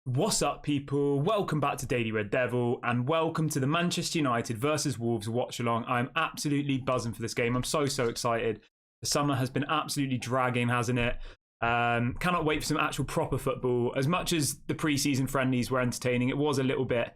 What's up, people? Welcome back to Daily Red Devil and welcome to the Manchester United versus Wolves watch along. I'm absolutely buzzing for this game. I'm so excited. The summer has been absolutely dragging, hasn't it? Cannot wait for some actual proper football. As much as the pre-season friendlies were entertaining, it was a little bit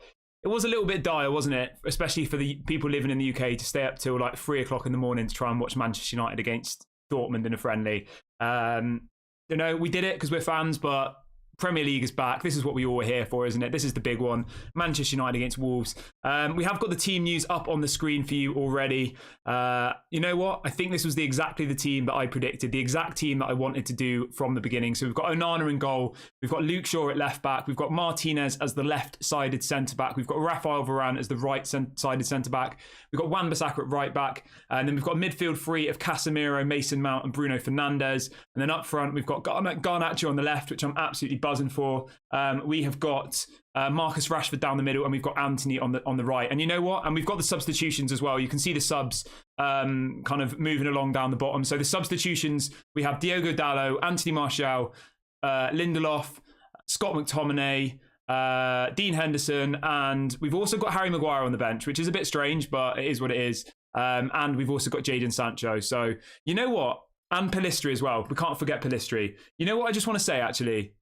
dire, wasn't it? Especially for the people living in the UK to stay up till like 3 o'clock in the morning to try and watch Manchester United against Dortmund in a friendly. We did it because we're fans, but Premier League is back. This is what we all are here for, isn't it? This is the big one. Manchester United against Wolves. We have got the team news up on the screen for you already. You know what? I think this was exactly the team that I predicted, the exact team that I wanted to do from the beginning. So we've got Onana in goal. We've got Luke Shaw at left back. We've got Martinez as the left-sided centre-back. We've got Rafael Varane as the right-sided centre-back. We've got Wan-Bissaka at right-back. And then we've got a midfield three of Casemiro, Mason Mount and Bruno Fernandes. And then up front, we've got Garnacho on the left, which I'm absolutely buzzing for. We have got Marcus Rashford down the middle, and we've got Anthony on the right. And you know what? And we've got the substitutions as well. You can see the subs kind of moving along down the bottom. So the substitutions, we have Diogo Dalot, Anthony Martial, Lindelof, Scott McTominay, Dean Henderson, and we've also got Harry Maguire on the bench, which is a bit strange, but it is what it is. And we've also got Jadon Sancho. So you know what? And Pellistri as well. We can't forget Pellistri. You know what I just want to say, actually?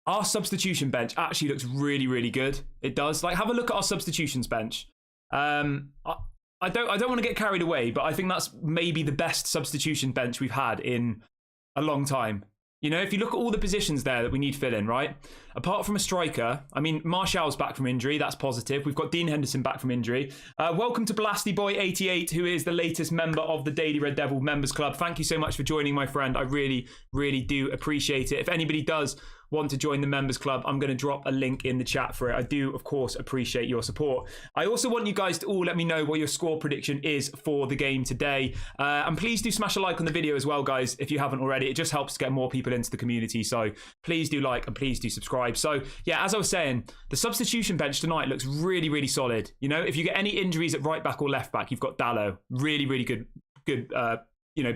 Our substitution bench actually looks really good. It does. Like, have a look at our substitutions bench. I don't want to get carried away, but I think that's maybe the best substitution bench we've had in a long time. You know, if you look at all the positions there that we need filling, right? Apart from a striker, I mean, Martial's back from injury. That's positive. We've got Dean Henderson back from injury. Welcome to Blasty Boy 88, who is the latest member of the Daily Red Devil Members Club. Thank you so much for joining, my friend. I really do appreciate it. If anybody does want to join the members club, I'm going to drop a link in the chat for it. I do, of course, appreciate your support. I also want you guys to all let me know what your score prediction is for the game today. And please do smash a like on the video as well, guys, if you haven't already. It just helps to get more people into the community. So please do like and please do subscribe. So yeah, as I was saying, the substitution bench tonight looks really solid. You know, if you get any injuries at right back or left back, you've got Dalot. Really good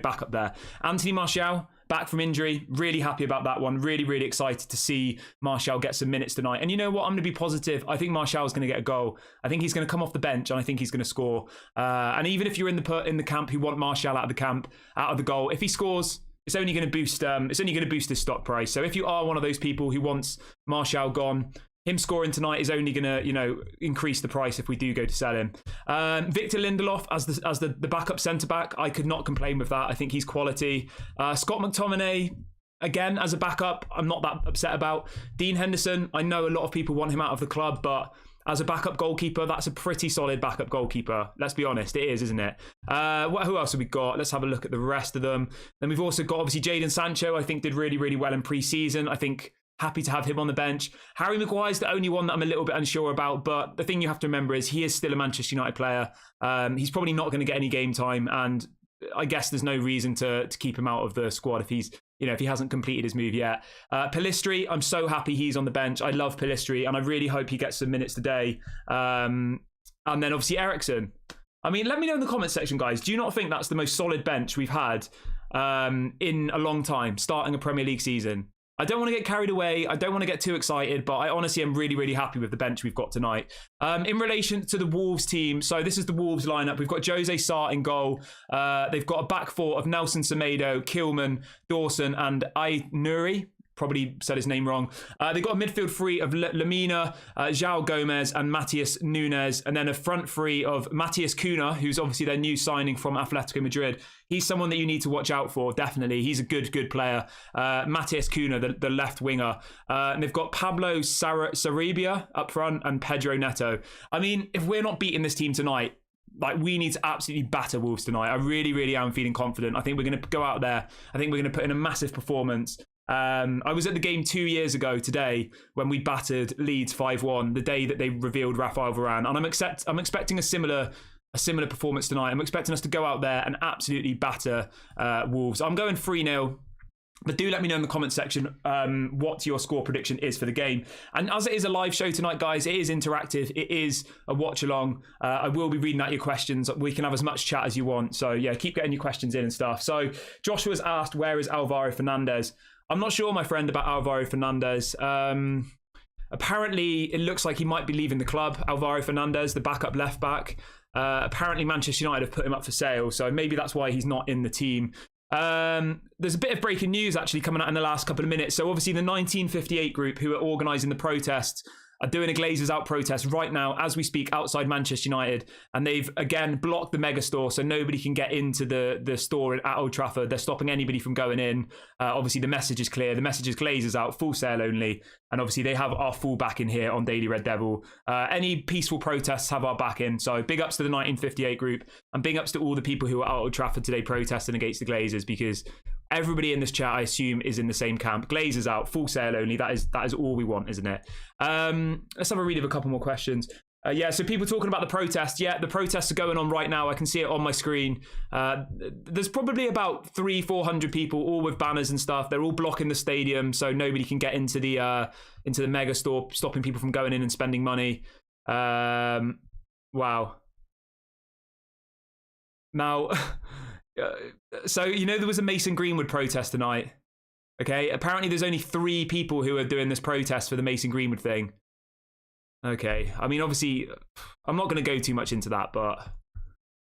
backup there. Anthony Martial, back from injury. Really happy about that one. Really excited to see Martial get some minutes tonight. And you know what? I'm going to be positive. I think Martial is going to get a goal. I think he's going to come off the bench and I think he's going to score. And even if you're in the camp who want Martial out of the goal, if he scores, it's only going to boost his stock price. So if you are one of those people who wants Martial gone, him scoring tonight is only going to, increase the price if we do go to sell him. Victor Lindelof as the backup centre-back, I could not complain with that. I think he's quality. Scott McTominay, again, as a backup, I'm not that upset about. Dean Henderson, I know a lot of people want him out of the club, but as a backup goalkeeper, that's a pretty solid backup goalkeeper. Let's be honest, it is, isn't it? Who else have we got? Let's have a look at the rest of them. Then we've also got, obviously, Jadon Sancho, I think did really well in pre-season. I think happy to have him on the bench. Harry Maguire's the only one that I'm a little bit unsure about, but the thing you have to remember is he is still a Manchester United player. He's probably not going to get any game time, and I guess there's no reason to keep him out of the squad if he hasn't completed his move yet. Pellistri, I'm so happy he's on the bench. I love Pellistri, and I really hope he gets some minutes today. And then obviously Eriksen. I mean, let me know in the comment section, guys. Do you not think that's the most solid bench we've had in a long time, starting a Premier League season? I don't want to get carried away. I don't want to get too excited, but I honestly am really happy with the bench we've got tonight. In relation to the Wolves team, so this is the Wolves lineup. We've got Jose Sarr in goal. They've got a back four of Nelson Semedo, Kilman, Dawson, and Nuri. Probably said his name wrong. They've got a midfield three of Lamina, João Gomez, and Matheus Nunes, and then a front three of Matheus Cunha, who's obviously their new signing from Atletico Madrid. He's someone that you need to watch out for, definitely. He's a good player. Matheus Cunha, the left winger. And they've got Pablo Sarabia up front and Pedro Neto. I mean, if we're not beating this team tonight, we need to absolutely batter Wolves tonight. I really am feeling confident. I think we're going to go out there. I think we're going to put in a massive performance. I was at the game 2 years ago today when we battered Leeds 5-1, the day that they revealed Rafael Varane, and I'm expecting a similar performance tonight. I'm expecting us to go out there and absolutely batter Wolves. I'm going 3-0. But do let me know in the comment section what your score prediction is for the game. And as it is a live show tonight, guys, it is interactive. It is a watch along. I will be reading out your questions. We can have as much chat as you want. So yeah, keep getting your questions in and stuff. So Joshua's asked, where is Alvaro Fernandez? I'm not sure, my friend, about Alvaro Fernandez. Apparently, it looks like he might be leaving the club. Alvaro Fernandez, the backup left back. Apparently, Manchester United have put him up for sale, so maybe that's why he's not in the team. There's a bit of breaking news actually coming out in the last couple of minutes. So obviously the 1958 group who are organising the protests are doing a Glazers out protest right now as we speak outside Manchester United, and they've again blocked the mega store so nobody can get into the store at Old Trafford. They're stopping anybody from going in. Obviously the message is clear. The message is Glazers out, full sale only, and obviously they have our full back in here on Daily Red Devil. Any peaceful protests have our back in, so big ups to the 1958 group and big ups to all the people who are out at Old Trafford today protesting against the Glazers, because everybody in this chat, I assume, is in the same camp. Glazers out, full sale only. That is all we want, isn't it? Let's have a read of a couple more questions. Yeah, so people talking about the protest. Yeah, the protests are going on right now. I can see it on my screen. There's probably about 300-400 people, all with banners and stuff. They're all blocking the stadium, so nobody can get into the mega store, stopping people from going in and spending money. Wow. Now. So, you know, there was a Mason Greenwood protest tonight. Okay, apparently there's only 3 people who are doing this protest for the Mason Greenwood thing. Okay, I mean, obviously, I'm not going to go too much into that, but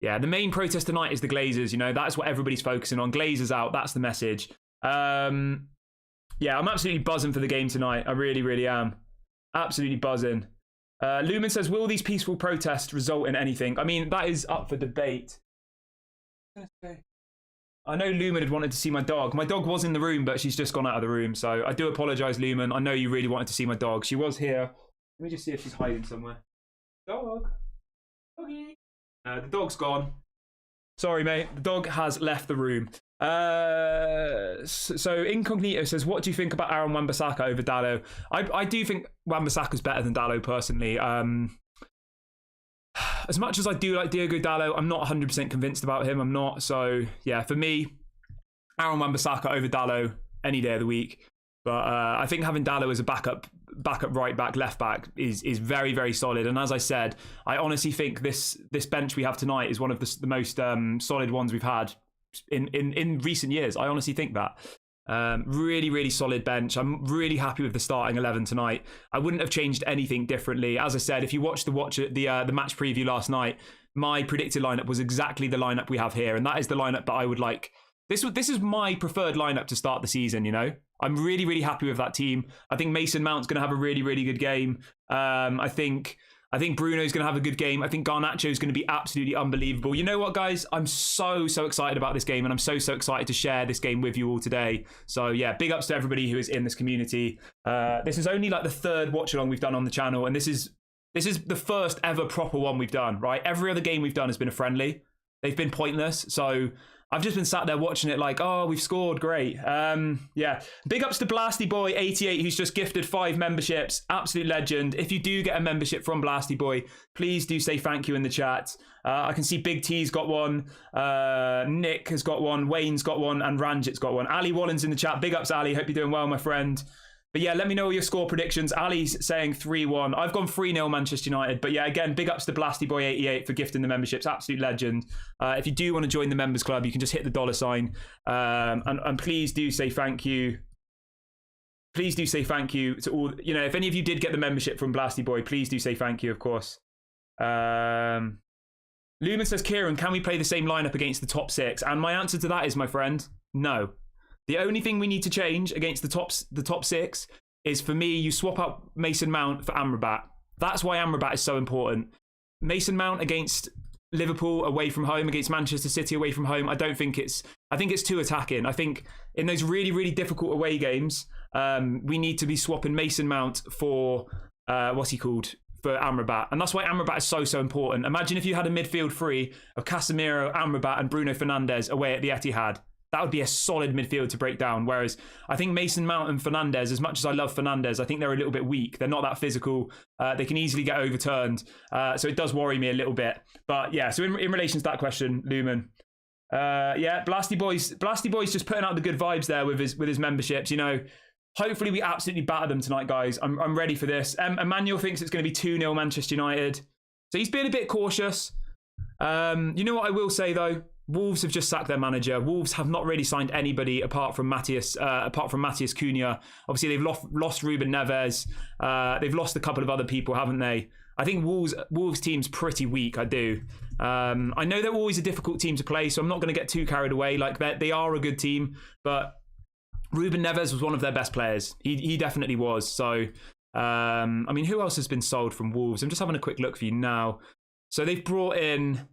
yeah, the main protest tonight is the Glazers. You know, that's what everybody's focusing on. Glazers out, that's the message. Yeah, I'm absolutely buzzing for the game tonight. I really, really am. Absolutely buzzing. Lumen says, will these peaceful protests result in anything? I mean, that is up for debate. I know Lumen had wanted to see my dog. My dog was in the room, but she's just gone out of the room. So I do apologise, Lumen. I know you really wanted to see my dog. She was here. Let me just see if she's hiding somewhere. Dog. Doggy. The dog's gone. Sorry, mate. The dog has left the room. So Incognito says, what do you think about Aaron Wan-Bissaka over Dalot? I do think Wan-Bissaka's better than Dalot personally. As much as I do like Diogo Dalot, I'm not 100% convinced about him. I'm not. So, yeah, for me, Aaron Wan-Bissaka over Dalot any day of the week. But I think having Dalot as a backup right back, left back is very, very solid. And as I said, I honestly think this bench we have tonight is one of the most solid ones we've had in recent years. I honestly think that. Really, really solid bench. I'm really happy with the starting 11 tonight. I wouldn't have changed anything differently. As I said, if you watched the match preview last night, my predicted lineup was exactly the lineup we have here, and that is the lineup that I would like. This is my preferred lineup to start the season. You know, I'm really, really happy with that team. I think Mason Mount's going to have a really, really good game. I think Bruno's going to have a good game. I think Garnacho's going to be absolutely unbelievable. You know what, guys? I'm so excited about this game, and I'm so excited to share this game with you all today. So, yeah, big ups to everybody who is in this community. This is only like the 3rd watch-along we've done on the channel, and this is the first ever proper one we've done, right? Every other game we've done has been a friendly. They've been pointless, so I've just been sat there watching it like, oh, we've scored, great. Yeah, big ups to Blasty Boy 88, who's just gifted 5 memberships. Absolute legend. If you do get a membership from Blasty Boy, please do say thank you in the chat. I can see Big T's got one, Nick has got one, Wayne's got one, and Ranjit's got one. Ali Wallen's in the chat. Big ups, Ali. Hope you're doing well, my friend. But yeah, let me know your score predictions. Ali's saying 3-1. I've gone 3-0 Manchester United. But yeah, again, big ups to Blasty Boy 88 for gifting the memberships. Absolute legend. If you do want to join the members club, you can just hit the $sign. And please do say thank you. Please do say thank you to all. You know, if any of you did get the membership from Blasty Boy, please do say thank you, of course. Lumen says, Kieran, can we play the same lineup against the top 6? And my answer to that is, my friend, no. The only thing we need to change against the top 6 is, for me, you swap up Mason Mount for Amrabat. That's why Amrabat is so important. Mason Mount against Liverpool away from home, against Manchester City away from home, I think it's too attacking. I think in those really, really difficult away games, we need to be swapping Mason Mount for for Amrabat. And that's why Amrabat is so important. Imagine if you had a midfield three of Casemiro, Amrabat and Bruno Fernandes away at the Etihad. That would be a solid midfield to break down. Whereas I think Mason Mount and Fernandes, as much as I love Fernandes, I think they're a little bit weak. They're not that physical. They can easily get overturned. So it does worry me a little bit. But yeah, so in relation to that question, Lumen, yeah, Blasty Boy's just putting out the good vibes there with his memberships. You know, hopefully we absolutely batter them tonight, guys. I'm ready for this. Emmanuel thinks it's going to be 2-0 Manchester United. So he's being a bit cautious. You know what I will say, though? Wolves have just sacked their manager. Wolves have not really signed anybody apart from Matthias Cunha. Obviously, they've lost Ruben Neves. They've lost a couple of other people, haven't they? I think Wolves team's pretty weak. I do. I know they're always a difficult team to play, so I'm not going to get too carried away. Like they are a good team, but Ruben Neves was one of their best players. He definitely was. So, I mean, who else has been sold from Wolves? I'm just having a quick look for you now. So they've brought in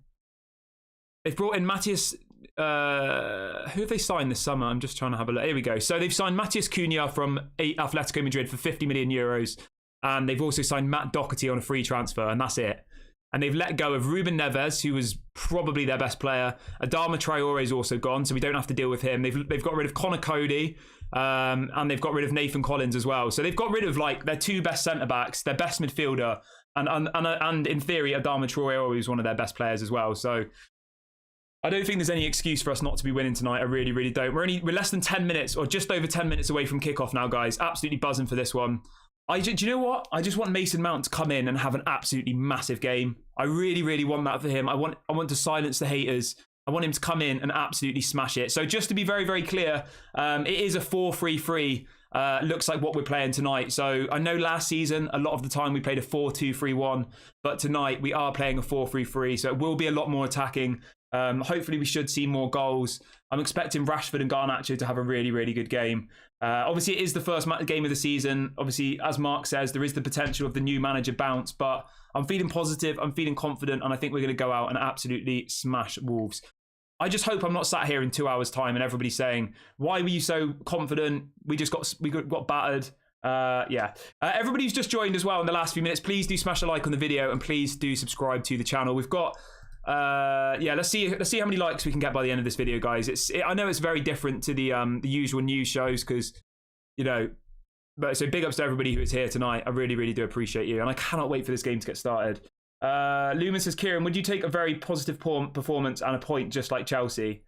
Matthias. Who have they signed this summer? I'm just trying to have a look. Here we go. So they've signed Matthias Cunha from Atletico Madrid for 50 million euros. And they've also signed Matt Doherty on a free transfer, and that's it. And they've let go of Ruben Neves, who was probably their best player. Adama Traore is also gone, so we don't have to deal with him. They've got rid of Connor Cody, and they've got rid of Nathan Collins as well. So they've got rid of like their two best centre-backs, their best midfielder, and in theory, Adama Traore is one of their best players as well. So I don't think there's any excuse for us not to be winning tonight. I really, really don't. We're less than 10 minutes, or just over 10 minutes away from kickoff now, guys. Absolutely buzzing for this one. Do you know what? I just want Mason Mount to come in and have an absolutely massive game. I really, really want that for him. I want to silence the haters. I want him to come in and absolutely smash it. So just to be very, very clear, it is a 4-3-3. Looks like what we're playing tonight. So I know last season, a lot of the time we played a 4-2-3-1, but tonight we are playing a 4-3-3. So it will be a lot more attacking. Hopefully we should see more goals. I'm expecting Rashford and Garnacho to have a really, really good game. Obviously, it is the first game of the season. Obviously, as Mark says, there is the potential of the new manager bounce, but I'm feeling positive, I'm feeling confident, and I think we're going to go out and absolutely smash Wolves. I just hope I'm not sat here in 2 hours' time and everybody's saying, why were you so confident? We got battered. Everybody who's just joined as well in the last few minutes, please do smash a like on the video and please do subscribe to the channel. We've got let's see how many likes we can get by the end of this video, guys. I know it's very different to the usual news shows because, you know, but so big ups to everybody who is here tonight. I really, really do appreciate you, and I cannot wait for this game to get started. Lumen says, Kieran, would you take a very positive performance and a point just like Chelsea?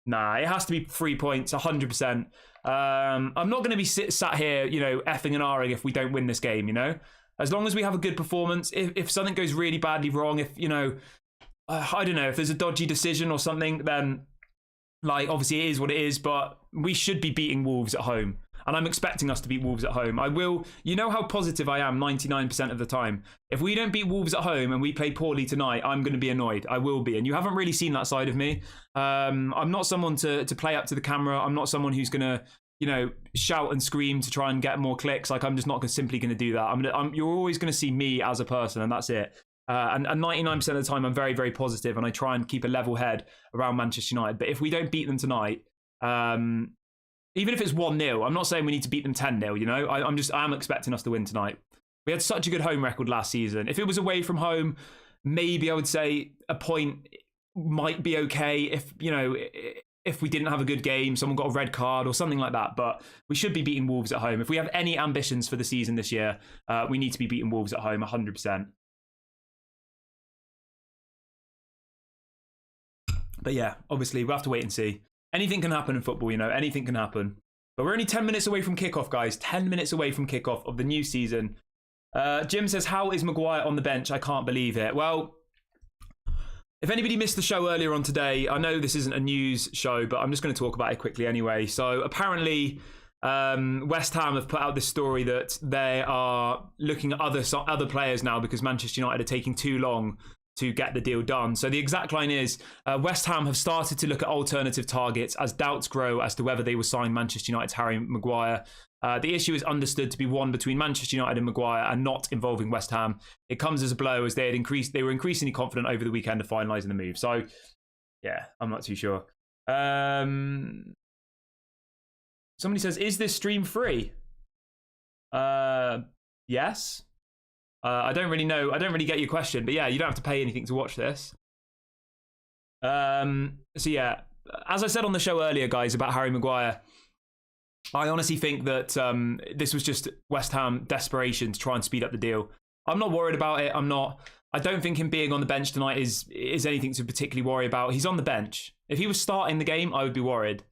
Nah, it has to be 3 points, 100%. I'm not going to be sat here, you know, effing and ahhing if we don't win this game, you know? As long as we have a good performance, if something goes really badly wrong, if, you know, I don't know, if there's a dodgy decision or something, then, like, obviously it is what it is, but we should be beating Wolves at home. And I'm expecting us to beat Wolves at home. You know how positive I am 99% of the time. If we don't beat Wolves at home and we play poorly tonight, I'm going to be annoyed. I will be. And you haven't really seen that side of me. I'm not someone to play up to the camera. I'm not someone who's going to, you know, shout and scream to try and get more clicks. Like, I'm just not simply going to do that. You're always going to see me as a person, and that's it. And 99% of the time, I'm very, very positive, and I try and keep a level head around Manchester United. But if we don't beat them tonight, even if it's 1-0, I'm not saying we need to beat them 10-0, you know? I'm expecting us to win tonight. We had such a good home record last season. If it was away from home, maybe I would say a point might be okay if, you know, if we didn't have a good game, someone got a red card or something like that. But we should be beating Wolves at home. If we have any ambitions for the season this year, we need to be beating Wolves at home 100%. But yeah, obviously, we'll have to wait and see. Anything can happen in football, you know, anything can happen. But we're only 10 minutes away from kickoff, guys. 10 minutes away from kickoff of the new season. Jim says, how is Maguire on the bench? I can't believe it. Well, if anybody missed the show earlier on today, I know this isn't a news show, but I'm just going to talk about it quickly anyway. So apparently, West Ham have put out this story that they are looking at other players now because Manchester United are taking too long to get the deal done. So the exact line is, West Ham have started to look at alternative targets as doubts grow as to whether they will sign Manchester United's Harry Maguire. The issue is understood to be one between Manchester United and Maguire and not involving West Ham. It comes as a blow as they were increasingly confident over the weekend of finalising the move. So, yeah, I'm not too sure. Somebody says, is this stream free? Yes. I don't really know. I don't really get your question, but yeah, you don't have to pay anything to watch this. So yeah, as I said on the show earlier, guys, about Harry Maguire, I honestly think that this was just West Ham desperation to try and speed up the deal. I'm not worried about it. I don't think him being on the bench tonight is anything to particularly worry about. He's on the bench. If he was starting the game, I would be worried.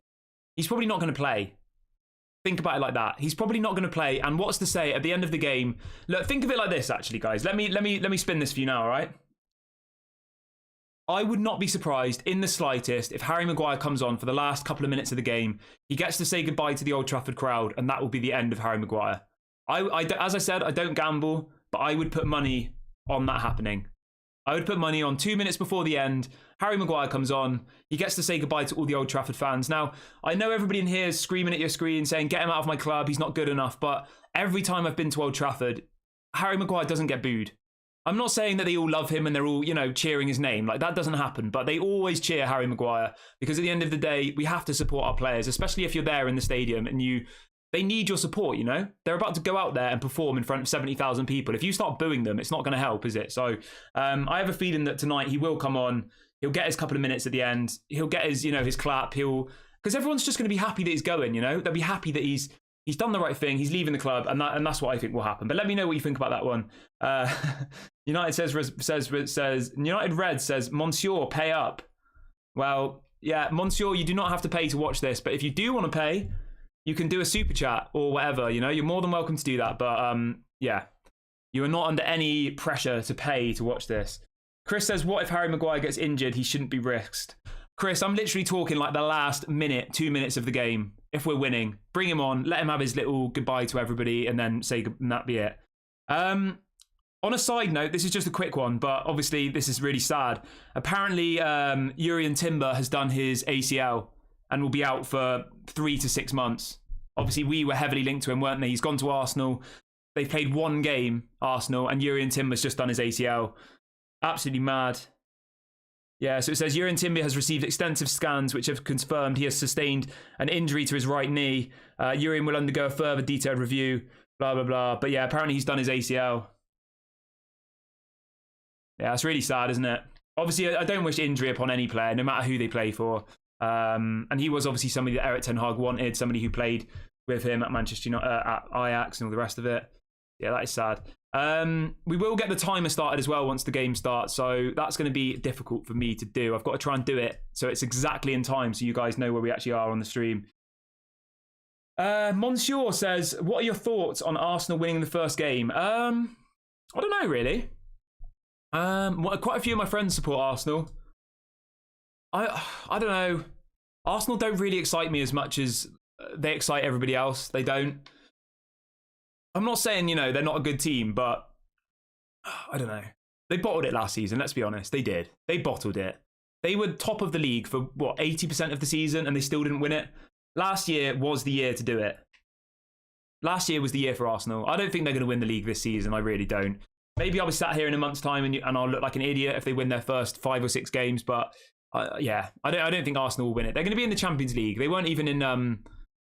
He's probably not going to play. Think about it like that. He's probably not going to play. And what's to say at the end of the game? Look, think of it like this, actually, guys. Let me spin this for you now, all right? I would not be surprised in the slightest if Harry Maguire comes on for the last couple of minutes of the game. He gets to say goodbye to the Old Trafford crowd, and that will be the end of Harry Maguire. As I said, I don't gamble, but I would put money on that happening. I would put money on 2 minutes before the end. Harry Maguire comes on. He gets to say goodbye to all the Old Trafford fans. Now, I know everybody in here is screaming at your screen saying, get him out of my club. He's not good enough. But every time I've been to Old Trafford, Harry Maguire doesn't get booed. I'm not saying that they all love him and they're all, cheering his name. Like, that doesn't happen. But they always cheer Harry Maguire because at the end of the day, we have to support our players, especially if you're there in the stadium and they need your support, They're about to go out there and perform in front of 70,000 people. If you start booing them, it's not going to help, is it? So I have a feeling that tonight he will come on. He'll get his couple of minutes at the end. He'll get his, his clap. Because everyone's just going to be happy that he's going, They'll be happy that he's done the right thing. He's leaving the club, and that's what I think will happen. But let me know what you think about that one. United Red says, Monsieur, pay up. Well, yeah, Monsieur, you do not have to pay to watch this, but if you do want to pay, you can do a super chat or whatever. You're more than welcome to do that. But yeah, you are not under any pressure to pay to watch this. Chris says, what if Harry Maguire gets injured? He shouldn't be risked. Chris, I'm literally talking like the last 2 minutes of the game. If we're winning, bring him on, let him have his little goodbye to everybody, and then say and that be it. On a side note, this is just a quick one, but obviously this is really sad. Apparently, Jurrien Timber has done his ACL and will be out for 3 to 6 months. Obviously, we were heavily linked to him, weren't they? He's gone to Arsenal. They've played one game, Arsenal, and Jurrien Timber's just done his ACL. Absolutely mad. Yeah, so it says Jurrien Timber has received extensive scans which have confirmed he has sustained an injury to his right knee. Jurrien will undergo a further detailed review, blah, blah, blah. But yeah, apparently he's done his ACL. Yeah, it's really sad, isn't it? Obviously, I don't wish injury upon any player, no matter who they play for. And he was obviously somebody that Erik ten Hag wanted, somebody who played with him at Manchester United, at Ajax and all the rest of it. Yeah, that is sad. We will get the timer started as well once the game starts, so that's going to be difficult for me to do. I've got to try and do it so it's exactly in time so you guys know where we actually are on the stream. Monsieur says, what are your thoughts on Arsenal winning the first game? I don't know, really. Quite a few of my friends support Arsenal. I don't know. Arsenal don't really excite me as much as they excite everybody else. They don't. I'm not saying, they're not a good team, but I don't know. They bottled it last season, let's be honest. They did. They bottled it. They were top of the league for, 80% of the season, and they still didn't win it. Last year was the year to do it. Last year was the year for Arsenal. I don't think they're going to win the league this season. I really don't. Maybe I'll be sat here in a month's time and I'll look like an idiot if they win their first 5 or 6 games, but yeah, I don't think Arsenal will win it. They're going to be in the Champions League. They weren't even in...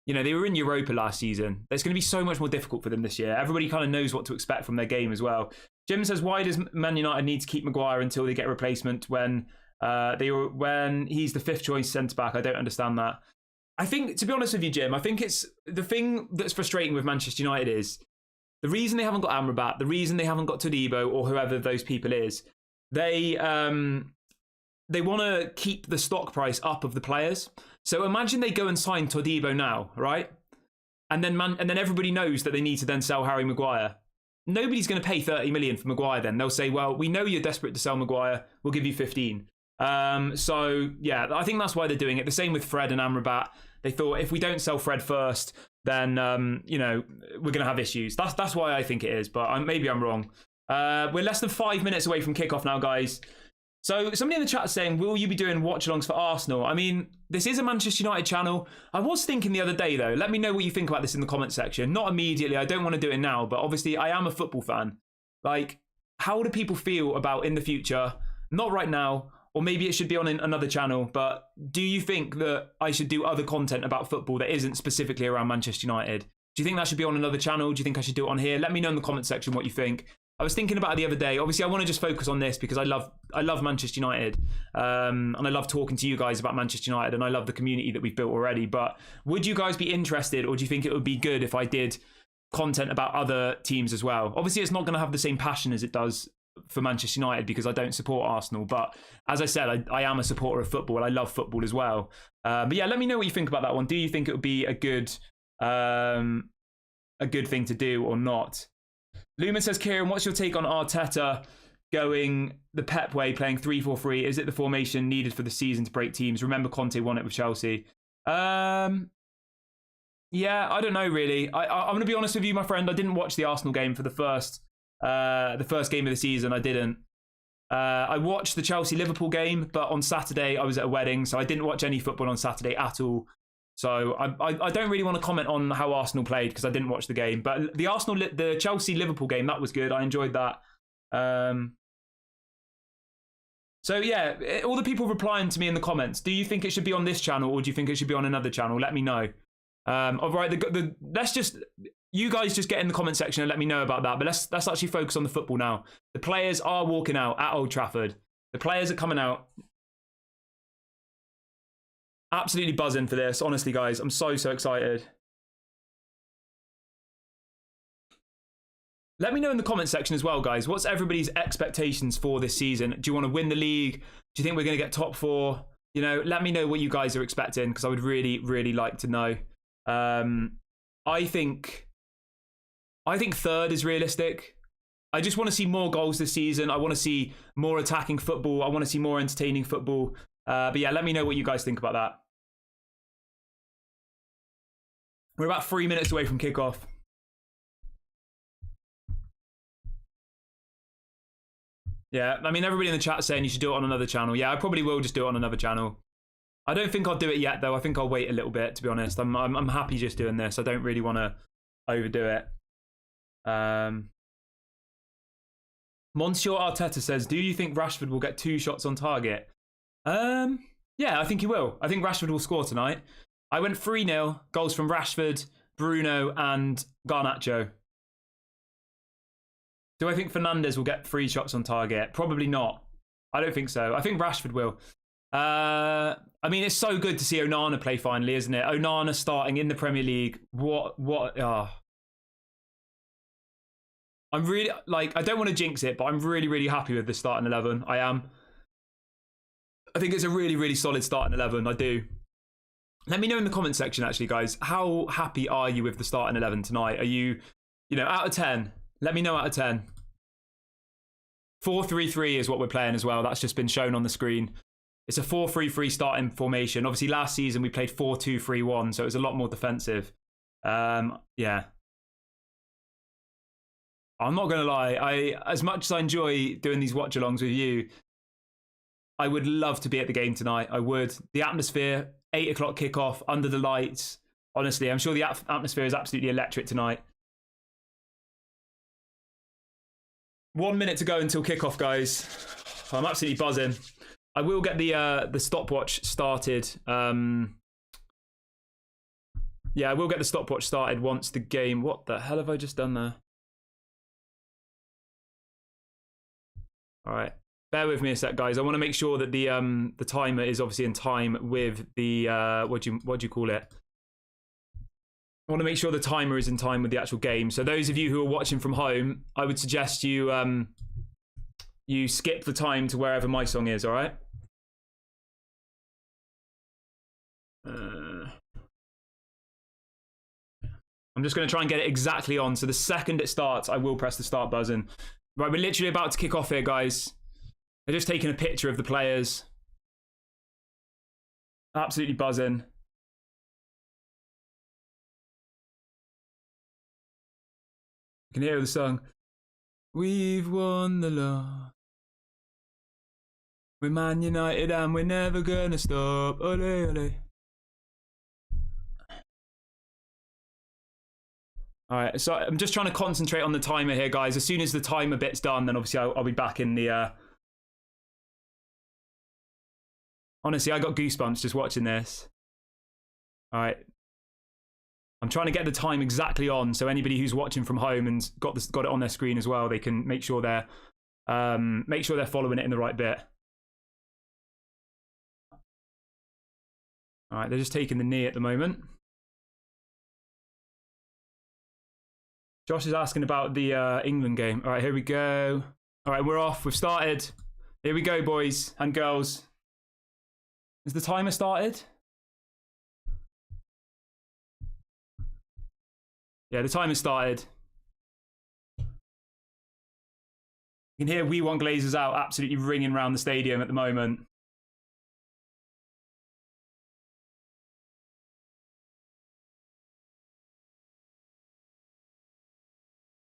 they were in Europa last season. It's going to be so much more difficult for them this year. Everybody kind of knows what to expect from their game as well. Jim says, why does Man United need to keep Maguire until they get a replacement when he's the 5th choice centre-back? I don't understand that. I think, to be honest with you, Jim, I think it's the thing that's frustrating with Manchester United is the reason they haven't got Amrabat, the reason they haven't got Todibo or whoever those people is, they want to keep the stock price up of the players. So imagine they go and sign Todibo now, right? And then everybody knows that they need to then sell Harry Maguire. Nobody's going to pay 30 million for Maguire then. They'll say, well, we know you're desperate to sell Maguire. We'll give you 15. So, yeah, I think that's why they're doing it. The same with Fred and Amrabat. They thought if we don't sell Fred first, then, we're going to have issues. That's why I think it is, but maybe I'm wrong. We're less than 5 minutes away from kickoff now, guys. So somebody in the chat is saying, will you be doing watch-alongs for Arsenal? I mean, this is a Manchester United channel. I was thinking the other day, though, let me know what you think about this in the comment section. Not immediately, I don't want to do it now, but obviously I am a football fan. Like, how do people feel about in the future? Not right now, or maybe it should be on another channel, but do you think that I should do other content about football that isn't specifically around Manchester United? Do you think that should be on another channel? Do you think I should do it on here? Let me know in the comment section what you think. I was thinking about it the other day. Obviously, I want to just focus on this because I love Manchester United, and I love talking to you guys about Manchester United, and I love the community that we've built already. But would you guys be interested, or do you think it would be good if I did content about other teams as well? Obviously, it's not going to have the same passion as it does for Manchester United because I don't support Arsenal. But as I said, I am a supporter of football. I love football as well. But yeah, let me know what you think about that one. Do you think it would be a good thing to do or not? Lumen says, Kieran, what's your take on Arteta going the Pep way, playing 3-4-3? Is it the formation needed for the season to break teams? Remember Conte won it with Chelsea. Yeah, I don't know really. I'm going to be honest with you, my friend. I didn't watch the Arsenal game for the first game of the season. I didn't. I watched the Chelsea-Liverpool game, but on Saturday I was at a wedding, so I didn't watch any football on Saturday at all. So I don't really want to comment on how Arsenal played because I didn't watch the game. But the Chelsea-Liverpool game, that was good. I enjoyed that. So yeah, all the people replying to me in the comments, do you think it should be on this channel or do you think it should be on another channel? Let me know. All right, you guys just get in the comment section and let me know about that. But let's actually focus on the football now. The players are walking out at Old Trafford. The players are coming out. Absolutely buzzing for this, honestly, guys. I'm so excited. Let me know in the comment section as well, guys. What's everybody's expectations for this season? Do you want to win the league? Do you think we're going to get top 4? You know, let me know what you guys are expecting because I would really like to know. I think third is realistic. I just want to see more goals this season. I want to see more attacking football. I want to see more entertaining football. But yeah, let me know what you guys think about that. We're about 3 minutes away from kickoff. Yeah, I mean, everybody in the chat saying you should do it on another channel. Yeah, I probably will just do it on another channel. I don't think I'll do it yet, though. I think I'll wait a little bit, to be honest. I'm happy just doing this. I don't really want to overdo it. Monsieur Arteta says, do you think Rashford will get 2 shots on target? Yeah, I think he will. I think Rashford will score tonight. I went 3-0. Goals from Rashford, Bruno, and Garnacho. Do I think Fernandes will get 3 shots on target? Probably not. I don't think so. I think Rashford will. I mean, it's so good to see Onana play finally, isn't it? Onana starting in the Premier League. I'm really, I don't want to jinx it, but I'm really happy with the starting 11. I am. I think it's a really solid starting 11. I do. Let me know in the comment section, actually, guys. How happy are you with the starting 11 tonight? Are you, out of 10? Let me know out of 10. 4-3-3 is what we're playing as well. That's just been shown on the screen. It's a 4-3-3 starting formation. Obviously, last season we played 4-2-3-1, so it was a lot more defensive. Yeah. I'm not going to lie. As much as I enjoy doing these watch-alongs with you, I would love to be at the game tonight. I would. The atmosphere, 8 o'clock kickoff, under the lights. Honestly, I'm sure the atmosphere is absolutely electric tonight. 1 minute to go until kickoff, guys. I'm absolutely buzzing. I will get the stopwatch started. Yeah, I will get the stopwatch started once the game. What the hell have I just done there? All right, bear with me a sec, guys. I want to make sure that the timer is obviously in time with the what do you call it? I want to make sure the timer is in time with the actual game. So those of you who are watching from home, I would suggest you you skip the time to wherever my song is. All right. I'm just going to try and get it exactly on. So the second it starts, I will press the start button. Right, we're literally about to kick off here, guys. They're just taking a picture of the players. Absolutely buzzing. You can hear the song. We've won the law. We're Man United and we're never gonna stop. Ole, ole. All right, so I'm just trying to concentrate on the timer here, guys. As soon as the timer bit's done, then obviously I'll be back in the... Honestly, I got goosebumps just watching this. All right. I'm trying to get the time exactly on, so anybody who's watching from home and got it on their screen as well, they can make sure they're following it in the right bit. All right, they're just taking the knee at the moment. Josh is asking about the England game. All right, here we go. All right, we're off. We've started. Here we go, boys and girls. Is the timer started? Yeah, the timer started. You can hear We Want Glazers Out absolutely ringing around the stadium at the moment.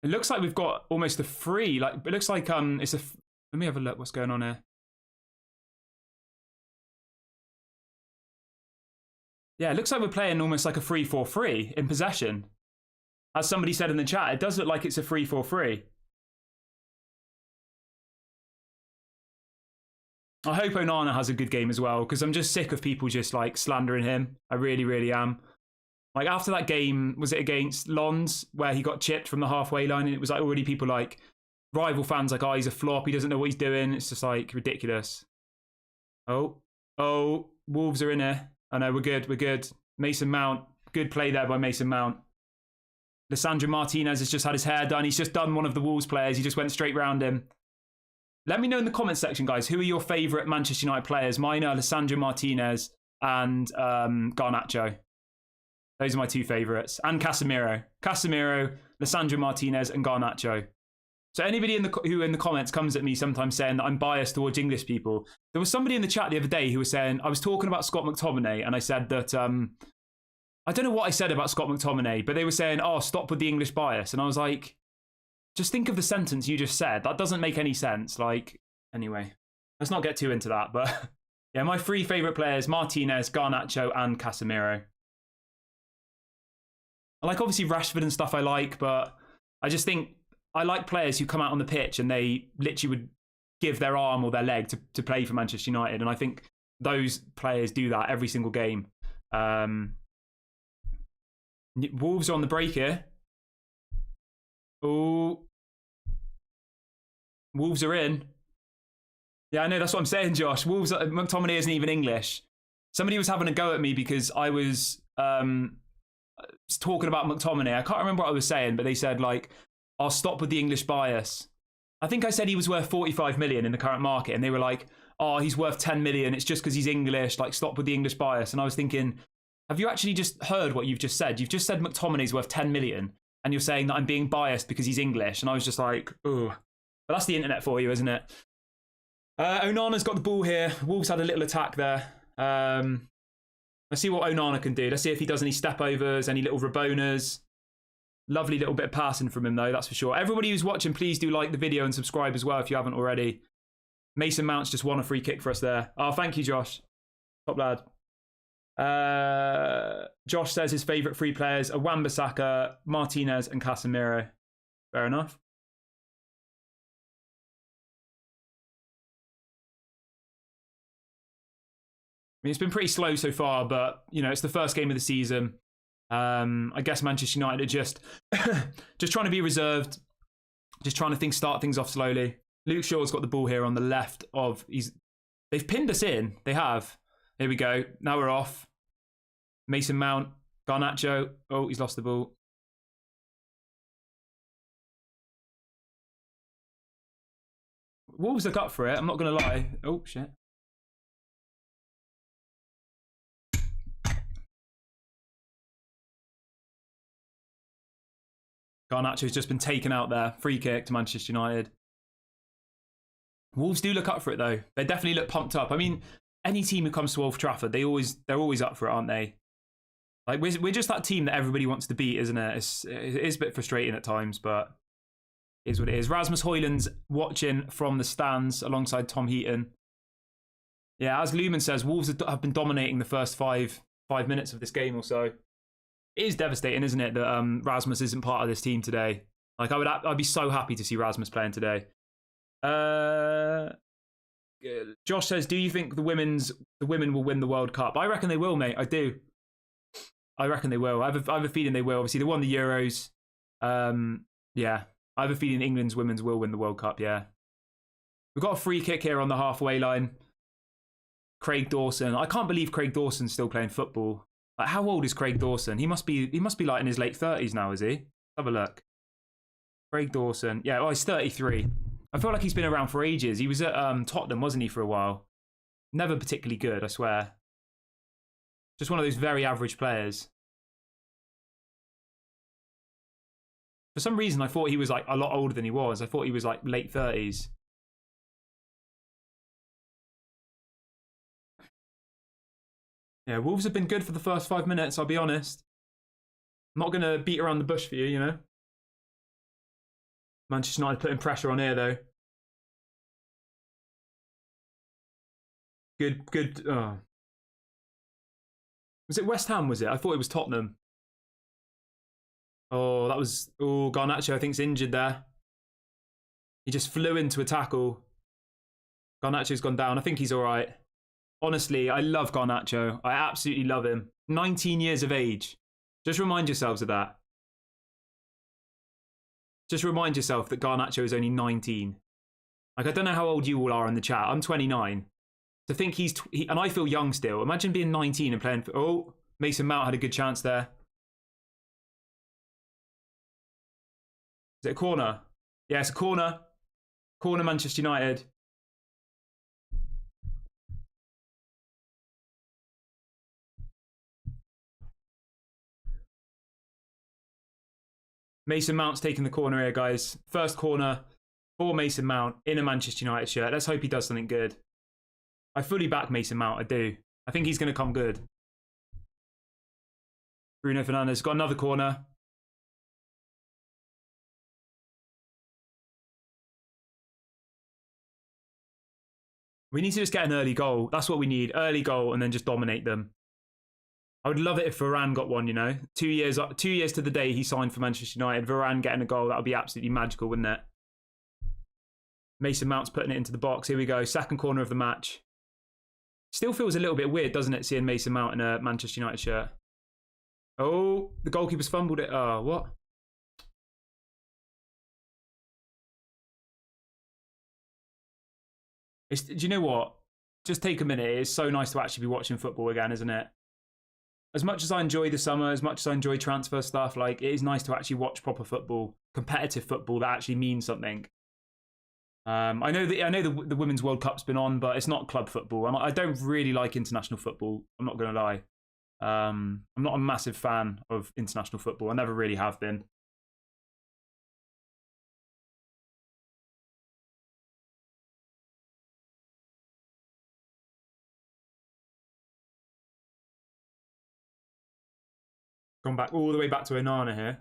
It looks like we've got almost a free. Like it looks like it's a. Let me have a look. What's going on here? Yeah, it looks like we're playing almost like a 3-4-3 in possession. As somebody said in the chat, it does look like it's a 3-4-3. I hope Onana has a good game as well, because I'm just sick of people just like slandering him. I really, really am. Like after that game, was it against Lons, where he got chipped from the halfway line, and it was like already people like rival fans like, oh, he's a flop, he doesn't know what he's doing. It's just like ridiculous. Oh, Wolves are in here. I know, we're good. Mason Mount, good play there by Mason Mount. Lissandro Martinez has just had his hair done. He's just done one of the Wolves players. He just went straight round him. Let me know in the comments section, guys, who are your favourite Manchester United players? Mine are Lissandro Martinez and Garnacho. Those are my two favourites. And Casemiro. Casemiro, Lissandro Martinez and Garnacho. So anybody who in the comments comes at me sometimes saying that I'm biased towards English people. There was somebody in the chat the other day who was saying, I was talking about Scott McTominay and I said that, I don't know what I said about Scott McTominay, but they were saying, oh, stop with the English bias. And I was like, just think of the sentence you just said. That doesn't make any sense. Like, anyway, let's not get too into that. But yeah, my three favourite players, Martinez, Garnacho and Casemiro. I like obviously Rashford and stuff I like, but I just think I like players who come out on the pitch and they literally would give their arm or their leg to play for Manchester United. And I think those players do that every single game. Wolves are on the break here. Oh, Wolves are in. Yeah, I know, that's what I'm saying, Josh. Wolves, McTominay isn't even English. Somebody was having a go at me because I was talking about McTominay. I can't remember what I was saying, but they said, like, I'll stop with the English bias. I think I said he was worth 45 million in the current market, and they were like, oh, he's worth 10 million. It's just because he's English. Like, stop with the English bias. And I was thinking, have you actually just heard what you've just said? You've just said McTominay's worth 10 million, and you're saying that I'm being biased because he's English. And I was just like, oh. But that's the internet for you, isn't it? Onana's got the ball here. Wolves had a little attack there. Let's see what Onana can do. Let's see if he does any step overs, any little Rabonas. Lovely little bit of passing from him, though, that's for sure. Everybody who's watching, please do like the video and subscribe as well if you haven't already. Mason Mount's just won a free kick for us there. Oh, thank you, Josh. Top lad. Josh says his favourite three players are Wan-Bissaka, Martinez and Casemiro. Fair enough. I mean, it's been pretty slow so far, but, you know, it's the first game of the season. I guess Manchester United are just trying to be reserved, just trying to start things off slowly. Luke Shaw's got the ball here on the left of... They've pinned us in. They have. Here we go. Now we're off. Mason Mount. Garnacho. Oh, he's lost the ball. Wolves look up for it. I'm not going to lie. Oh, shit. Garnacho's just been taken out there. Free kick to Manchester United. Wolves do look up for it, though. They definitely look pumped up. I mean, any team who comes to Old Trafford, they're always up for it, aren't they? Like, we're just that team that everybody wants to beat, isn't it? It is a bit frustrating at times, but it is what it is. Rasmus Højlund's watching from the stands alongside Tom Heaton. Yeah, as Lumen says, Wolves have been dominating the first five minutes of this game or so. It is devastating, isn't it, that Rasmus isn't part of this team today? Like, I'd be so happy to see Rasmus playing today. Josh says, do you think the women will win the World Cup? I reckon they will, mate. I do. I reckon they will. I have a feeling they will. Obviously, they won the Euros. Yeah, I have a feeling England's women's will win the World Cup, yeah. We've got a free kick here on the halfway line. Craig Dawson. I can't believe Craig Dawson's still playing football. Like, how old is Craig Dawson? He must be like in his late 30s now, is he? Have a look. Craig Dawson. Yeah, well, he's 33. I feel like he's been around for ages. He was at Tottenham, wasn't he, for a while? Never particularly good, I swear. Just one of those very average players. For some reason, I thought he was like a lot older than he was. I thought he was like late 30s. Yeah, Wolves have been good for the first 5 minutes, I'll be honest. I'm not going to beat around the bush for you, you know. Manchester United putting pressure on here, though. Good. Oh. Was it West Ham, was it? I thought it was Tottenham. Oh, that was... Oh, Garnacho, I think, is injured there. He just flew into a tackle. Garnacho's gone down. I think he's all right. Honestly, I love Garnacho. I absolutely love him. 19 years of age. Just remind yourselves of that. Just remind yourself that Garnacho is only 19. Like, I don't know how old you all are in the chat. I'm 29. To think and I feel young still. Imagine being 19 and playing for... Oh, Mason Mount had a good chance there. Is it a corner? Yeah, it's a corner. Corner, Manchester United. Mason Mount's taking the corner here, guys. First corner for Mason Mount in a Manchester United shirt. Let's hope he does something good. I fully back Mason Mount, I do. I think he's going to come good. Bruno Fernandes got another corner. We need to just get an early goal. That's what we need. Early goal and then just dominate them. I would love it if Varane got one, you know. 2 years to the day he signed for Manchester United. Varane getting a goal, that would be absolutely magical, wouldn't it? Mason Mount's putting it into the box. Here we go. Second corner of the match. Still feels a little bit weird, doesn't it, seeing Mason Mount in a Manchester United shirt? Oh, the goalkeeper's fumbled it. Oh, what? Do you know what? Just take a minute. It's so nice to actually be watching football again, isn't it? As much as I enjoy the summer, as much as I enjoy transfer stuff, like, it is nice to actually watch proper football, competitive football that actually means something. I know the Women's World Cup's been on, but it's not club football. I don't really like international football. I'm not going to lie. I'm not a massive fan of international football. I never really have been. Gone back all the way back to Onana here.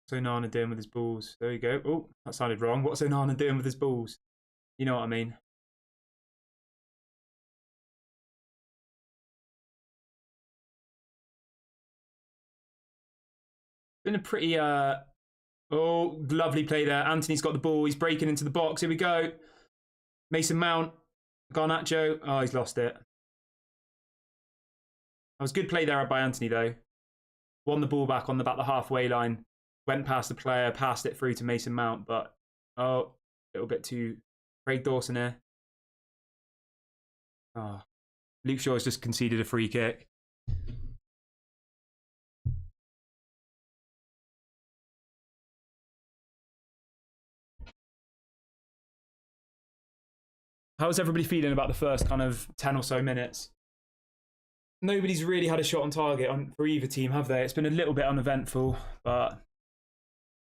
What's Onana doing with his balls? There you go. Oh, that sounded wrong. What's Onana doing with his balls? You know what I mean. Been a pretty oh, lovely play there. Anthony's got the ball. He's breaking into the box. Here we go. Mason Mount. Garnacho. Oh, he's lost it. That was good play there by Anthony, though. Won the ball back on about the halfway line. Went past the player, passed it through to Mason Mount, but oh, a little bit too Craig Dawson here. Oh, Luke Shaw's just conceded a free kick. How's everybody feeling about the first kind of 10 or so minutes? Nobody's really had a shot on target for either team, have they? It's been a little bit uneventful, but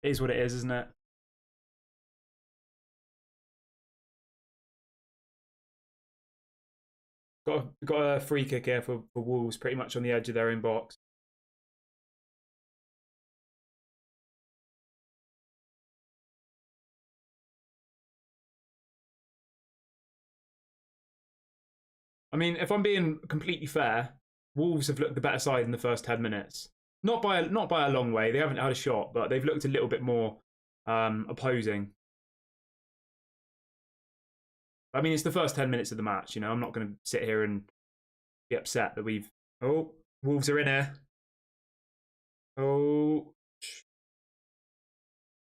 it is what it is, isn't it? Got a free kick here for Wolves, pretty much on the edge of their own box. I mean, if I'm being completely fair, Wolves have looked the better side in the first 10 minutes. Not by a long way. They haven't had a shot, but they've looked a little bit more opposing. I mean, it's the first 10 minutes of the match, you know. I'm not going to sit here and be upset that we've... Oh, Wolves are in here. Oh.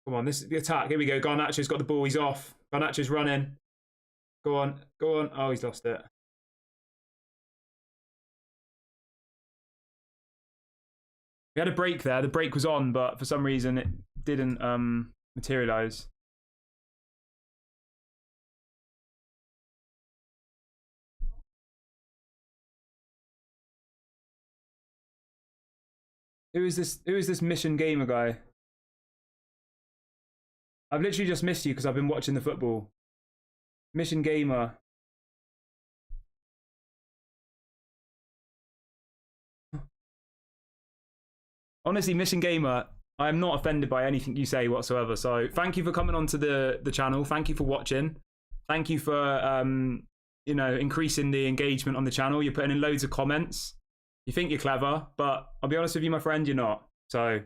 Come on, this is the attack. Here we go. Garnacho's got the ball. He's off. Garnacho's running. Go on. Go on. Oh, he's lost it. We had a break there. The break was on, but for some reason it didn't materialize. Who is this Mission Gamer guy? I've literally just missed you because I've been watching the football. Mission Gamer. Honestly, Mission Gamer, I am not offended by anything you say whatsoever. So thank you for coming onto the channel. Thank you for watching. Thank you for you know, increasing the engagement on the channel. You're putting in loads of comments. You think you're clever, but I'll be honest with you, my friend, you're not. So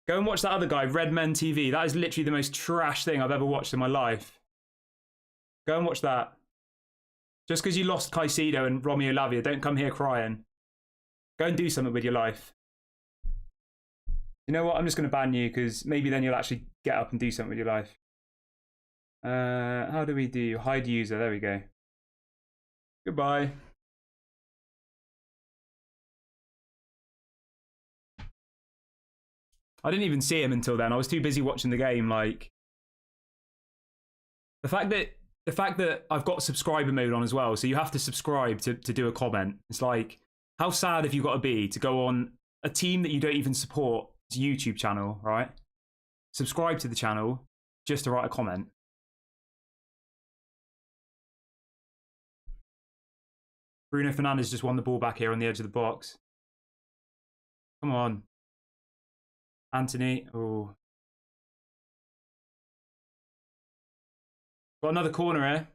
go and watch that other guy, Red Men TV. That is literally the most trash thing I've ever watched in my life. Go and watch that. Just because you lost Caicedo and Romeo Lavia, don't come here crying. Go and do something with your life. You know what? I'm just going to ban you because maybe then you'll actually get up and do something with your life. How do we do? Hide user. There we go. Goodbye. I didn't even see him until then. I was too busy watching the game. Like the fact that I've got subscriber mode on as well, so you have to subscribe to do a comment. It's like, how sad have you got to be to go on a team that you don't even support? It's a YouTube channel, right? Subscribe to the channel just to write a comment. Bruno Fernandes just won the ball back here on the edge of the box. Come on. Anthony. Oh. Got another corner here.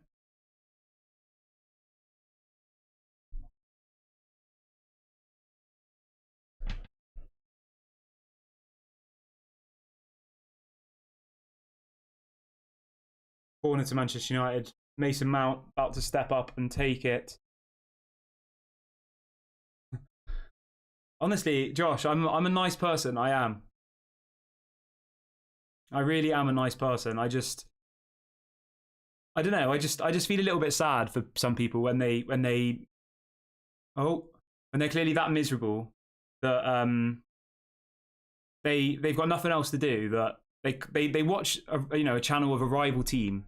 Corner to Manchester United. Mason Mount about to step up and take it. Honestly, Josh, I'm a nice person. I am. I really am a nice person. I don't know. I just feel a little bit sad for some people when they're clearly that miserable that they've got nothing else to do, that they watch a channel of a rival team.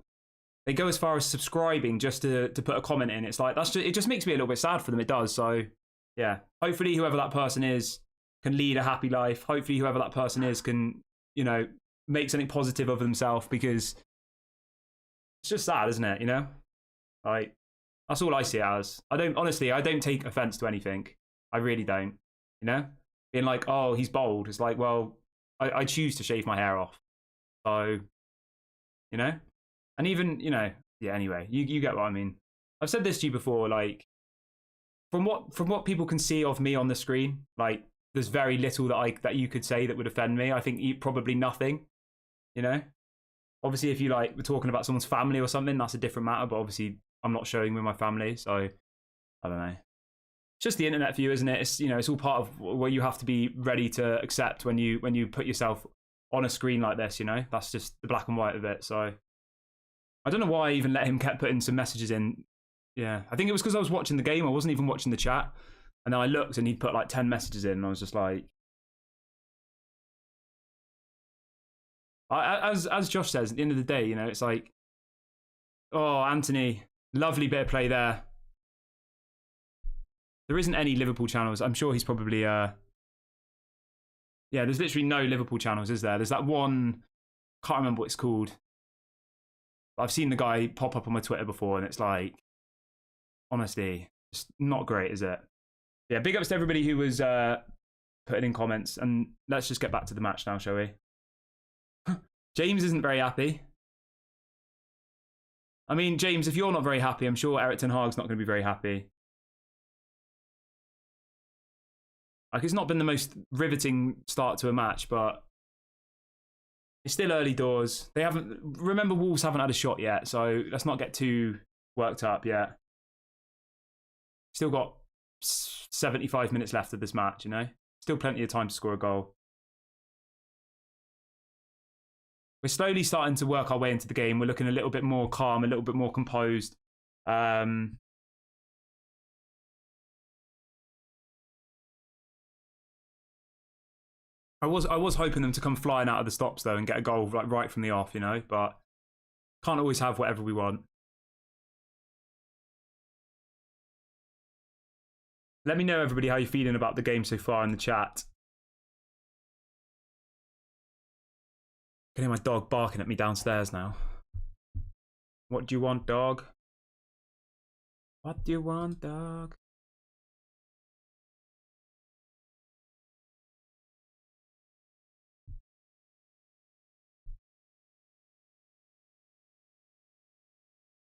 They go as far as subscribing just to put a comment in. It's like it just makes me a little bit sad for them. It does. So yeah, hopefully whoever that person is can lead a happy life. Hopefully whoever that person is can, you know, make something positive of themselves, because it's just sad, isn't it? You know, like that's all I see it as. I don't take offense to anything. I really don't. You know, being like, oh, he's bald. It's like, well, I choose to shave my hair off. So, you know, and even, you know, yeah. Anyway, you get what I mean. I've said this to you before. Like, from what people can see of me on the screen, like, there's very little that you could say that would offend me. I think probably nothing. You know, obviously, if you like, we're talking about someone's family or something, that's a different matter. But obviously, I'm not showing with my family, so I don't know. It's just the internet for you, isn't it? It's, you know, it's all part of what you have to be ready to accept when you put yourself on a screen like this. You know, that's just the black and white of it. So I don't know why I even let him kept putting some messages in. Yeah, I think it was because I was watching the game. I wasn't even watching the chat, and then I looked and he'd put like 10 messages in, and I was just like. As Josh says, at the end of the day, you know, it's like, oh, Anthony, lovely bit of play there. There isn't any Liverpool channels. I'm sure he's probably, yeah, there's literally no Liverpool channels, is there? There's that one, can't remember what it's called. I've seen the guy pop up on my Twitter before, and it's like, honestly, it's not great, is it? Yeah, big ups to everybody who was putting in comments, and let's just get back to the match now, shall we? James isn't very happy. I mean, James, if you're not very happy, I'm sure Erik ten Hag's not going to be very happy. Like, it's not been the most riveting start to a match, but it's still early doors. Remember, Wolves haven't had a shot yet, so let's not get too worked up yet. Still got 75 minutes left of this match, you know? Still plenty of time to score a goal. We're slowly starting to work our way into the game. We're looking a little bit more calm, a little bit more composed. I was hoping them to come flying out of the stops though and get a goal right from the off, you know, but can't always have whatever we want. Let me know, everybody, how you're feeling about the game so far in the chat. I can hear my dog barking at me downstairs now. What do you want, dog? What do you want, dog?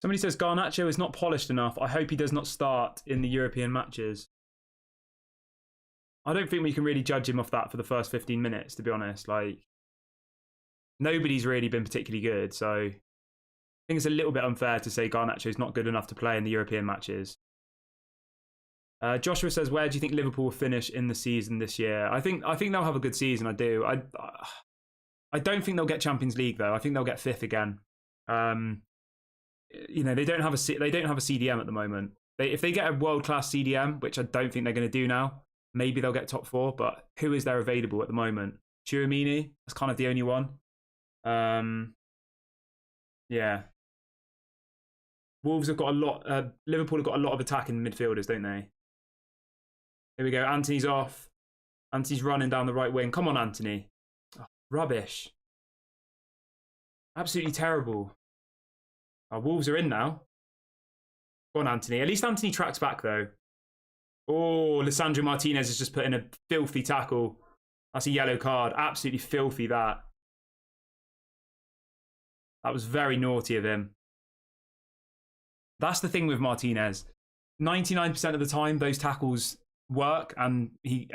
Somebody says Garnacho is not polished enough. I hope he does not start in the European matches. I don't think we can really judge him off that for the first 15 minutes, to be honest. Like, nobody's really been particularly good, so I think it's a little bit unfair to say Garnacho is not good enough to play in the European matches. Joshua says, where do you think Liverpool will finish in the season this year? I think they'll have a good season. I do. I don't think they'll get Champions League though. I think they'll get fifth again. You know, they don't have a CDM at the moment. If they get a world class CDM, which I don't think they're going to do now, maybe they'll get top four. But who is there available at the moment? Tchouaméni. That's kind of the only one. Yeah. Wolves have got a lot. Liverpool have got a lot of attacking midfielders, don't they? Here we go. Anthony's off. Anthony's running down the right wing. Come on, Anthony. Oh, rubbish. Absolutely terrible. Oh, Wolves are in now. Go on, Anthony. At least Anthony tracks back, though. Oh, Lisandro Martinez has just put in a filthy tackle. That's a yellow card. Absolutely filthy, that. That was very naughty of him. That's the thing with Martinez. 99% of the time, those tackles work, and he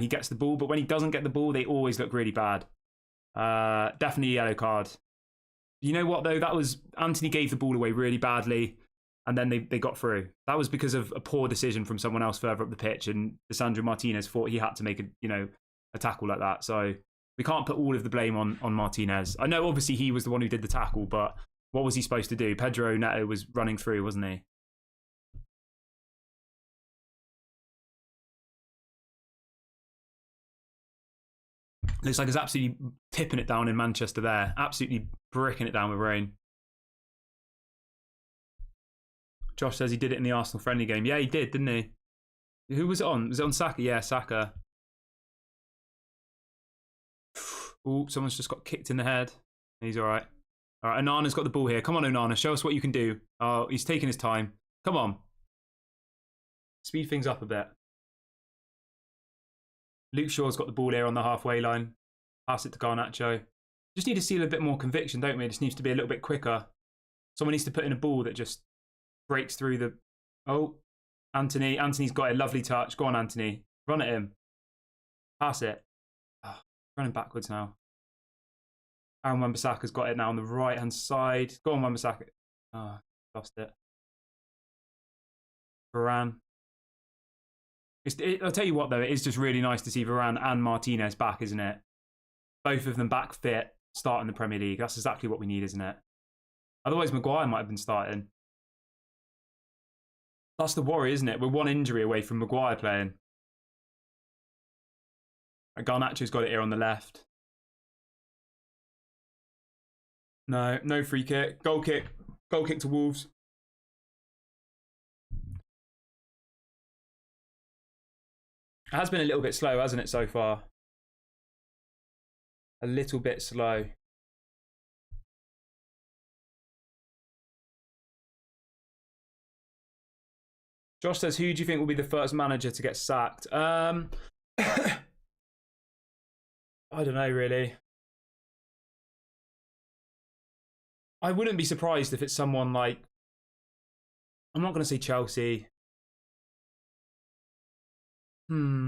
gets the ball. But when he doesn't get the ball, they always look really bad. Definitely a yellow card. You know what though? That was Anthony gave the ball away really badly, and then they got through. That was because of a poor decision from someone else further up the pitch, and Lisandro Martinez thought he had to make a tackle like that. So we can't put all of the blame on Martinez. I know obviously he was the one who did the tackle, but what was he supposed to do? Pedro Neto was running through, wasn't he? Looks like he's absolutely tipping it down in Manchester there. Absolutely bricking it down with rain. Josh says he did it in the Arsenal friendly game. Yeah, he did, didn't he? Who was it on? Was it on Saka? Yeah, Saka. Oh, someone's just got kicked in the head. He's all right. All right, Onana's got the ball here. Come on, Onana. Show us what you can do. Oh, he's taking his time. Come on. Speed things up a bit. Luke Shaw's got the ball here on the halfway line. Pass it to Garnacho. Just need to see a bit more conviction, don't we? It just needs to be a little bit quicker. Someone needs to put in a ball that just breaks through the... Oh, Anthony. Anthony's got a lovely touch. Go on, Anthony. Run at him. Pass it. Oh, running backwards now. Aaron Wan-Bissaka's got it now on the right-hand side. Go on, Wan-Bissaka. Oh, lost it. Varane. I'll tell you what, though, it is just really nice to see Varane and Martinez back, isn't it? Both of them back fit, starting the Premier League. That's exactly what we need, isn't it? Otherwise, Maguire might have been starting. That's the worry, isn't it? We're one injury away from Maguire playing. Garnacho's got it here on the left. No free kick. Goal kick. Goal kick to Wolves. It has been a little bit slow, hasn't it, so far? A little bit slow. Josh says, who do you think will be the first manager to get sacked? I don't know, really. I wouldn't be surprised if it's someone like... I'm not going to say Chelsea.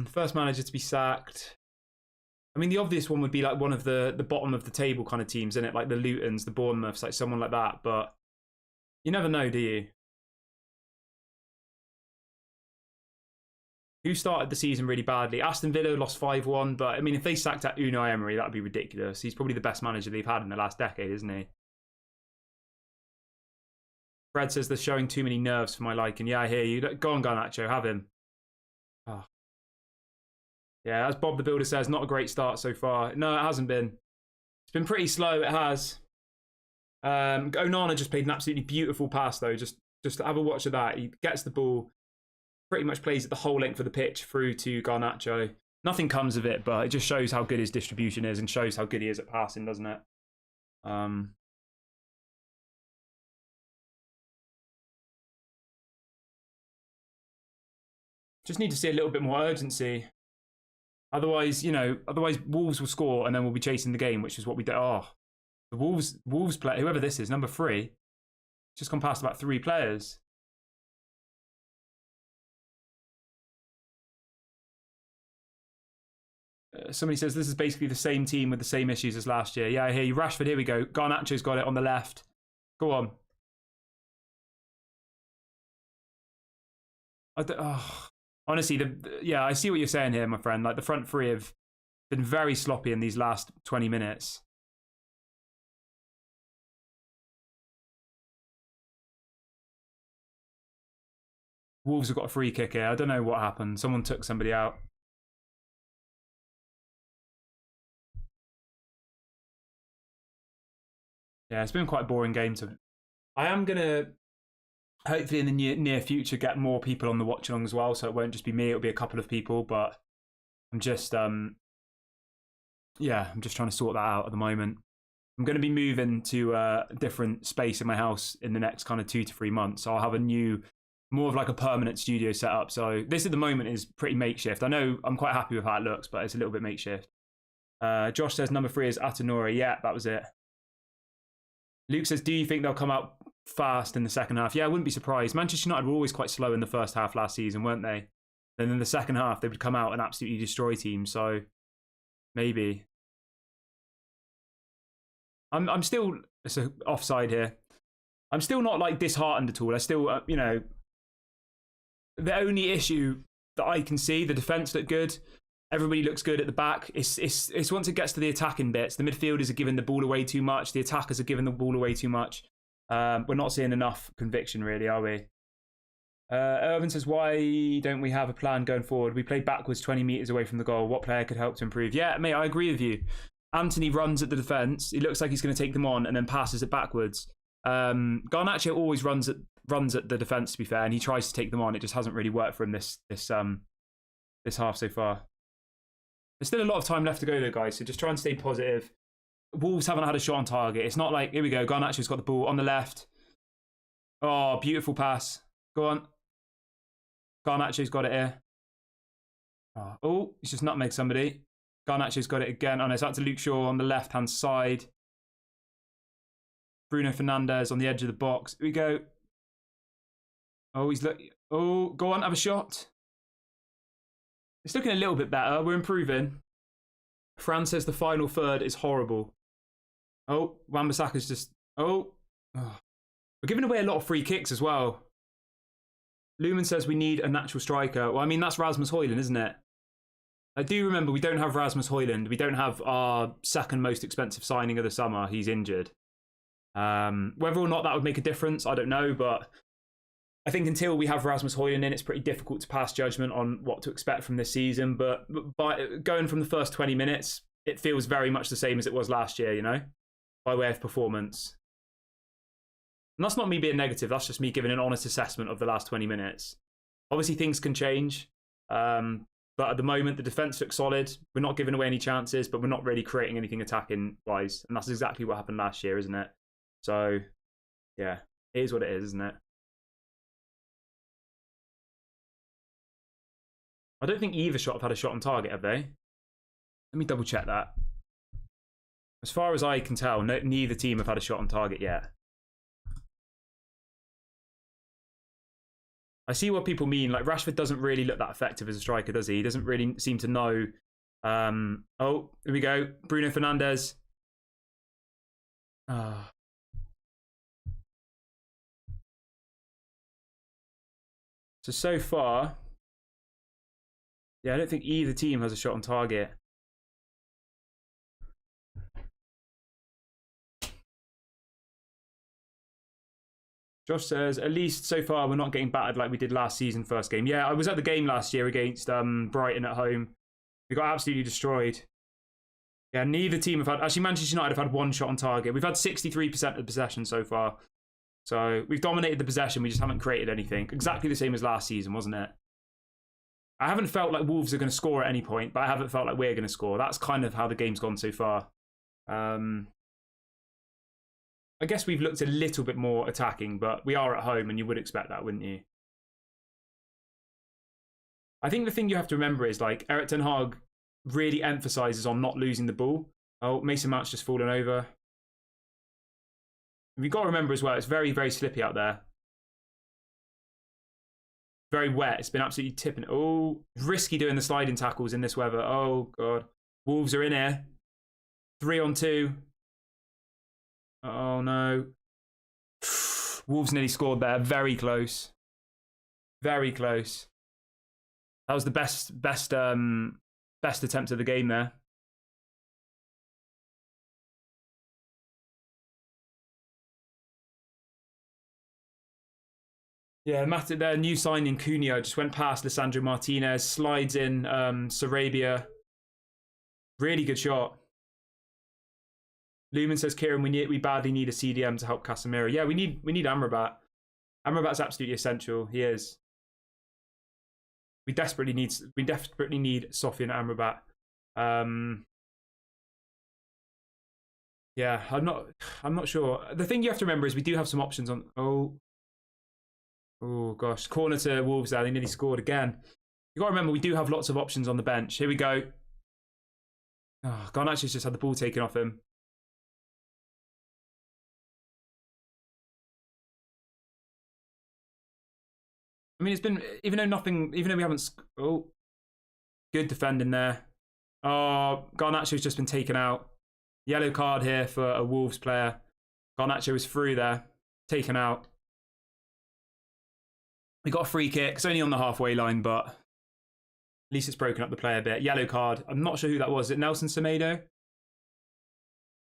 First manager to be sacked. I mean, the obvious one would be like one of the bottom of the table kind of teams, isn't it? Like the Lutons, the Bournemouths, like someone like that. But you never know, do you? Who started the season really badly? Aston Villa lost 5-1. But I mean, if they sacked at Unai Emery, that would be ridiculous. He's probably the best manager they've had in the last decade, isn't he? Fred says they're showing too many nerves for my liking. Yeah, I hear you. Go on, Garnacho, have him. Oh. Yeah, as Bob the Builder says, not a great start so far. No, it hasn't been. It's been pretty slow, it has. Onana just played an absolutely beautiful pass, though. Just have a watch of that. He gets the ball, pretty much plays it the whole length of the pitch through to Garnacho. Nothing comes of it, but it just shows how good his distribution is and shows how good he is at passing, doesn't it? Just need to see a little bit more urgency. Otherwise, Wolves will score and then we'll be chasing the game, which is what we do. Oh, the Wolves play, whoever this is, number 3. Just gone past about 3 players. Somebody says this is basically the same team with the same issues as last year. Yeah, I hear you. Rashford, here we go. Garnacho's got it on the left. Go on. Honestly, yeah, I see what you're saying here, my friend. Like, the front three have been very sloppy in these last 20 minutes. Wolves have got a free kick here. I don't know what happened. Someone took somebody out. Yeah, it's been quite a boring game. I am going to, hopefully in the near future, get more people on the watch along as well. So it won't just be me. It'll be a couple of people. But I'm just, yeah, I'm just trying to sort that out at the moment. I'm going to be moving to a different space in my house in the next kind of 2 to 3 months. So I'll have a new, more of like a permanent studio set up. So this at the moment is pretty makeshift. I know I'm quite happy with how it looks, but it's a little bit makeshift. Josh says number 3 is Atanori. Yeah, that was it. Luke says, do you think they'll come out fast in the second half? Yeah, I wouldn't be surprised. Manchester United were always quite slow in the first half last season, weren't they? And in the second half, they would come out and absolutely destroy teams. So maybe. I'm still, it's an offside here. I'm still not like disheartened at all. I still, you know, the only issue that I can see, the defence looked good. Everybody looks good at the back. It's once it gets to the attacking bits, the midfielders are giving the ball away too much. The attackers are giving the ball away too much. We're not seeing enough conviction, really, are we? Irvin says, why don't we have a plan going forward? We played backwards 20 metres away from the goal. What player could help to improve? Yeah, mate, I agree with you. Anthony runs at the defence. He looks like he's going to take them on and then passes it backwards. Garnacho always runs at the defence, to be fair, and he tries to take them on. It just hasn't really worked for him this half so far. There's still a lot of time left to go, though, guys, so just try and stay positive. Wolves haven't had a shot on target. It's not like, here we go, Garnacho's got the ball on the left. Oh, beautiful pass. Go on. Garnacho's got it here. Oh, he's just nutmegged somebody. Garnacho's got it again. Oh, no, it's out to Luke Shaw on the left-hand side. Bruno Fernandes on the edge of the box. Here we go. Oh, go on, have a shot. It's looking a little bit better. We're improving. Fran says the final third is horrible. Oh, Wan-Bissaka's just... Oh. We're giving away a lot of free kicks as well. Lumen says we need a natural striker. Well, I mean, that's Rasmus Højlund, isn't it? I do remember we don't have Rasmus Højlund. We don't have our second most expensive signing of the summer. He's injured. Whether or not that would make a difference, I don't know. But I think until we have Rasmus Højlund in, it's pretty difficult to pass judgment on what to expect from this season. But by going from the first 20 minutes, it feels very much the same as it was last year, you know, by way of performance. And that's not me being negative. That's just me giving an honest assessment of the last 20 minutes. Obviously, things can change. But at the moment, the defence looks solid. We're not giving away any chances, but we're not really creating anything attacking-wise. And that's exactly what happened last year, isn't it? So, yeah, it is what it is, isn't it? I don't think either shot have had a shot on target, have they? Let me double-check that. As far as I can tell, neither team have had a shot on target yet. I see what people mean. Like, Rashford doesn't really look that effective as a striker, does he? He doesn't really seem to know. Oh, here we go. Bruno Fernandes. So far, yeah, I don't think either team has a shot on target. Josh says, at least so far we're not getting battered like we did last season, first game. Yeah, I was at the game last year against Brighton at home. We got absolutely destroyed. Yeah, neither team have had... Actually, Manchester United have had one shot on target. We've had 63% of the possession so far. So we've dominated the possession. We just haven't created anything. Exactly the same as last season, wasn't it? I haven't felt like Wolves are going to score at any point, but I haven't felt like we're going to score. That's kind of how the game's gone so far. I guess we've looked a little bit more attacking, but we are at home and you would expect that, wouldn't you? I think the thing you have to remember is, like, Erik ten Hag really emphasises on not losing the ball. Oh, Mason Mount's just fallen over. You've got to remember as well, it's very, very slippy out there. Very wet. It's been absolutely tipping. Oh, risky doing the sliding tackles in this weather. Oh, God. Wolves are in here. 3-on-2. Oh, no. Wolves nearly scored there. Very close. Very close. That was the best attempt of the game there. Yeah, their new signing, Cunha, just went past Lisandro Martinez, slides in Sarabia. Really good shot. Lumen says, Kieran, we badly need a CDM to help Casemiro. Yeah, we need Amrabat. Amrabat's absolutely essential. He is. We desperately need Sofian Amrabat. Yeah, I'm not sure. The thing you have to remember is we do have some options on. Oh gosh, corner to Wolves there. They nearly scored again. You got to remember we do have lots of options on the bench. Here we go. Oh, Garnacho's just had the ball taken off him. I mean, it's been even though we haven't. Oh, good defending there. Oh, Garnacho's just been taken out. Yellow card here for a Wolves player. Garnacho was through there, taken out. We got a free kick. It's only on the halfway line, but at least it's broken up the play a bit. Yellow card. I'm not sure who that was. Is it Nelson Semedo? I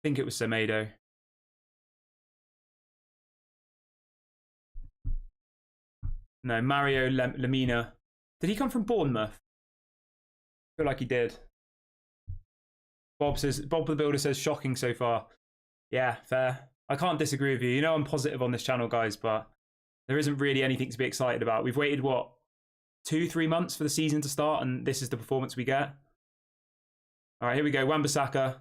think it was Semedo. No, Mario Lemina. Did he come from Bournemouth? I feel like he did. Bob the Builder says shocking so far. Yeah, fair. I can't disagree with you. You know I'm positive on this channel, guys, but there isn't really anything to be excited about. We've waited, what, 2-3 months for the season to start, and this is the performance we get. All right, here we go. Wan-Bissaka.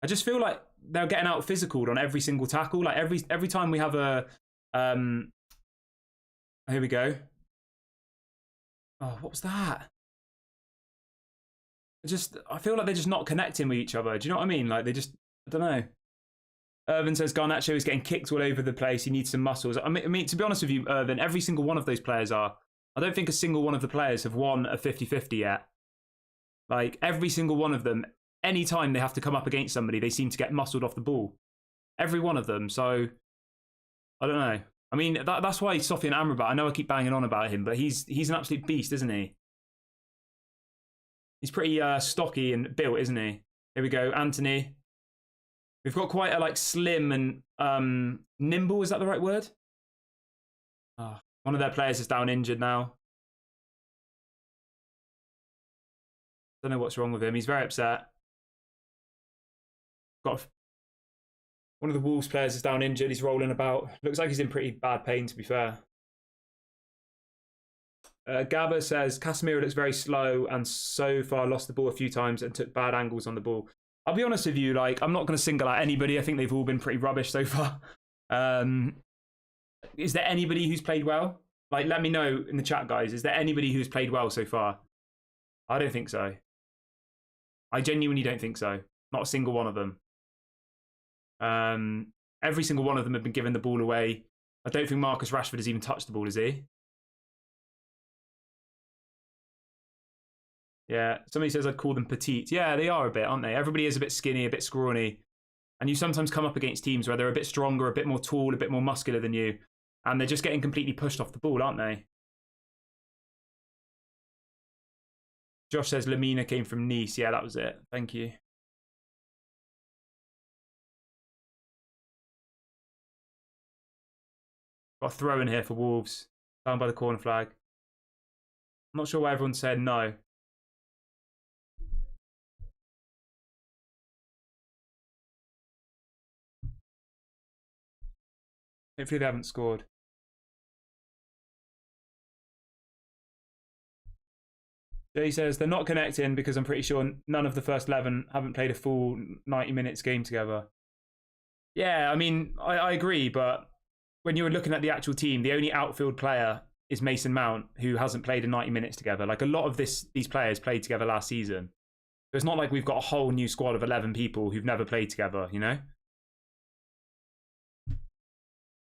I just feel like they're getting out physical on every single tackle. Like every time we have a here we go. Oh, what was that? I feel like they're just not connecting with each other. Do you know what I mean? Like I don't know. Irvin says Garnacho is getting kicked all over the place. He needs some muscles. I mean, to be honest with you, Irvin, every single one of those players are. I don't think a single one of the players have won a 50-50 yet. Like every single one of them, anytime they have to come up against somebody, they seem to get muscled off the ball. Every one of them. So I don't know. I mean, that's why Sofian Amrabat, I know I keep banging on about him, but he's an absolute beast, isn't he? He's pretty stocky and built, isn't he? Here we go, Anthony. We've got quite a slim and nimble, is that the right word? Oh, one of their players is down injured now. Don't know what's wrong with him. He's very upset. One of the Wolves players is down injured. He's rolling about. Looks like he's in pretty bad pain, to be fair. Gabba says, Casemiro looks very slow and so far lost the ball a few times and took bad angles on the ball. I'll be honest with you, I'm not going to single out anybody. I think they've all been pretty rubbish so far. Is there anybody who's played well? Let me know in the chat, guys. Is there anybody who's played well so far? I don't think so. I genuinely don't think so. Not a single one of them. Every single one of them have been given the ball away. I don't think Marcus Rashford has even touched the ball, has he? Yeah, somebody says I'd call them petite. Yeah, they are a bit, aren't they? Everybody is a bit skinny, a bit scrawny. And you sometimes come up against teams where they're a bit stronger, a bit more tall, a bit more muscular than you. And they're just getting completely pushed off the ball, aren't they? Josh says Lamina came from Nice. Yeah, that was it. Thank you. Got a throw in here for Wolves. Down by the corner flag. I'm not sure why everyone said no. Hopefully they haven't scored. Jay says they're not connecting because I'm pretty sure none of the first 11 haven't played a full 90 minutes game together. Yeah, I mean, I agree, but when you were looking at the actual team, the only outfield player is Mason Mount, who hasn't played in 90 minutes together. A lot of these players played together last season. It's not like we've got a whole new squad of 11 people who've never played together, you know?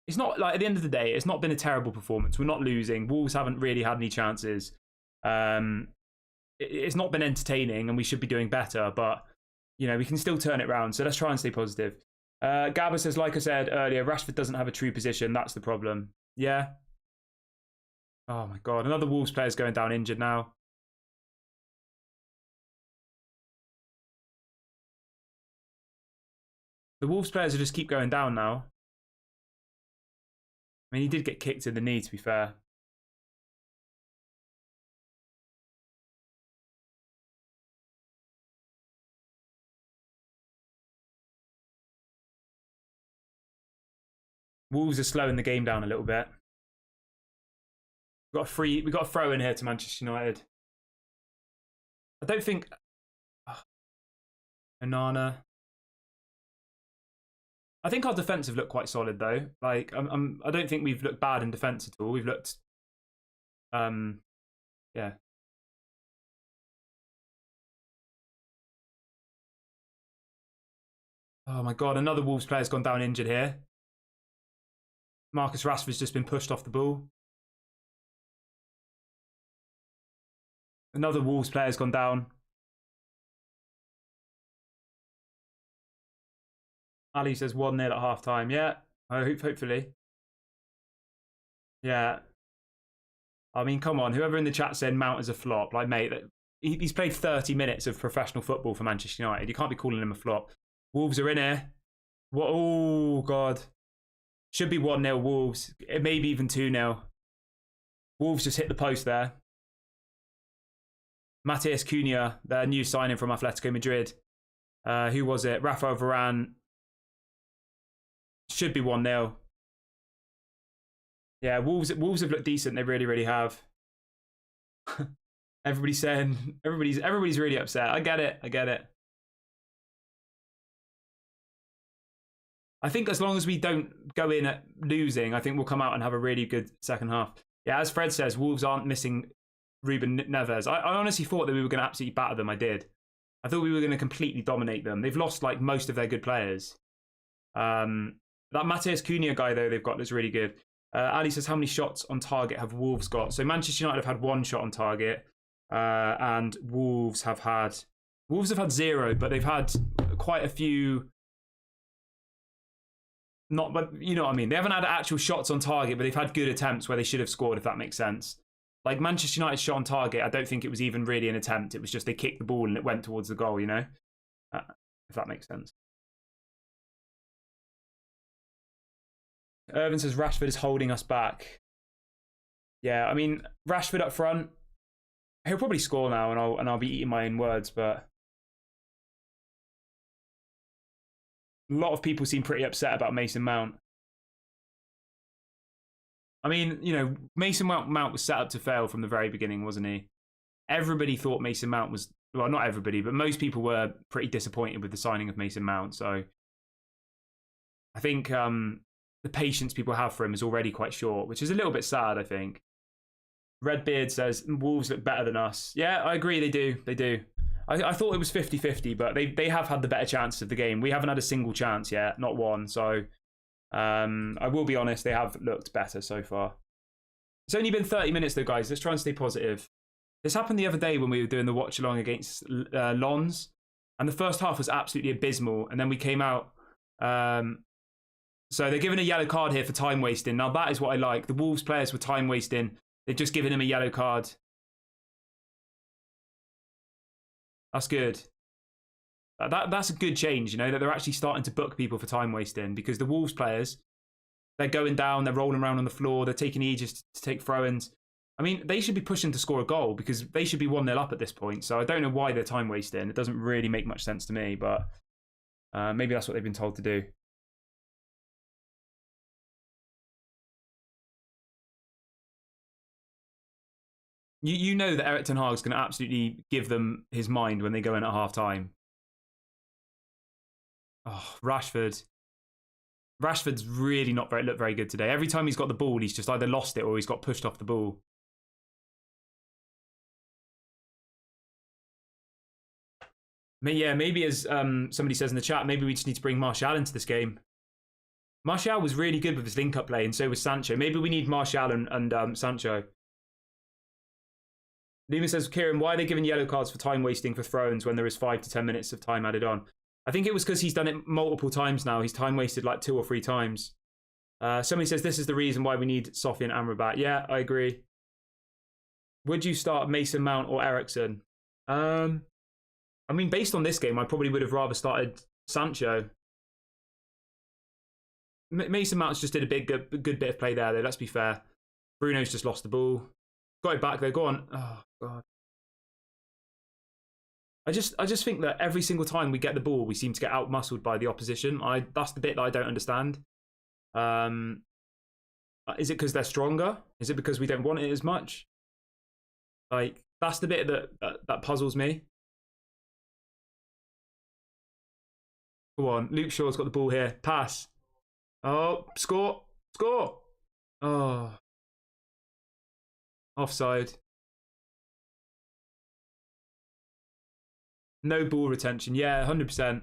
It's not like, at the end of the day, it's not been a terrible performance. We're not losing. Wolves haven't really had any chances. It's not been entertaining and we should be doing better, but, you know, we can still turn it around. So let's try and stay positive. Gabba says, like I said earlier, Rashford doesn't have a true position. That's the problem. Yeah. Oh my God. Another Wolves player's going down injured now. The Wolves players will just keep going down now. I mean, he did get kicked in the knee, to be fair. Wolves are slowing the game down a little bit. We got a throw in here to Manchester United. I don't think Onana. I think our defense have looked quite solid though. Like I don't think we've looked bad in defense at all. We've looked yeah. Oh my God, another Wolves player's gone down injured here. Marcus Rashford's just been pushed off the ball. Another Wolves player's gone down. Ali says 1-0 at half time. Yeah, hopefully. Yeah. I mean, come on. Whoever in the chat said Mount is a flop, like, mate, he's played 30 minutes of professional football for Manchester United. You can't be calling him a flop. Wolves are in here. What? Oh, God. Should be 1-0 Wolves. It may be even 2-0. Wolves just hit the post there. Matheus Cunha, their new signing from Atletico Madrid. Who was it? Rafael Varane. Should be 1-0. Yeah, Wolves have looked decent. They really have. Everybody's saying, everybody's really upset. I get it. I think as long as we don't go in at losing, I think we'll come out and have a really good second half. Yeah, as Fred says, Wolves aren't missing Ruben Neves. I honestly thought that we were going to absolutely batter them. I did. I thought we were going to completely dominate them. They've lost like most of their good players. That Matheus Cunha guy, though, they've got is really good. Ali says, how many shots on target have Wolves got? So Manchester United have had 1 shot on target, and Wolves have had 0, but they've had quite a few. Not, but you know what I mean. They haven't had actual shots on target, but they've had good attempts where they should have scored, if that makes sense. Like Manchester United's shot on target, I don't think it was even really an attempt. It was just they kicked the ball and it went towards the goal, you know? If that makes sense. Irvin says Rashford is holding us back. Yeah, I mean, Rashford up front, he'll probably score now and I'll be eating my own words, but a lot of people seem pretty upset about Mason Mount. I mean, you know, Mason Mount was set up to fail from the very beginning, wasn't he? Everybody thought Mason Mount was, well, not everybody, but most people were pretty disappointed with the signing of Mason Mount. So I think the patience people have for him is already quite short, which is a little bit sad, I think. Redbeard says, Wolves look better than us. Yeah, I agree, they do. I thought it was 50-50, but they have had the better chances of the game. We haven't had a single chance yet, not one. So I will be honest, they have looked better so far. It's only been 30 minutes though, guys. Let's try and stay positive. This happened the other day when we were doing the watch along against Lons, and the first half was absolutely abysmal, and then we came out. So they're giving a yellow card here for time wasting. Now that is what I like. The Wolves players were time wasting. They've just given him a yellow card. That's good. That's a good change, you know, that they're actually starting to book people for time wasting, because the Wolves players, they're going down, they're rolling around on the floor, they're taking ages to take throw-ins. I mean, they should be pushing to score a goal because they should be 1-0 up at this point. So I don't know why they're time wasting. It doesn't really make much sense to me, but maybe that's what they've been told to do. You know that Erik ten Hag's going to absolutely give them his mind when they go in at half time. Oh, Rashford's really not looked very good today. Every time he's got the ball, he's just either lost it or he's got pushed off the ball. Yeah, maybe as somebody says in the chat, maybe we just need to bring Martial into this game. Martial was really good with his link-up play, and so was Sancho. Maybe we need Martial and Sancho. Luma says, Kieran, why are they giving yellow cards for time wasting for throw-ins when there is 5 to 10 minutes of time added on? I think it was because he's done it multiple times now. He's time wasted like 2 or 3 times. Somebody says this is the reason why we need Sophie and Amrabat. Yeah, I agree. Would you start Mason Mount or Ericsson? I mean, based on this game, I probably would have rather started Sancho. Mason Mount's just did a good bit of play there, though. Let's be fair. Bruno's just lost the ball. Got it back there. Go on. Oh God. I just think that every single time we get the ball, we seem to get out-muscled by the opposition. That's the bit that I don't understand. Is it because they're stronger? Is it because we don't want it as much? Like, that's the bit that puzzles me. Go on. Luke Shaw's got the ball here. Pass. Oh, score. Score. Oh. Offside. No ball retention. Yeah, 100%.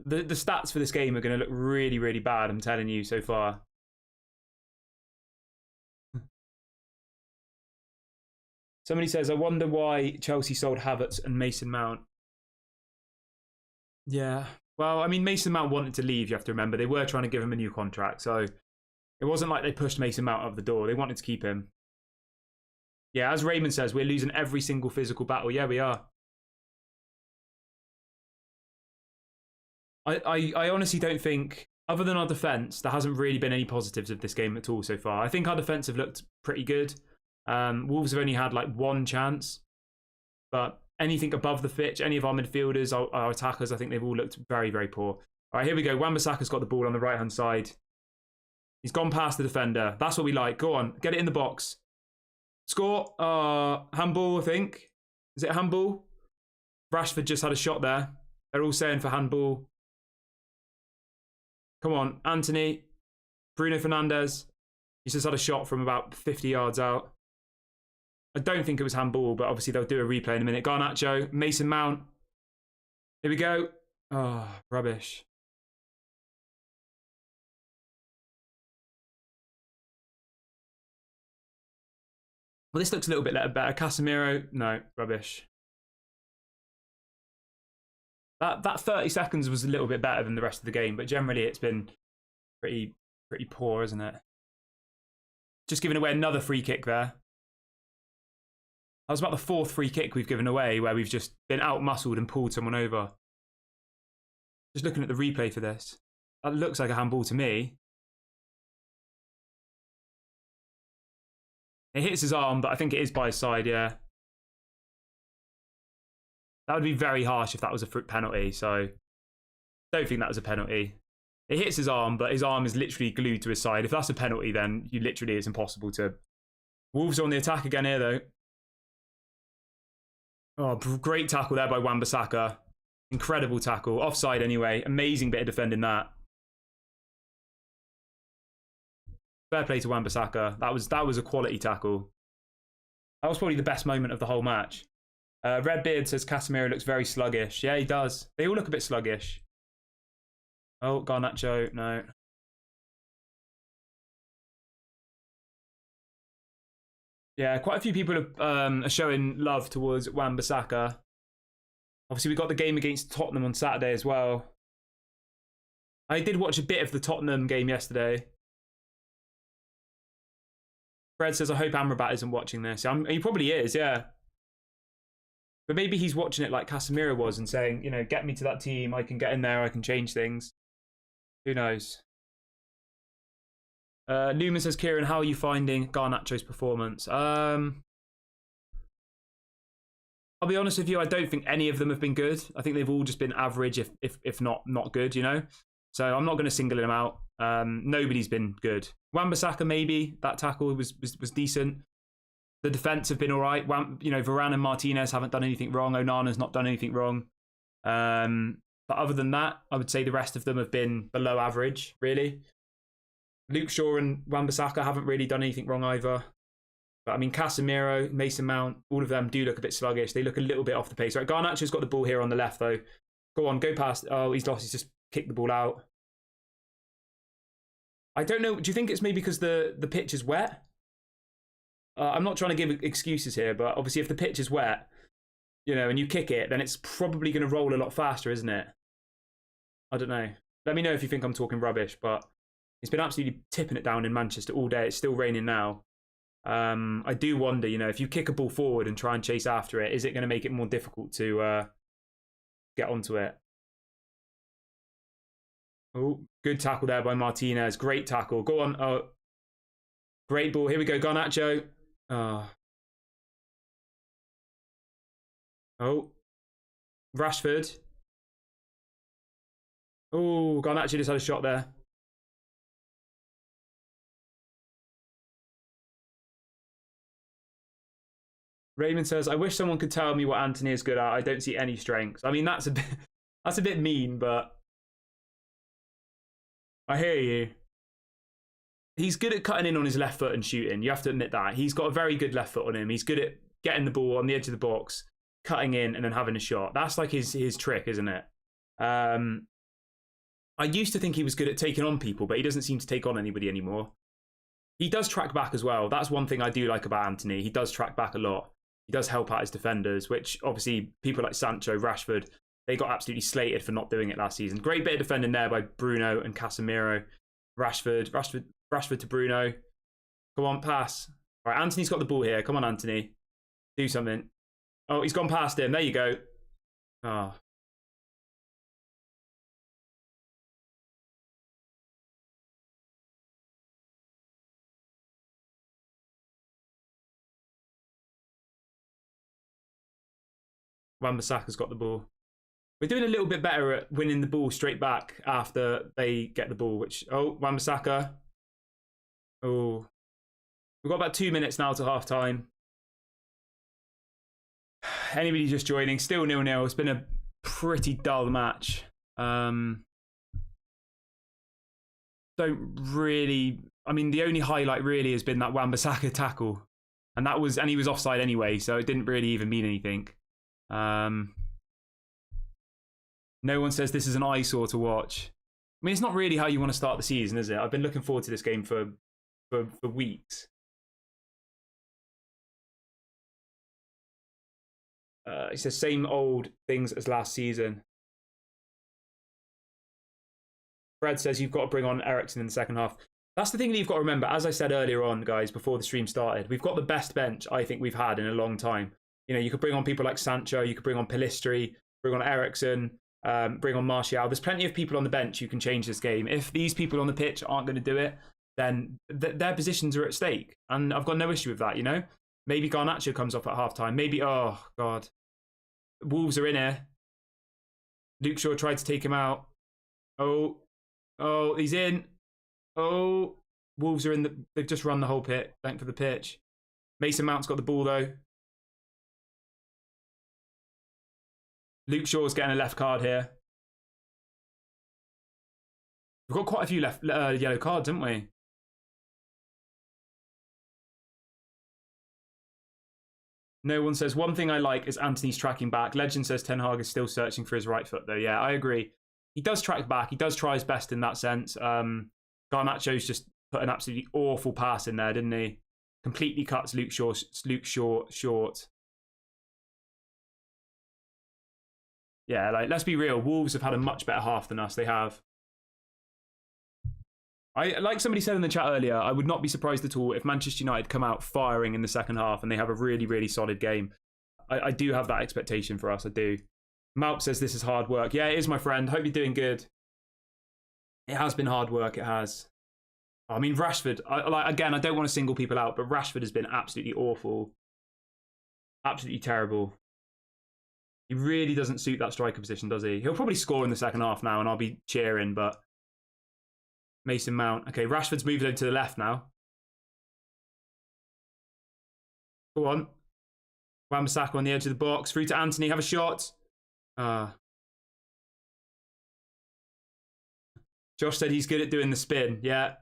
The stats for this game are going to look really, really bad, I'm telling you so far. Somebody says, I wonder why Chelsea sold Havertz and Mason Mount. Yeah. Well, I mean, Mason Mount wanted to leave, you have to remember. They were trying to give him a new contract, so it wasn't like they pushed Mason Mount out of the door. They wanted to keep him. Yeah, as Raymond says, we're losing every single physical battle. Yeah, we are. I honestly don't think, other than our defence, there hasn't really been any positives of this game at all so far. I think our defence have looked pretty good. Wolves have only had like 1 chance. But anything above the pitch, any of our midfielders, our attackers, I think they've all looked very, very poor. All right, here we go. Wan-Bissaka's got the ball on the right-hand side. He's gone past the defender. That's what we like. Go on, get it in the box. Score. Handball, I think. Is it a handball? Rashford just had a shot there. They're all saying for handball. Come on, Anthony. Bruno Fernandes. He's just had a shot from about 50 yards out. I don't think it was handball, but obviously they'll do a replay in a minute. Garnacho, Mason Mount. Here we go. Oh, rubbish. Well, this looks a little bit better. Casemiro, no, rubbish. That 30 seconds was a little bit better than the rest of the game, but generally it's been pretty poor, isn't it? Just giving away another free kick there. That was about the 4th free kick we've given away where we've just been out-muscled and pulled someone over. Just looking at the replay for this. That looks like a handball to me. It hits his arm, but I think it is by his side, yeah. That would be very harsh if that was a penalty, so don't think that was a penalty. It hits his arm, but his arm is literally glued to his side. If that's a penalty, then it's impossible to... Wolves are on the attack again here, though. Oh, great tackle there by Wan-Bissaka. Incredible tackle. Offside anyway. Amazing bit of defending that. Fair play to Wan-Bissaka. That was a quality tackle. That was probably the best moment of the whole match. Redbeard says Casemiro looks very sluggish. Yeah, he does. They all look a bit sluggish. Oh, Garnacho, no. Yeah, quite a few people are showing love towards Wan-Bissaka. Obviously, we got the game against Tottenham on Saturday as well. I did watch a bit of the Tottenham game yesterday. Fred says, I hope Amrabat isn't watching this. He probably is, yeah. But maybe he's watching it like Casemiro was and saying, you know, get me to that team. I can get in there. I can change things. Who knows? Newman says, Kieran, how are you finding Garnacho's performance? I'll be honest with you, I don't think any of them have been good. I think they've all just been average, if not good, you know? So I'm not going to single him out. Nobody's been good. Wan-Bissaka, maybe. That tackle was decent. The defence have been all right. Varane and Martinez haven't done anything wrong. Onana's not done anything wrong. But other than that, I would say the rest of them have been below average, really. Luke Shaw and Wan-Bissaka haven't really done anything wrong either. But I mean, Casemiro, Mason Mount, all of them do look a bit sluggish. They look a little bit off the pace. Right, Garnacho's got the ball here on the left, though. Go on, go past. Oh, he's lost. He's just kicked the ball out. I don't know. Do you think it's maybe because the pitch is wet? I'm not trying to give excuses here, but obviously if the pitch is wet, you know, and you kick it, then it's probably going to roll a lot faster, isn't it? I don't know. Let me know if you think I'm talking rubbish, but it's been absolutely tipping it down in Manchester all day. It's still raining now. I do wonder, you know, if you kick a ball forward and try and chase after it, is it going to make it more difficult to get onto it? Oh, good tackle there by Martinez. Great tackle. Go on. Oh, great ball. Here we go. Garnacho. Oh. Oh. Rashford. Oh, Garnacho just had a shot there. Raymond says, I wish someone could tell me what Anthony is good at. I don't see any strengths. I mean, that's a bit mean, but I hear you. He's good at cutting in on his left foot and shooting. You have to admit that. He's got a very good left foot on him. He's good at getting the ball on the edge of the box, cutting in, and then having a shot. That's like his trick, isn't it? I used to think he was good at taking on people, but he doesn't seem to take on anybody anymore. He does track back as well. That's one thing I do like about Anthony. He does track back a lot. He does help out his defenders, which obviously people like Sancho, Rashford, they got absolutely slated for not doing it last season. Great bit of defending there by Bruno and Casemiro. Rashford to Bruno. Come on, pass. All right, Anthony's got the ball here. Come on, Anthony. Do something. Oh, he's gone past him. There you go. Oh. Wan-Bissaka's got the ball. We're doing a little bit better at winning the ball straight back after they get the ball, which... Oh, Wan-Bissaka. Oh. We've got about 2 minutes now to half-time. Anybody just joining? Still 0-0. It's been a pretty dull match. Don't really... I mean, the only highlight really has been that Wan-Bissaka tackle. And he was offside anyway, so it didn't really even mean anything. No one says this is an eyesore to watch. I mean, it's not really how you want to start the season, is it? I've been looking forward to this game for weeks. It says same old things as last season. Fred says you've got to bring on Eriksen in the second half. That's the thing that you've got to remember. As I said earlier on, guys, before the stream started, we've got the best bench I think we've had in a long time. You know, you could bring on people like Sancho, you could bring on Pellistri, bring on Eriksen, bring on Martial. There's plenty of people on the bench who can change this game. If these people on the pitch aren't going to do it, then their positions are at stake. And I've got no issue with that, you know? Maybe Garnacho comes off at halftime. Maybe, oh, God. Wolves are in here. Luke Shaw tried to take him out. Oh, he's in. Oh, Wolves are in they've just run the whole pit. Thank for the pitch. Mason Mount's got the ball, though. Luke Shaw's getting a left card here. We've got quite a few yellow cards, haven't we? No one says, one thing I like is Anthony's tracking back. Legend says Ten Hag is still searching for his right foot, though. Yeah, I agree. He does track back. He does try his best in that sense. Garnacho's just put an absolutely awful pass in there, didn't he? Completely cuts Luke Shaw short. Yeah, let's be real. Wolves have had a much better half than us. They have. Like somebody said in the chat earlier, I would not be surprised at all if Manchester United come out firing in the second half and they have a really, really solid game. I do have that expectation for us. I do. Malp says this is hard work. Yeah, it is, my friend. Hope you're doing good. It has been hard work. It has. I mean, Rashford. Again, I don't want to single people out, but Rashford has been absolutely awful. Absolutely terrible. He really doesn't suit that striker position, does he? He'll probably score in the second half now, and I'll be cheering, but... Mason Mount. Okay, Rashford's moved over to the left now. Go on. Wan-Bissaka on the edge of the box. Through to Anthony. Have a shot. Josh said he's good at doing the spin. Yeah.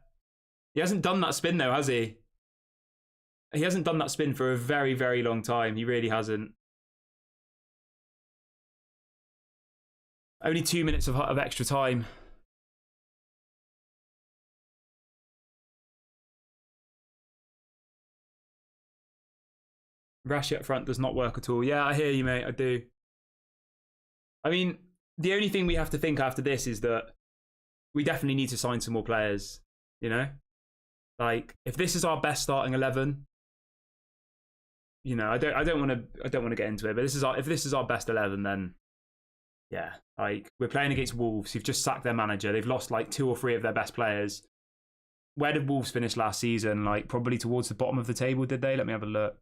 He hasn't done that spin, though, has he? He hasn't done that spin for a very, very long time. He really hasn't. Only 2 minutes of extra time. Rashi up front does not work at all. Yeah, I hear you, mate. I do. I mean, the only thing we have to think after this is that we definitely need to sign some more players. You know, like if this is our best starting 11, you know, I don't want to get into it, but if this is our best 11, then yeah, like we're playing against Wolves who've just sacked their manager. They've lost like 2 or 3 of their best players. Where did Wolves finish last season? Like probably towards the bottom of the table, did they? Let me have a look.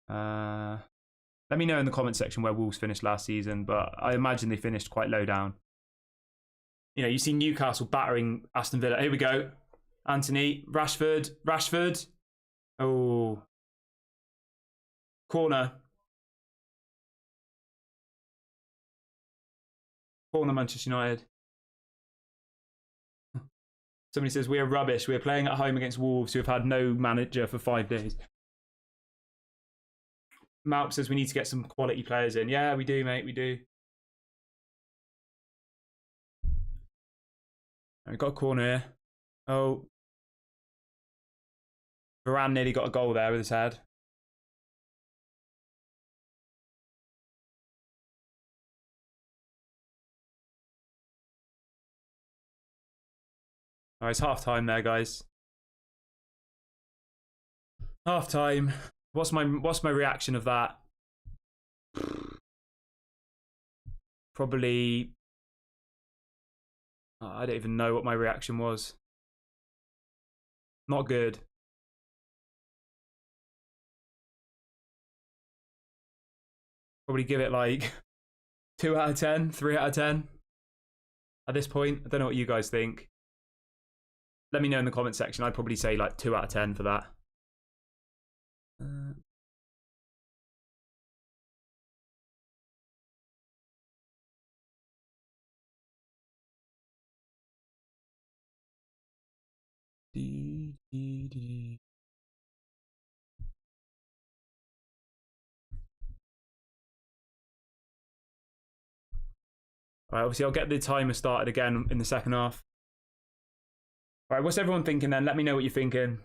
Let me know in the comment section where Wolves finished last season, but I imagine they finished quite low down. You know, you see Newcastle battering Aston Villa. Here we go. Anthony, Rashford. Oh. Corner, Manchester United. Somebody says, we are rubbish. We are playing at home against Wolves who have had no manager for 5 days. Malp says we need to get some quality players in. Yeah, we do, mate. We do. We've got a corner here. Oh. Varane nearly got a goal there with his head. Oh, it's half time there, guys. Half time. What's my reaction of that? Probably. Oh, I don't even know what my reaction was. Not good. Probably give it like 2 out of 10, 3 out of 10. At this point, I don't know what you guys think. Let me know in the comment section. I'd probably say like 2 out of 10 for that. All right, obviously I'll get the timer started again in the second half. All right, what's everyone thinking then? Let me know what you're thinking.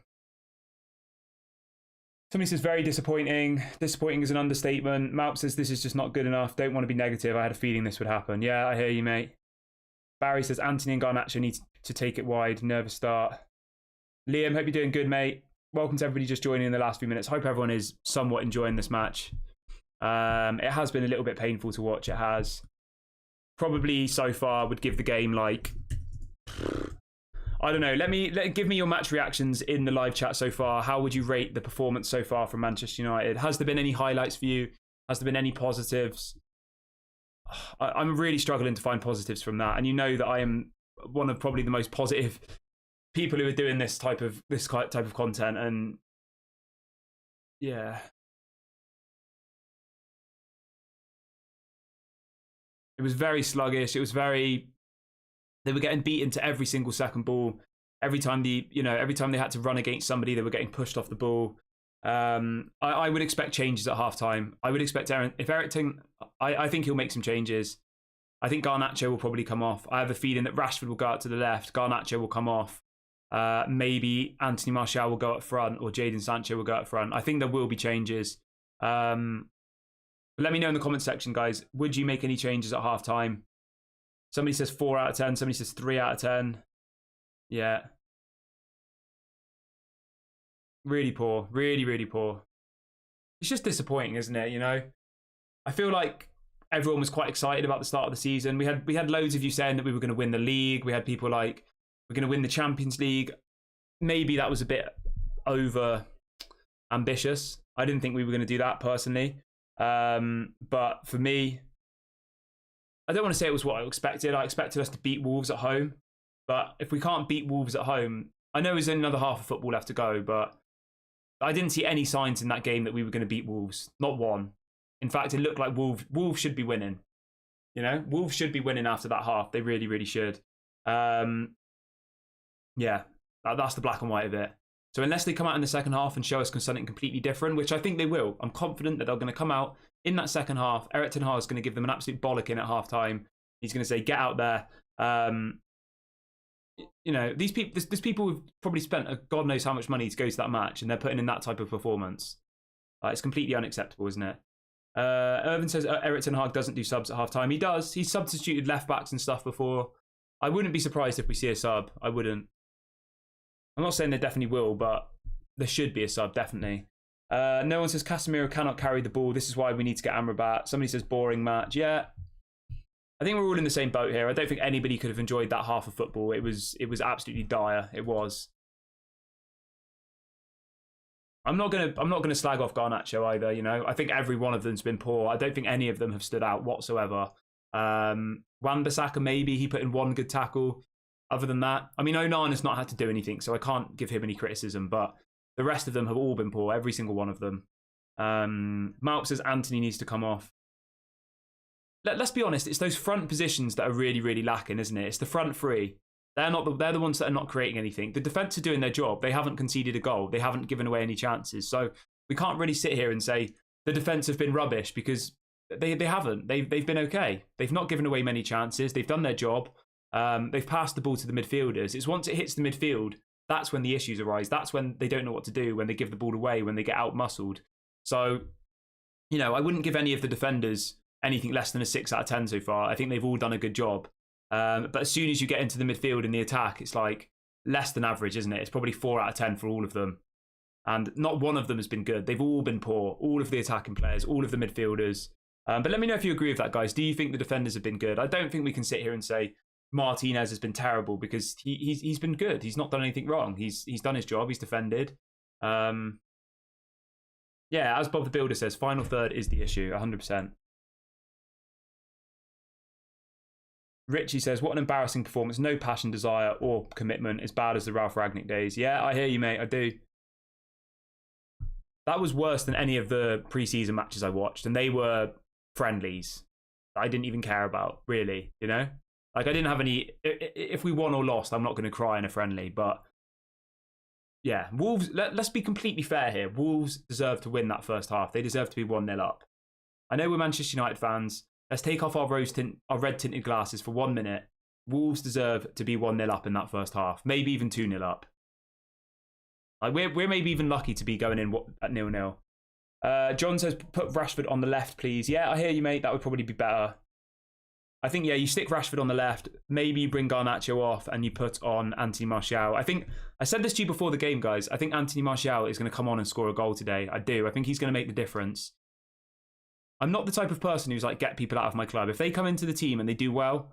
Somebody says very disappointing. Disappointing is an understatement. Malp says this is just not good enough. Don't want to be negative. I had a feeling this would happen. Yeah, I hear you, mate. Barry says Anthony and Garnacho need to take it wide. Nervous start. Liam, hope you're doing good, mate. Welcome to everybody just joining in the last few minutes. Hope everyone is somewhat enjoying this match. It has been a little bit painful to watch. It has. Probably so far would give the game like, I don't know. Give me your match reactions in the live chat so far. How would you rate the performance so far from Manchester United? Has there been any highlights for you? Has there been any positives? I'm really struggling to find positives from that, and you know that I am one of probably the most positive people who are doing this type of content, and yeah. It was very sluggish. It was very. They were getting beaten to every single second ball. Every time they had to run against somebody, they were getting pushed off the ball. I would expect changes at halftime. I would expect Ericsson. I think he'll make some changes. I think Garnacho will probably come off. I have a feeling that Rashford will go out to the left. Garnacho will come off. Maybe Anthony Martial will go up front, or Jadon Sancho will go up front. I think there will be changes. Let me know in the comment section, guys. Would you make any changes at halftime? Somebody says 4 out of 10. Somebody says 3 out of 10. Yeah. Really poor. Really, really poor. It's just disappointing, isn't it? You know, I feel like everyone was quite excited about the start of the season. We had loads of you saying that we were going to win the league. We had people like, we're going to win the Champions League. Maybe that was a bit over ambitious. I didn't think we were going to do that personally. But for me, I don't want to say it was what I expected. I expected us to beat Wolves at home. But if we can't beat Wolves at home, I know there's another half of football left to go, but I didn't see any signs in that game that we were going to beat Wolves. Not one. In fact, it looked like Wolves should be winning. You know, Wolves should be winning after that half. They really, really should. Yeah, that's the black and white of it. So unless they come out in the second half and show us something completely different, which I think they will, I'm confident that they're going to come out in that second half. Erik ten Hag is going to give them an absolute bollocking at half-time. He's going to say, get out there. You know, these people, there's people who've probably spent God knows how much money to go to that match, and they're putting in that type of performance. It's completely unacceptable, isn't it? Irvin says Erik ten Hag doesn't do subs at half-time. He does. He's substituted left-backs and stuff before. I wouldn't be surprised if we see a sub. I wouldn't. I'm not saying they definitely will, but there should be a sub, definitely. No one says Casemiro cannot carry the ball. This is why we need to get Amrabat. Somebody says boring match. Yeah. I think we're all in the same boat here. I don't think anybody could have enjoyed that half of football. It was absolutely dire. It was. I'm not gonna slag off Garnacho either, you know. I think every one of them's been poor. I don't think any of them have stood out whatsoever. Wan-Bissaka, maybe he put in one good tackle. Other than that, I mean, Onana's not had to do anything, so I can't give him any criticism, but the rest of them have all been poor, every single one of them. Malp says Anthony needs to come off. Let's be honest, it's those front positions that are really, really lacking, isn't it? It's the front three. They're the ones that are not creating anything. The defence are doing their job. They haven't conceded a goal. They haven't given away any chances. So we can't really sit here and say the defence have been rubbish, because they haven't. They've been okay. They've not given away many chances. They've done their job. They've passed the ball to the midfielders. It's once it hits the midfield, that's when the issues arise. That's when they don't know what to do, when they give the ball away, when they get out-muscled. So, you know, I wouldn't give any of the defenders anything less than a 6 out of 10 so far. I think they've all done a good job. But as soon as you get into the midfield and the attack, it's like less than average, isn't it? It's probably 4 out of 10 for all of them. And not one of them has been good. They've all been poor. All of the attacking players, all of the midfielders. But let me know if you agree with that, guys. Do you think the defenders have been good? I don't think we can sit here and say Martinez has been terrible, because he's been good. He's not done anything wrong. He's done his job. He's defended. Yeah, as Bob the Builder says, final third is the issue, 100%. Richie says, what an embarrassing performance. No passion, desire, or commitment. As bad as the Ralph Ragnick days. Yeah, I hear you, mate. I do. That was worse than any of the pre-season matches I watched, and they were friendlies that I didn't even care about, really, you know? Like, I didn't have any... If we won or lost, I'm not going to cry in a friendly, but... Yeah, Wolves... Let's be completely fair here. Wolves deserve to win that first half. They deserve to be 1-0 up. I know we're Manchester United fans. Let's take off our red-tinted glasses for 1 minute. Wolves deserve to be 1-0 up in that first half. Maybe even 2-0 up. Like, we're maybe even lucky to be going in at 0-0. John says, put Rashford on the left, please. Yeah, I hear you, mate. That would probably be better. I think, yeah, you stick Rashford on the left. Maybe you bring Garnacho off and you put on Anthony Martial. I think, I said this to you before the game, guys. I think Anthony Martial is going to come on and score a goal today. I do. I think he's going to make the difference. I'm not the type of person who's like, get people out of my club. If they come into the team and they do well,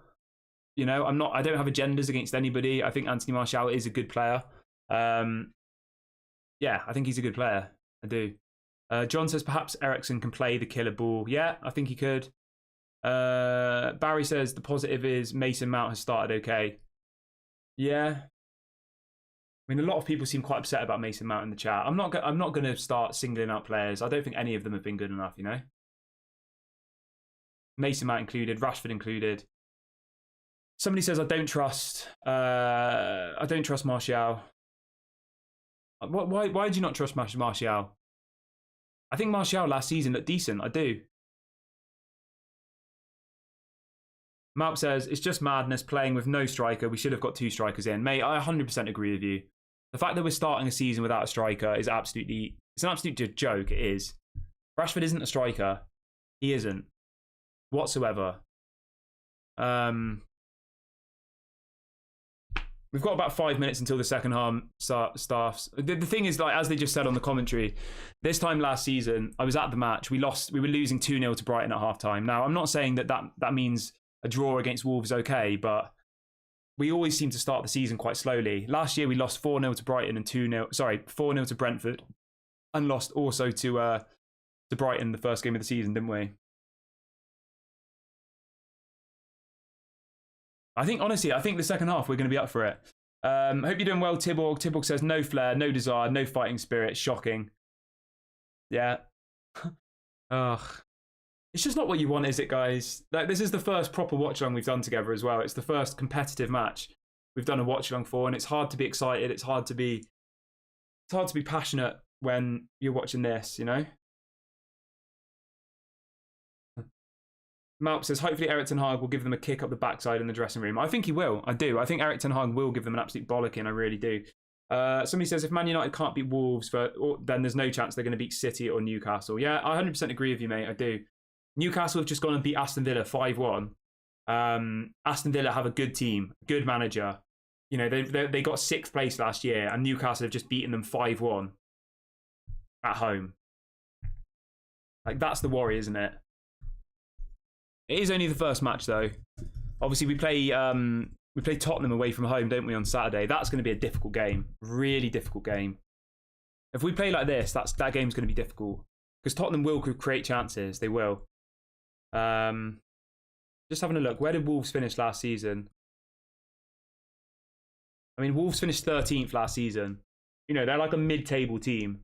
you know, I don't have agendas against anybody. I think Anthony Martial is a good player. Yeah, I think he's a good player. I do. John says, perhaps Eriksen can play the killer ball. Yeah, I think he could. Barry says, the positive is Mason Mount has started okay. Yeah. I mean, a lot of people seem quite upset about Mason Mount in the chat. I'm not going to start singling out players. I don't think any of them have been good enough, you know? Mason Mount included, Rashford included. Somebody says, I don't trust Martial. Why do you not trust Martial? I think Martial last season looked decent. I do. Malp says, it's just madness playing with no striker. We should have got 2 strikers in. Mate, I 100% agree with you. The fact that we're starting a season without a striker is it's an absolute joke. It is. Rashford isn't a striker. He isn't. Whatsoever. We've got about 5 minutes until the second half starts. The thing is, like, as they just said on the commentary, this time last season, I was at the match. We were losing 2-0 to Brighton at half-time. Now, I'm not saying that means a draw against Wolves is okay, but we always seem to start the season quite slowly. Last year, we lost 4-0 to Brighton and 4-0 to Brentford, and lost also to Brighton the first game of the season, didn't we? I think the second half, we're going to be up for it. Hope you're doing well, Tiborg. Tiborg says, no flair, no desire, no fighting spirit. Shocking. Yeah. Ugh. It's just not what you want, is it, guys? Like, this is the first proper watch-along we've done together as well. It's the first competitive match we've done a watch-along for, and it's hard to be excited. It's hard to be It's hard to be passionate when you're watching this, you know? Malp says, hopefully Erik ten Hag will give them a kick up the backside in the dressing room. I think he will. I do. I think Erik ten Hag will give them an absolute bollocking. I really do. Somebody says, if Man United can't beat Wolves, then there's no chance they're going to beat City or Newcastle. Yeah, I 100% agree with you, mate. I do. Newcastle have just gone and beat Aston Villa 5-1. Aston Villa have a good team, good manager. You know, they got 6th place last year, and Newcastle have just beaten them 5-1 at home. Like, that's the worry, isn't it? It is only the first match, though. Obviously, we play Tottenham away from home, don't we, on Saturday? That's going to be a difficult game, really difficult game. If we play like this, that game's going to be difficult because Tottenham will create chances. They will. Just having a look. Where did Wolves finish last season? I mean, Wolves finished 13th last season. You know, they're like a mid-table team.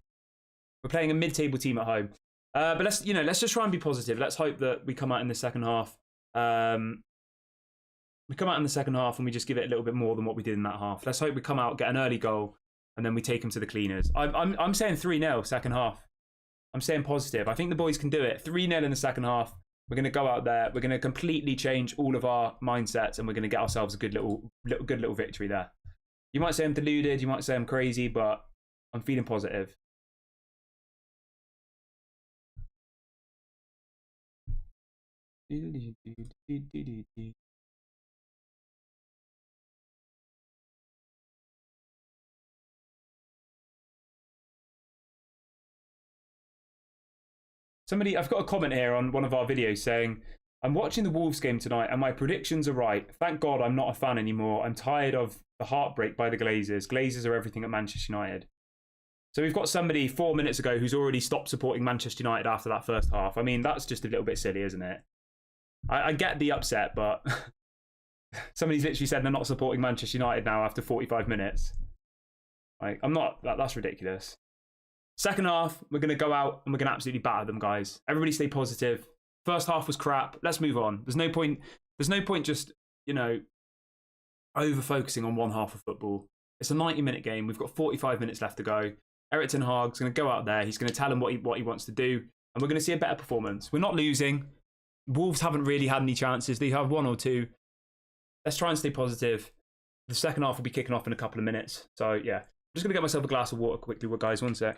We're playing a mid-table team at home. But let's just try and be positive. Let's hope that we come out in the second half. We come out in the second half and we just give it a little bit more than what we did in that half. Let's hope we come out, get an early goal, and then we take them to the cleaners. I'm saying 3-0 second half. I'm saying positive. I think the boys can do it. 3-0 in the second half. We're going to go out there. We're going to completely change all of our mindsets, and we're going to get ourselves a good little victory there. You might say I'm deluded. You might say I'm crazy, but I'm feeling positive. I've got a comment here on one of our videos saying, I'm watching the Wolves game tonight and my predictions are right. Thank God I'm not a fan anymore. I'm tired of the heartbreak by the Glazers. Glazers are everything at Manchester United. So we've got somebody 4 minutes ago who's already stopped supporting Manchester United after that first half. I mean, that's just a little bit silly, isn't it? I get the upset, but somebody's literally said they're not supporting Manchester United now after 45 minutes. Like, I'm not. That's ridiculous. Second half, we're going to go out and we're going to absolutely batter them, guys. Everybody stay positive. First half was crap. Let's move on. There's no point just, over-focusing on one half of football. It's a 90-minute game. We've got 45 minutes left to go. Erik ten Hag's going to go out there. He's going to tell them what he wants to do. And we're going to see a better performance. We're not losing. Wolves haven't really had any chances. They have 1 or 2. Let's try and stay positive. The second half will be kicking off in a couple of minutes. So, yeah. I'm just going to get myself a glass of water quickly, guys. One sec.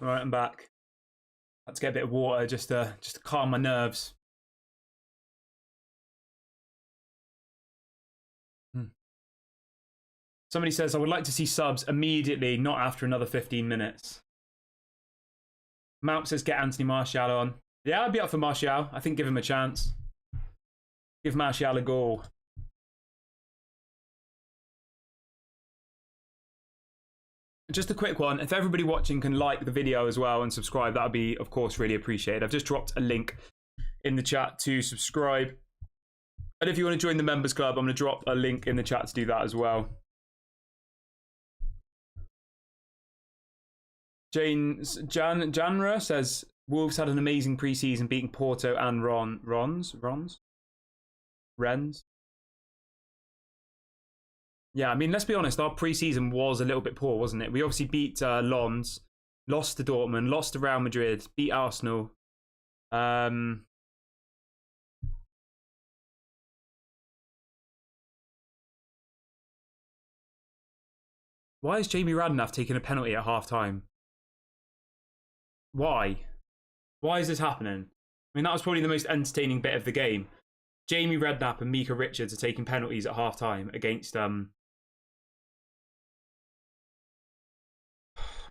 All right, I'm back. Let's get a bit of water just to calm my nerves. Somebody says, I would like to see subs immediately, not after another 15 minutes. Mount says, get Anthony Martial on. Yeah, I'd be up for Martial. I think give him a chance. Give Martial a goal. Just a quick one. If everybody watching can like the video as well and subscribe, that would be, of course, really appreciated. I've just dropped a link in the chat to subscribe. And if you want to join the members club, I'm going to drop a link in the chat to do that as well. Janra says, Wolves had an amazing pre-season beating Porto and Rennes. Yeah, I mean, let's be honest, our pre-season was a little bit poor, wasn't it? We obviously beat Lens, lost to Dortmund, lost to Real Madrid, beat Arsenal. Why is Jamie Radnaff taking a penalty at half-time? Why? Why is this happening? I mean, that was probably the most entertaining bit of the game. Jamie Redknapp and Mika Richards are taking penalties at half-time against...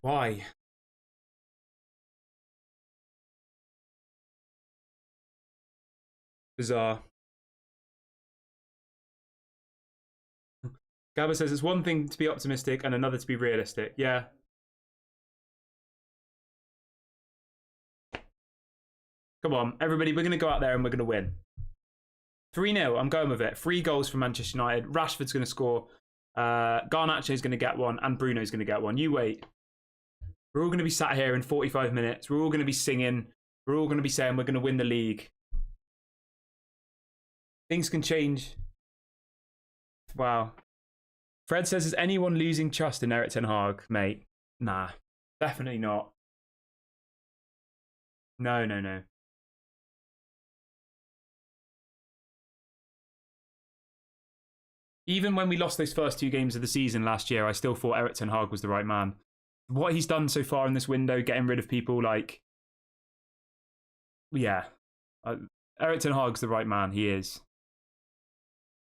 Why? Bizarre. Gabba says it's one thing to be optimistic and another to be realistic. Yeah. Come on, everybody, we're going to go out there and we're going to win. 3-0, I'm going with it. 3 goals for Manchester United. Rashford's going to score. Garnacho's going to get one and Bruno's going to get one. You wait. We're all going to be sat here in 45 minutes. We're all going to be singing. We're all going to be saying we're going to win the league. Things can change. Wow. Fred says, is anyone losing trust in Erik ten Hag, mate? Nah, definitely not. No. Even when we lost those first 2 games of the season last year, I still thought Erik ten Hag was the right man. What he's done so far in this window, getting rid of people like... Yeah. Erik ten Hag's the right man. He is.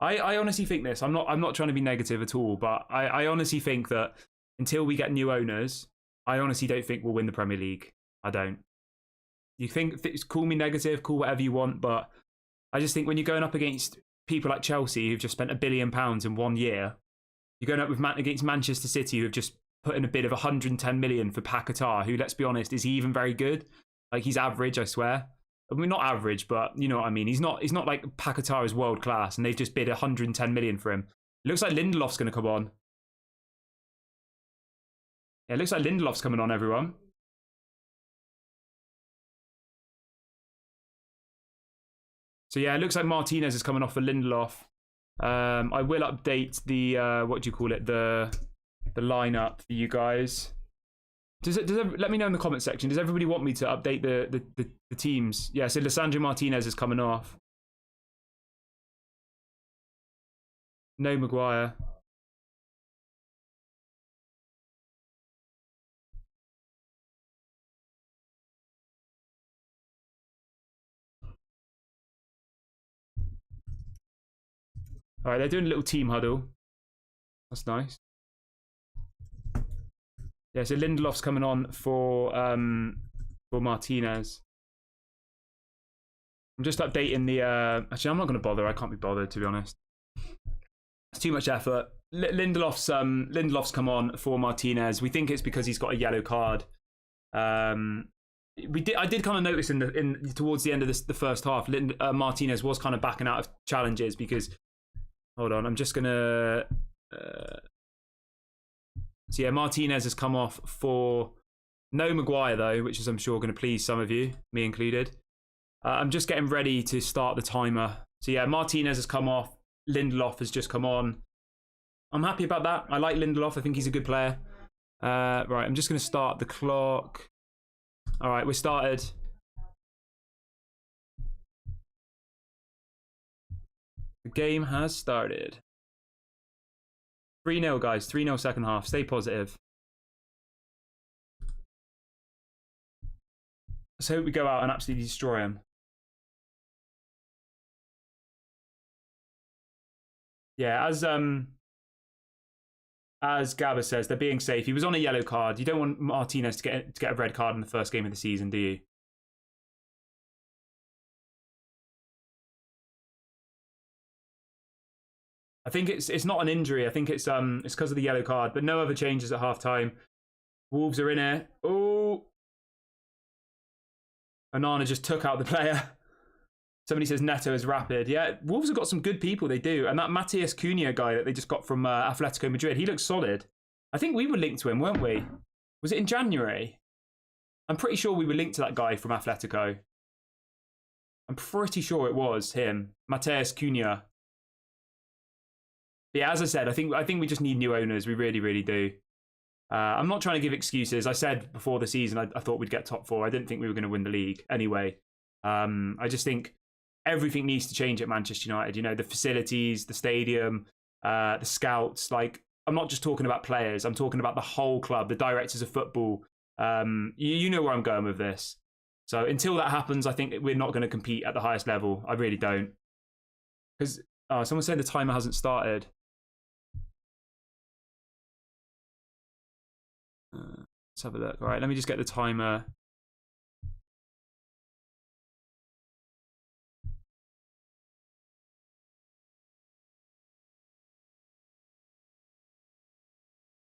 I honestly think this. I'm not trying to be negative at all, but I honestly think that until we get new owners, I honestly don't think we'll win the Premier League. I don't. You think, call me negative, call whatever you want, but I just think when you're going up against people like Chelsea who've just spent £1 billion in 1 year, you're going up against Manchester City who've just put in a bid of 110 million for qatar, who, let's be honest, is he even very good? Like, he's average, I swear. I mean, not average, but you know what I mean. He's not like Qatar is world class, and they've just bid 110 million for him. It looks like Lindelof's going to come on. Yeah, it looks like Lindelof's coming on, everyone. So yeah, it looks like Martinez is coming off for Lindelof. I will update the what do you call it? The lineup for you guys. Let me know in the comment section. Does everybody want me to update the teams? Yeah, so Lisandro Martinez is coming off. No Maguire. All right, they're doing a little team huddle. That's nice. Yeah, so Lindelof's coming on for Martinez. I'm just updating the... Actually, I'm not going to bother. I can't be bothered, to be honest. It's too much effort. Lindelof's come on for Martinez. We think it's because he's got a yellow card. I did kind of notice towards the end of the first half, Martinez was kind of backing out of challenges because... Hold on, I'm just going to... So yeah, Martinez has come off for no Maguire though, which is I'm sure going to please some of you, me included. I'm just getting ready to start the timer. So yeah, Martinez has come off. Lindelof has just come on. I'm happy about that. I like Lindelof. I think he's a good player. Right, I'm just going to start the clock. All right, we're started. The game has started. 3-0, guys. 3-0 second half. Stay positive. Let's hope we go out and absolutely destroy him. Yeah, as Gabba says, they're being safe. He was on a yellow card. You don't want Martinez to get a red card in the first game of the season, do you? I think it's not an injury. I think it's because of the yellow card, but no other changes at half time. Wolves are in here. Oh, Onana just took out the player. Somebody says Neto is rapid. Yeah, Wolves have got some good people. They do, and that Matías Cunha guy that they just got from Atletico Madrid, he looks solid. I think we were linked to him, weren't we? Was it in January? I'm pretty sure we were linked to that guy from Atletico. I'm pretty sure it was him, Matías Cunha. But yeah, as I said, I think we just need new owners. We really, really do. I'm not trying to give excuses. I said before the season I thought we'd get top 4. I didn't think we were going to win the league anyway. I just think everything needs to change at Manchester United. You know, the facilities, the stadium, the scouts. Like, I'm not just talking about players. I'm talking about the whole club, the directors of football. You know where I'm going with this. So until that happens, I think we're not going to compete at the highest level. I really don't. Because someone said the timer hasn't started. Let's have a look. All right, let me just get the timer.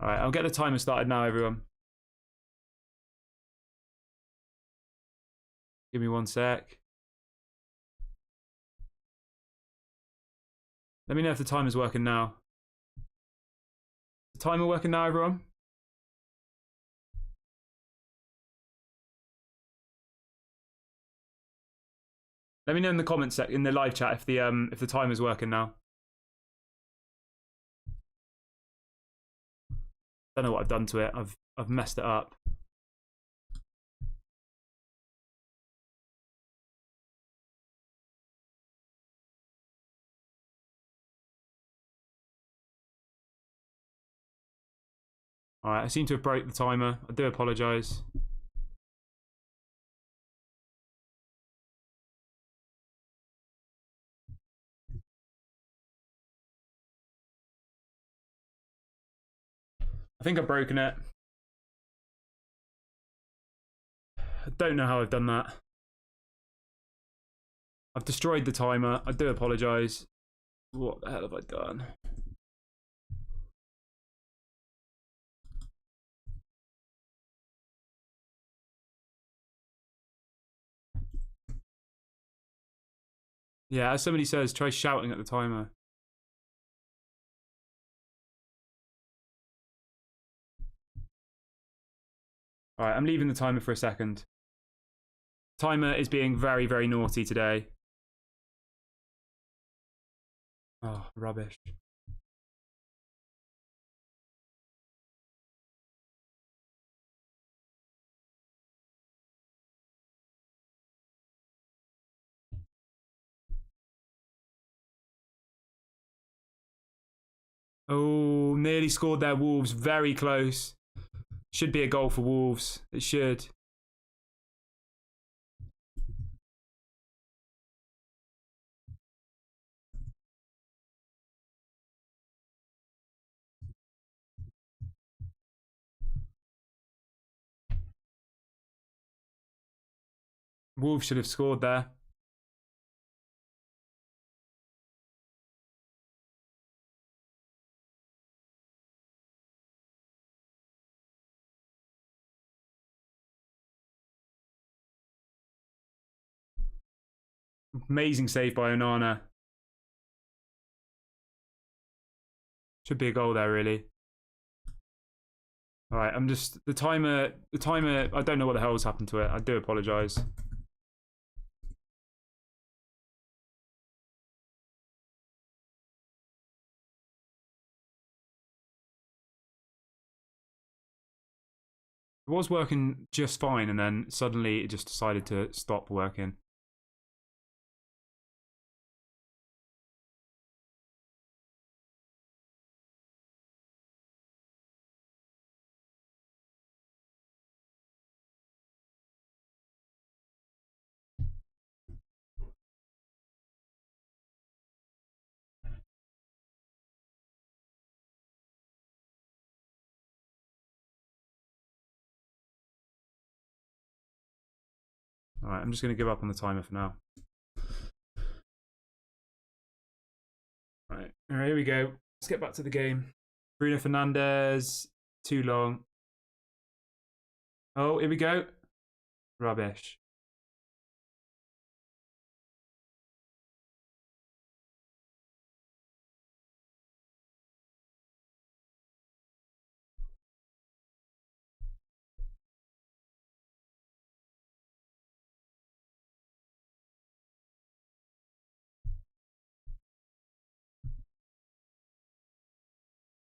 All right, I'll get the timer started now, everyone. Give me 1 sec. Let me know if the timer's working now. Is the timer working now, everyone? Let me know in the comments in the live chat if the timer's working now. Don't know what I've done to it. I've messed it up. All right, I seem to have broke the timer. I do apologise. I think I've broken it. I don't know how I've done that. I've destroyed the timer. I do apologise. What the hell have I done? Yeah, as somebody says, try shouting at the timer. All right, I'm leaving the timer for a second. Timer is being very, very naughty today. Oh, rubbish. Oh, nearly scored there, Wolves. Very close. Should be a goal for Wolves. It should. Wolves should have scored there. Amazing save by Onana. Should be a goal there, really. All right, I'm just the timer. I don't know what the hell's happened to it. I do apologise. It was working just fine, and then suddenly it just decided to stop working. All right, I'm just going to give up on the timer for now. All right, here we go. Let's get back to the game. Bruno Fernandes, too long. Oh, here we go. Rubbish.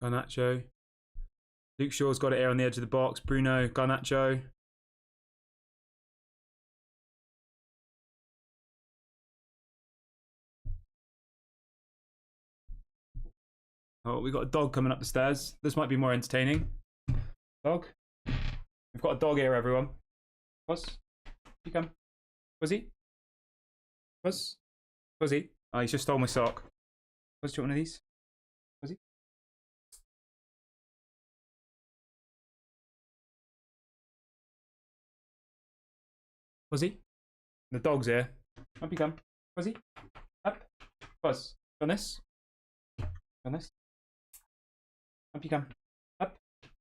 Garnacho. Luke Shaw's got it here on the edge of the box. Bruno, Garnacho. Oh, we've got a dog coming up the stairs. This might be more entertaining. Dog. We've got a dog here, everyone. Buzz. You come. Fuzzy. Buzz. Fuzzy. Oh, he's just stole my sock. Buzz, do you want one of these? Fuzzy. Fuzzy. The dog's here. Up you come. Fuzzy. Up. Buzz. On this. On this. Up you come. Up.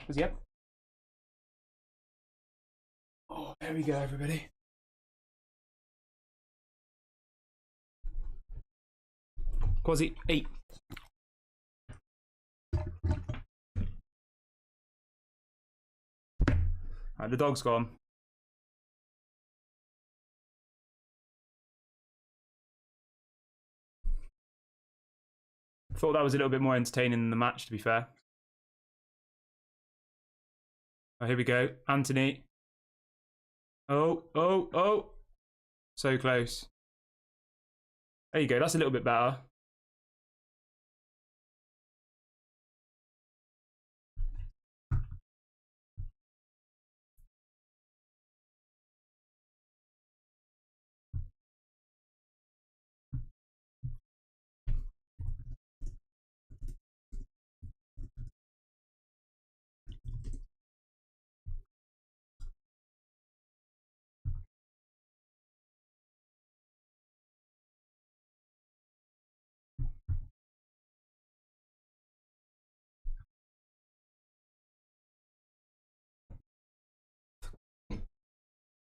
Was he up? Oh, there we go, everybody. Quasi 8. Right, the dog's gone. Thought that was a little bit more entertaining than the match, to be fair. Oh, here we go. Anthony. Oh, oh, oh. So close. There you go. That's a little bit better.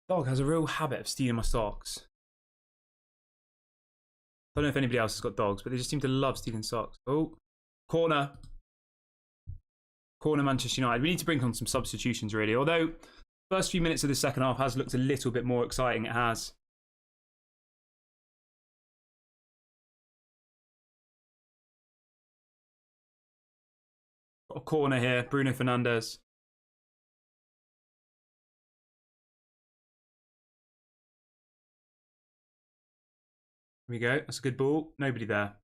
Dog has a real habit of stealing my socks. I don't know if anybody else has got dogs, but they just seem to love stealing socks. Oh, corner. Corner Manchester United. We need to bring on some substitutions, really. Although, first few minutes of the second half has looked a little bit more exciting. It has. Got a corner here. Bruno Fernandes. Here we go. That's a good ball. Nobody there.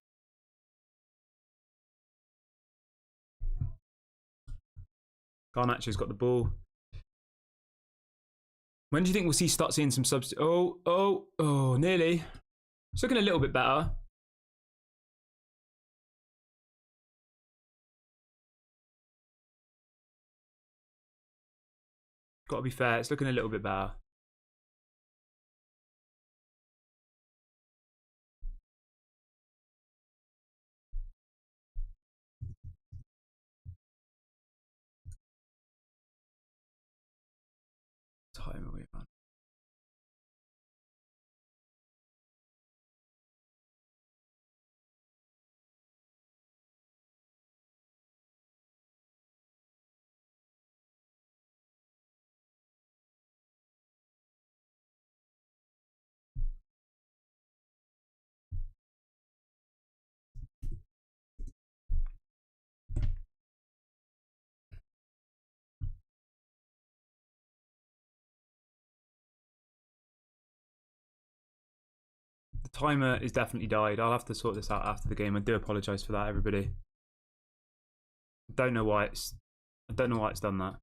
Garnacho's got the ball. When do you think we'll start seeing some substitutions? Oh, nearly. It's looking a little bit better. Got to be fair. It's looking a little bit better. Time away, man. The timer is definitely died. I'll have to sort this out after the game. I do apologise for that, everybody. I don't know why it's done that.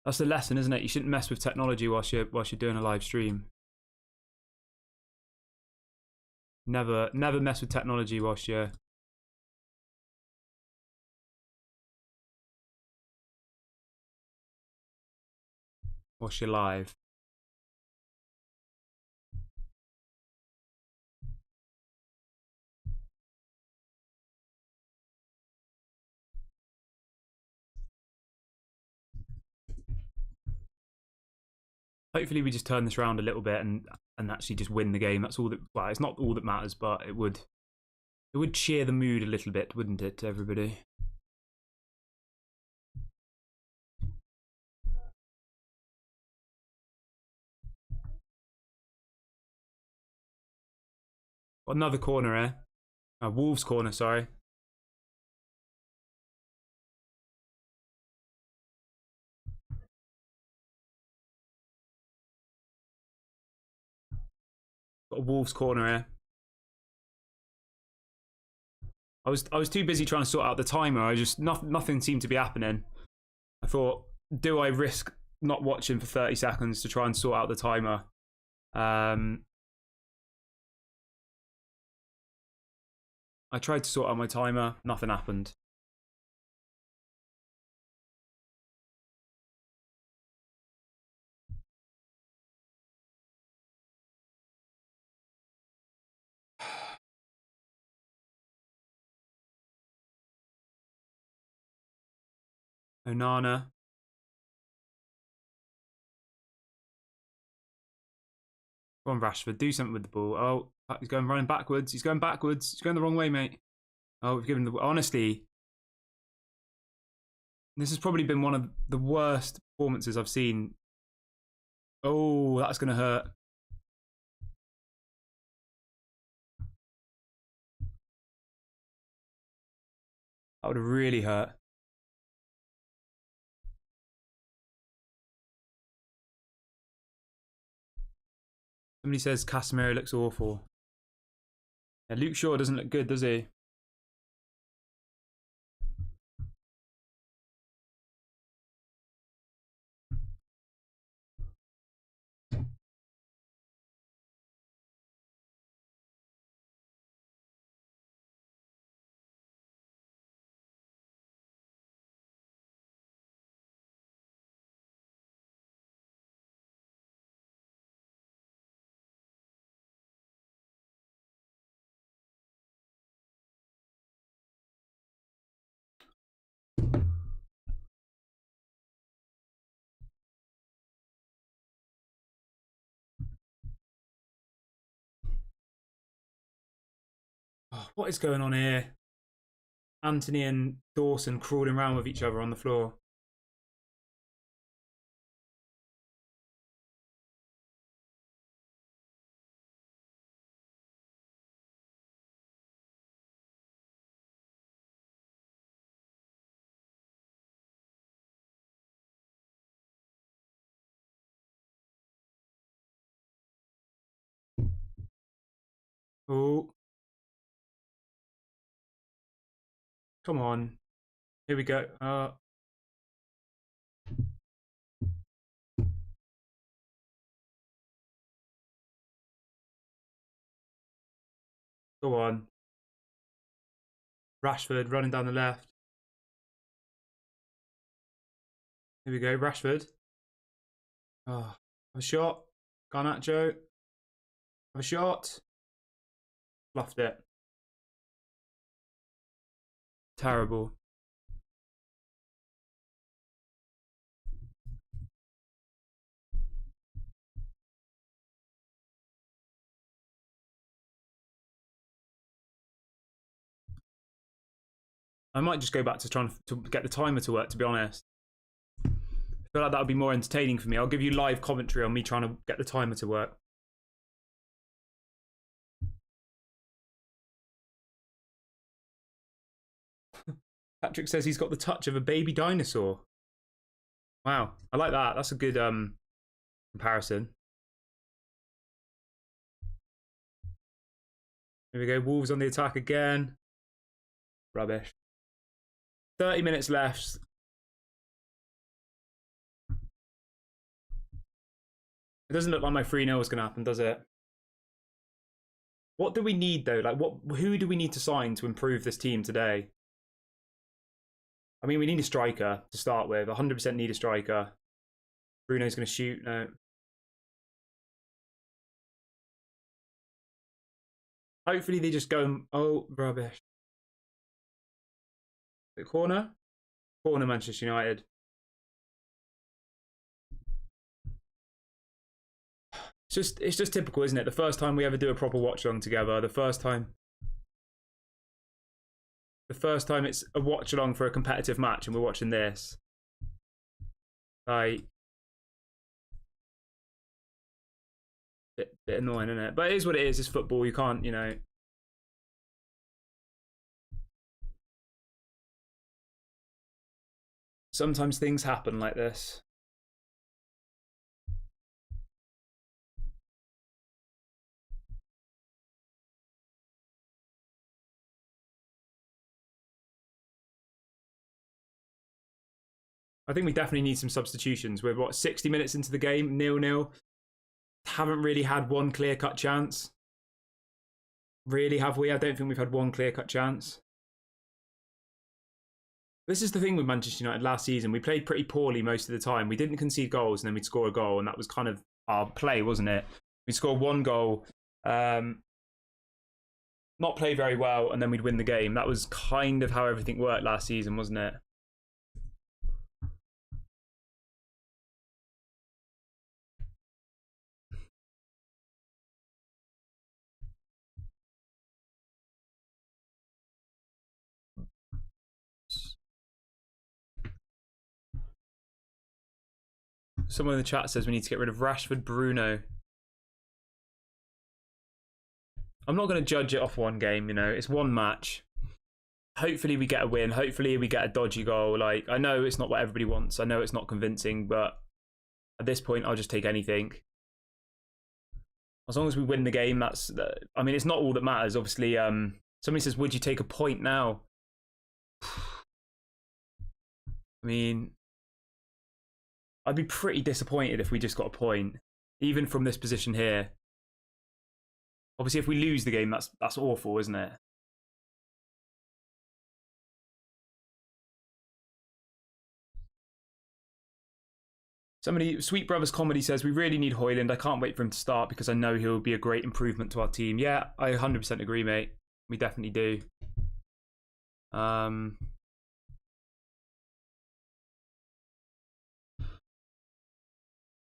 That's the lesson, isn't it? You shouldn't mess with technology whilst you're doing a live stream. Never mess with technology whilst you're live. Hopefully we just turn this around a little bit and actually just win the game. That's all that, well, it's not all that matters, but it would cheer the mood a little bit, wouldn't it, to everybody? Got another corner here. Wolves corner, sorry. Got a Wolves corner here. I was too busy trying to sort out the timer. Nothing seemed to be happening. I thought, do I risk not watching for 30 seconds to try and sort out the timer? I tried to sort out my timer. Nothing happened. Onana. Go on, Rashford. Do something with the ball. Oh, he's going running backwards. He's going backwards. He's going the wrong way, mate. Oh, we've given the... Honestly, this has probably been one of the worst performances I've seen. Oh, that's going to hurt. That would have really hurt. Somebody says Casemiro looks awful. Yeah, Luke Shaw doesn't look good, does he? Oh, what is going on here? Anthony and Dawson crawling around with each other on the floor. Oh. Come on. Here we go. Go on. Rashford running down the left. Here we go. Rashford. Oh, a shot. Garnacho. A shot. Fluffed it. Terrible. I might just go back to trying to get the timer to work, to be honest. I feel like that would be more entertaining for me. I'll give you live commentary on me trying to get the timer to work. Patrick says he's got the touch of a baby dinosaur. Wow, I like that. That's a good comparison. Here we go. Wolves on the attack again. Rubbish. 30 minutes left. It doesn't look like my 3-0 is going to happen, does it? What do we need, though? Like, who do we need to sign to improve this team today? I mean, we need a striker to start with. 100% need a striker. Bruno's going to shoot. No. Hopefully they just go... Oh, rubbish. The corner? Corner, Manchester United. It's just typical, isn't it? The first time we ever do a proper watch along together. The first time it's a watch along for a competitive match and we're watching this. Like, bit annoying, isn't it? But it is what it is. It's football. You can't, you know. Sometimes things happen like this. I think we definitely need some substitutions. We're, what, 60 minutes into the game, 0-0. Haven't really had one clear-cut chance. Really, have we? I don't think we've had one clear-cut chance. This is the thing with Manchester United last season. We played pretty poorly most of the time. We didn't concede goals and then we'd score a goal, and that was kind of our play, wasn't it? We'd score one goal, not play very well, and then we'd win the game. That was kind of how everything worked last season, wasn't it? Someone in the chat says we need to get rid of Rashford, Bruno. I'm not going to judge it off one game, you know. It's one match. Hopefully we get a win. Hopefully we get a dodgy goal. Like, I know it's not what everybody wants. I know it's not convincing, but at this point, I'll just take anything. As long as we win the game, that's... I mean, it's not all that matters. Obviously, somebody says, would you take a point now? I mean, I'd be pretty disappointed if we just got a point, even from this position here. Obviously, if we lose the game, that's awful, isn't it? Somebody, Sweet Brothers Comedy says, we really need Højlund. I can't wait for him to start because I know he'll be a great improvement to our team. Yeah, I 100% agree, mate. We definitely do.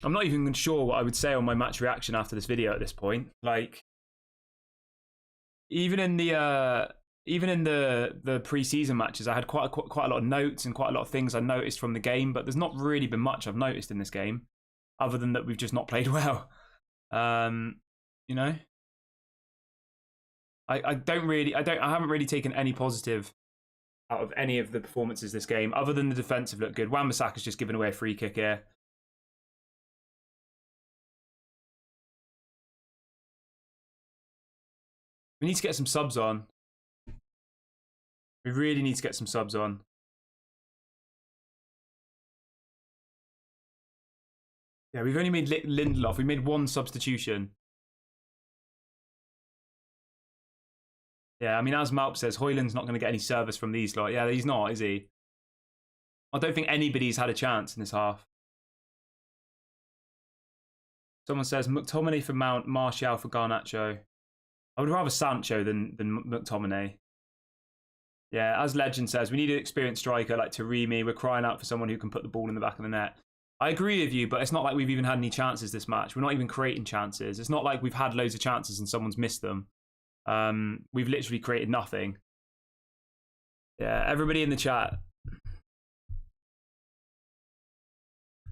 I'm not even sure what I would say on my match reaction after this video at this point. Like, even in the pre-season matches, I had quite a lot of notes and quite a lot of things I noticed from the game, but there's not really been much I've noticed in this game, other than that we've just not played well. You know, I haven't really taken any positive out of any of the performances this game, other than the defensive look good. Wan-Bissaka's just given away a free kick here. We need to get some subs on. We really need to get some subs on. Yeah, we've only made Lindelof. We made one substitution. Yeah, I mean, as Malp says, Højlund's not going to get any service from these lot. Yeah, he's not, is he? I don't think anybody's had a chance in this half. Someone says, McTominay for Mount, Martial for Garnacho. I would rather Sancho than McTominay. Yeah, as Legend says, we need an experienced striker like Taremi. We're crying out for someone who can put the ball in the back of the net. I agree with you, but it's not like we've even had any chances this match. We're not even creating chances. It's not like we've had loads of chances and someone's missed them. We've literally created nothing. Yeah, everybody in the chat.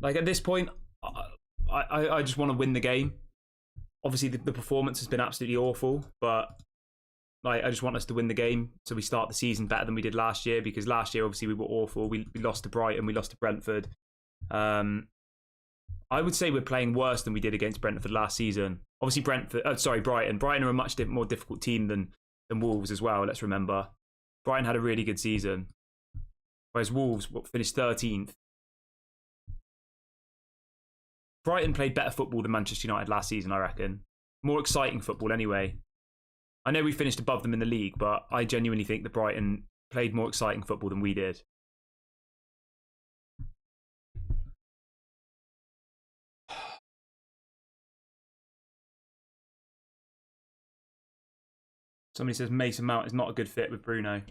Like, at this point, I just want to win the game. Obviously, the performance has been absolutely awful, but like, I just want us to win the game so we start the season better than we did last year, because last year, obviously, we were awful. We lost to Brighton, we lost to Brentford. I would say we're playing worse than we did against Brentford last season. Obviously, Brighton. Brighton are a much more difficult team than Wolves as well, let's remember. Brighton had a really good season, whereas Wolves finished 13th. Brighton played better football than Manchester United last season, I reckon. More exciting football anyway. I know we finished above them in the league, but I genuinely think that Brighton played more exciting football than we did. Somebody says Mason Mount is not a good fit with Bruno.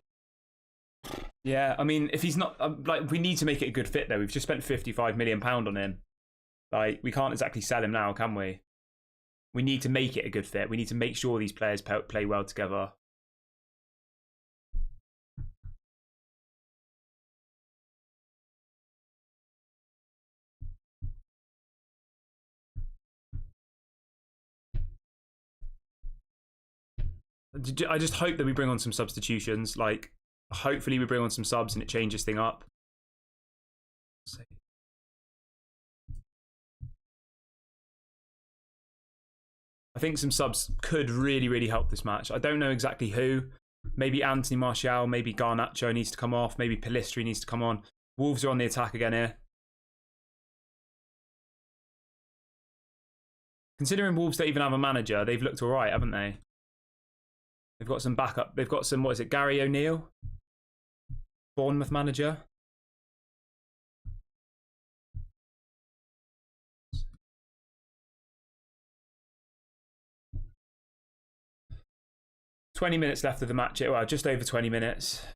Yeah, I mean, if he's not... like, we need to make it a good fit, though. We've just spent £55 million on him. Like, we can't exactly sell him now, can we? We need to make it a good fit. We need to make sure these players play well together. I just hope that we bring on some substitutions. Like, hopefully we bring on some subs and it changes things up. I think some subs could really, really help this match. I don't know exactly who. Maybe Anthony Martial, maybe Garnacho needs to come off, maybe Pellistri needs to come on. Wolves are on the attack again here. Considering Wolves don't even have a manager, they've looked all right, haven't they? They've got some backup. They've got some, what is it, Gary O'Neill? Bournemouth manager. "20 minutes left of the match. Well, just over 20 minutes.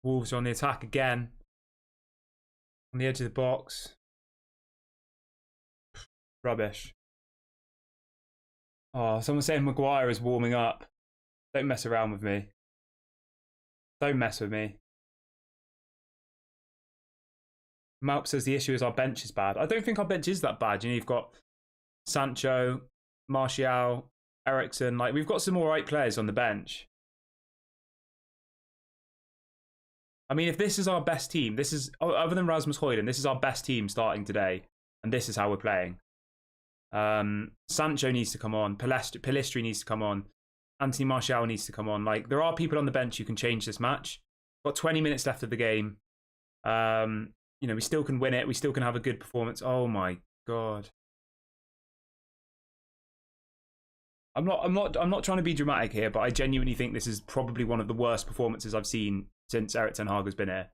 Wolves are on the attack again. On the edge of the box. Rubbish. Oh, someone's saying Maguire is warming up. Don't mess around with me. Don't mess with me. Malp says the issue is our bench is bad. I don't think our bench is that bad. You know, you've got Sancho, Martial, Eriksen. Like, we've got some all right players on the bench. I mean, if this is our best team, this is, other than Rasmus Højlund, this is our best team starting today. And this is how we're playing. Sancho needs to come on. Pellistri needs to come on. Anthony Martial needs to come on. Like, there are people on the bench who can change this match. Got 20 minutes left of the game. You know, we still can win it. We still can have a good performance. Oh my God. I'm not trying to be dramatic here, but I genuinely think this is probably one of the worst performances I've seen since Erik ten Hag has been here.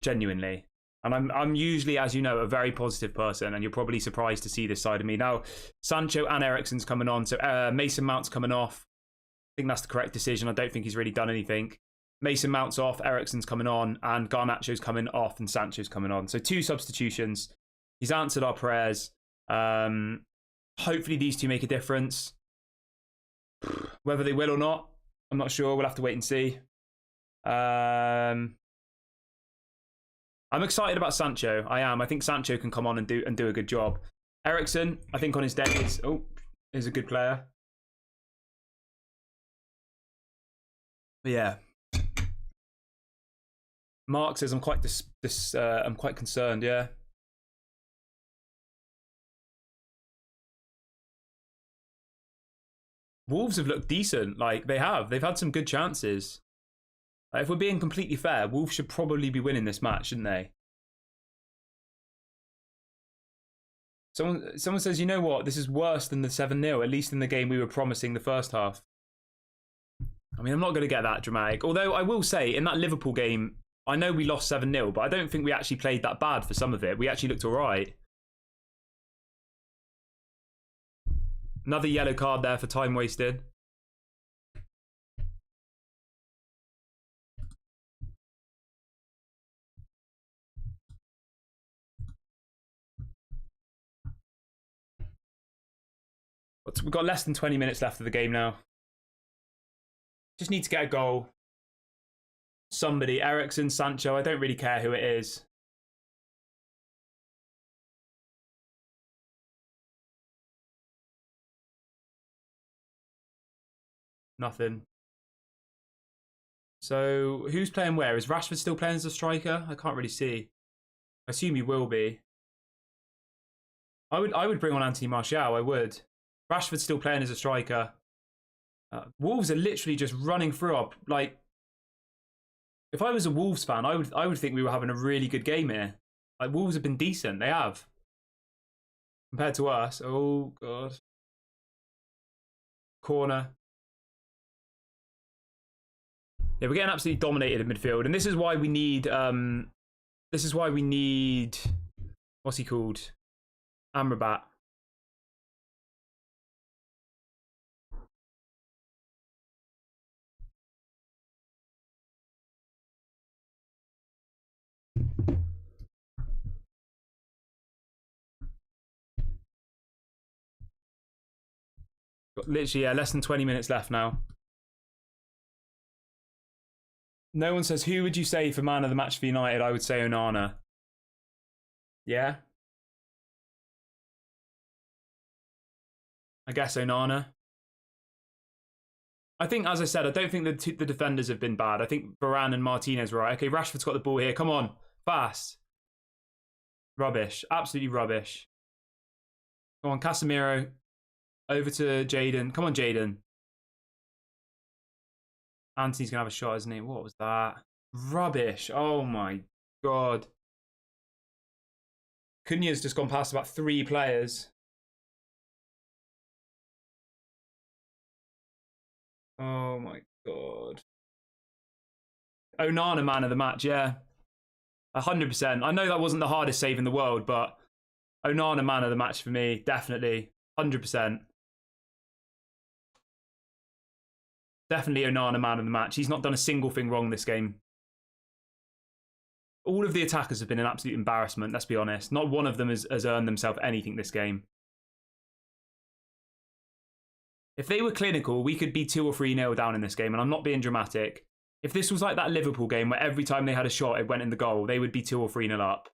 Genuinely. And I'm usually, as you know, a very positive person, and you're probably surprised to see this side of me. Now, Sancho and Eriksen's coming on, so Mason Mount's coming off. I think that's the correct decision. I don't think he's really done anything. Mason Mount's off, Eriksen's coming on, and Garnacho's coming off, and Sancho's coming on. So 2 substitutions. He's answered our prayers. Hopefully these two make a difference. Whether they will or not, I'm not sure. We'll have to wait and see. I'm excited about Sancho. I am. I think Sancho can come on and do a good job. Eriksen, I think on his day is a good player. But yeah. Mark says I'm quite I'm quite concerned. Yeah. Wolves have looked decent. Like, they have. They've had some good chances. Like, if we're being completely fair, Wolves should probably be winning this match, shouldn't they? Someone says, you know what? This is worse than the 7-0, at least in the game we were promising the first half. I mean, I'm not going to get that dramatic. Although I will say, in that Liverpool game, I know we lost 7-0, but I don't think we actually played that bad for some of it. We actually looked all right. Another yellow card there for time wasted. We've got less than 20 minutes left of the game now. Just need to get a goal. Somebody, Eriksen, Sancho, I don't really care who it is. Nothing. So, who's playing where? Is Rashford still playing as a striker? I can't really see. I assume he will be. I would bring on Anthony Martial, I would. Rashford's still playing as a striker. Wolves are literally just running through our, like, if I was a Wolves fan, I would think we were having a really good game here. Like, Wolves have been decent. They have. Compared to us. Oh, God. Corner. Yeah, we're getting absolutely dominated in midfield. And this is why we need... what's he called? Amrabat. Got literally, yeah, less than 20 minutes left now. No one says, who would you say for man of the match for United? I would say Onana. Yeah? I guess Onana. I think, as I said, I don't think the defenders have been bad. I think Varane and Martinez were right. Okay, Rashford's got the ball here. Come on. Fast. Rubbish. Absolutely rubbish. Come on, Casemiro. Over to Jaden. Come on, Jaden. Anthony's going to have a shot, isn't he? What was that? Rubbish. Oh, my God. Cunha's just gone past about 3 players. Oh, my God. Onana, man of the match, yeah. 100%. I know that wasn't the hardest save in the world, but Onana, man of the match for me. Definitely. 100%. Definitely Onana, man of the match. He's not done a single thing wrong this game. All of the attackers have been an absolute embarrassment, let's be honest. Not one of them has earned themselves anything this game. If they were clinical, we could be 2 or 3-0 down in this game, and I'm not being dramatic. If this was like that Liverpool game where every time they had a shot, it went in the goal, they would be 2 or 3-0 up.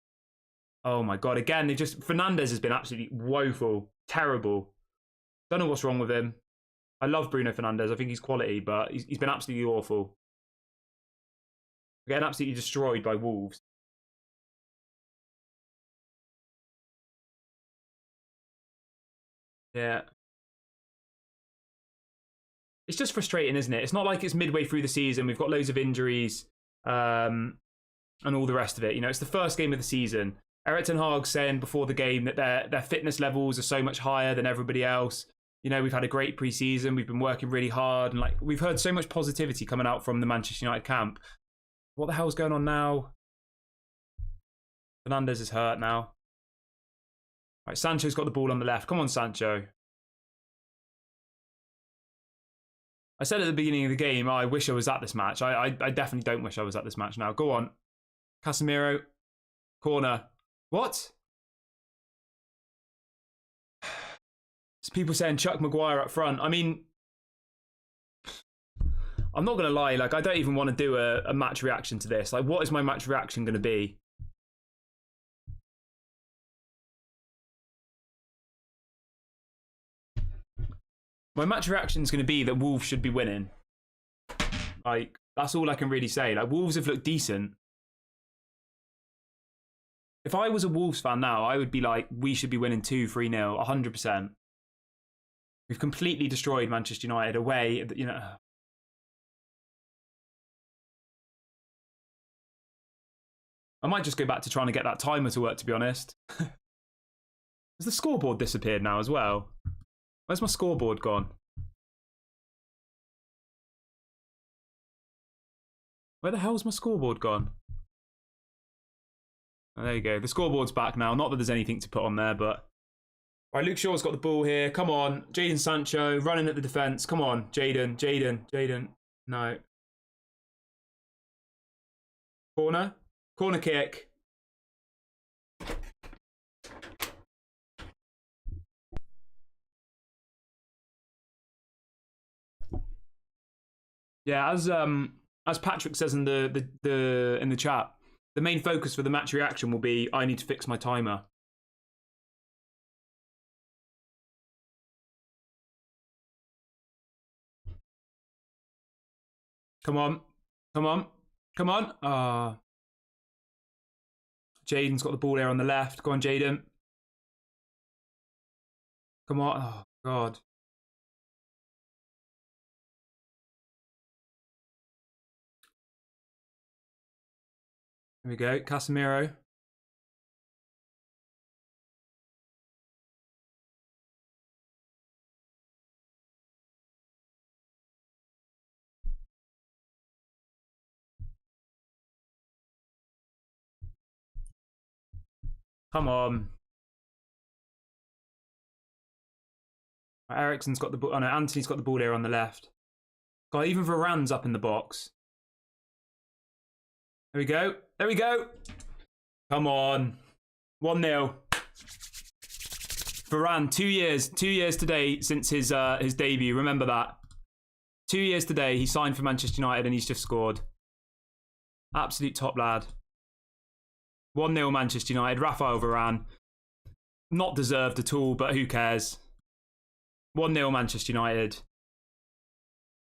Oh my God, again, Fernandes has been absolutely woeful, terrible. Don't know what's wrong with him. I love Bruno Fernandes, I think he's quality, but he's been absolutely awful. We're getting absolutely destroyed by Wolves. Yeah. It's just frustrating, isn't it? It's not like it's midway through the season. We've got loads of injuries and all the rest of it. You know, it's the first game of the season. Erik ten Hag saying before the game that their fitness levels are so much higher than everybody else. You know, we've had a great pre-season. We've been working really hard. And like we've heard so much positivity coming out from the Manchester United camp. What the hell's going on now? Fernandes is hurt now. Right, Sancho's got the ball on the left. Come on, Sancho. I said at the beginning of the game, I wish I was at this match. I definitely don't wish I was at this match now. Go on. Casemiro. Corner. What? There's people saying Chuck Maguire up front. I mean, I'm not going to lie. Like, I don't even want to do a match reaction to this. Like, what is my match reaction going to be? My match reaction is going to be that Wolves should be winning. Like, that's all I can really say. Like, Wolves have looked decent. If I was a Wolves fan now, I would be like, we should be winning 2-3-0, 100%. We've completely destroyed Manchester United away, you know. I might just go back to trying to get that timer to work, to be honest. Has the scoreboard disappeared now as well? Where's my scoreboard gone? Where the hell's my scoreboard gone? Oh, there you go. The scoreboard's back now. Not that there's anything to put on there, but... Right, Luke Shaw's got the ball here. Come on. Jadon Sancho running at the defence. Come on. Jadon. No. Corner. Corner kick. Yeah, as Patrick says in the chat, the main focus for the match reaction will be I need to fix my timer. Come on. Jadon's got the ball here on the left. Go on, Jadon. Come on. Oh, God. There we go. Casemiro. Come on. Eriksen's got the ball. Oh no, Anthony's got the ball here on the left. God, even Varane's up in the box. There we go. Come on. 1-0. Varane, 2 years. 2 years today since his debut. Remember that. 2 years today, he signed for Manchester United and he's just scored. Absolute top lad. 1-0 Manchester United. Raphael Varane. Not deserved at all, but who cares? 1-0 Manchester United.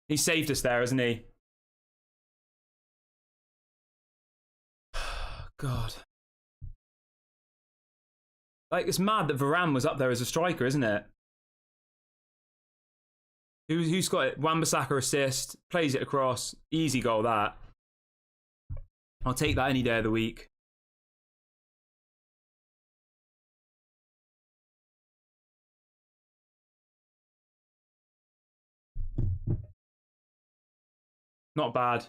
He saved us there, hasn't he? God. Like, it's mad that Varane was up there as a striker, isn't it? Who's got it? Wan-Bissaka assist. Plays it across. Easy goal, that. I'll take that any day of the week. Not bad.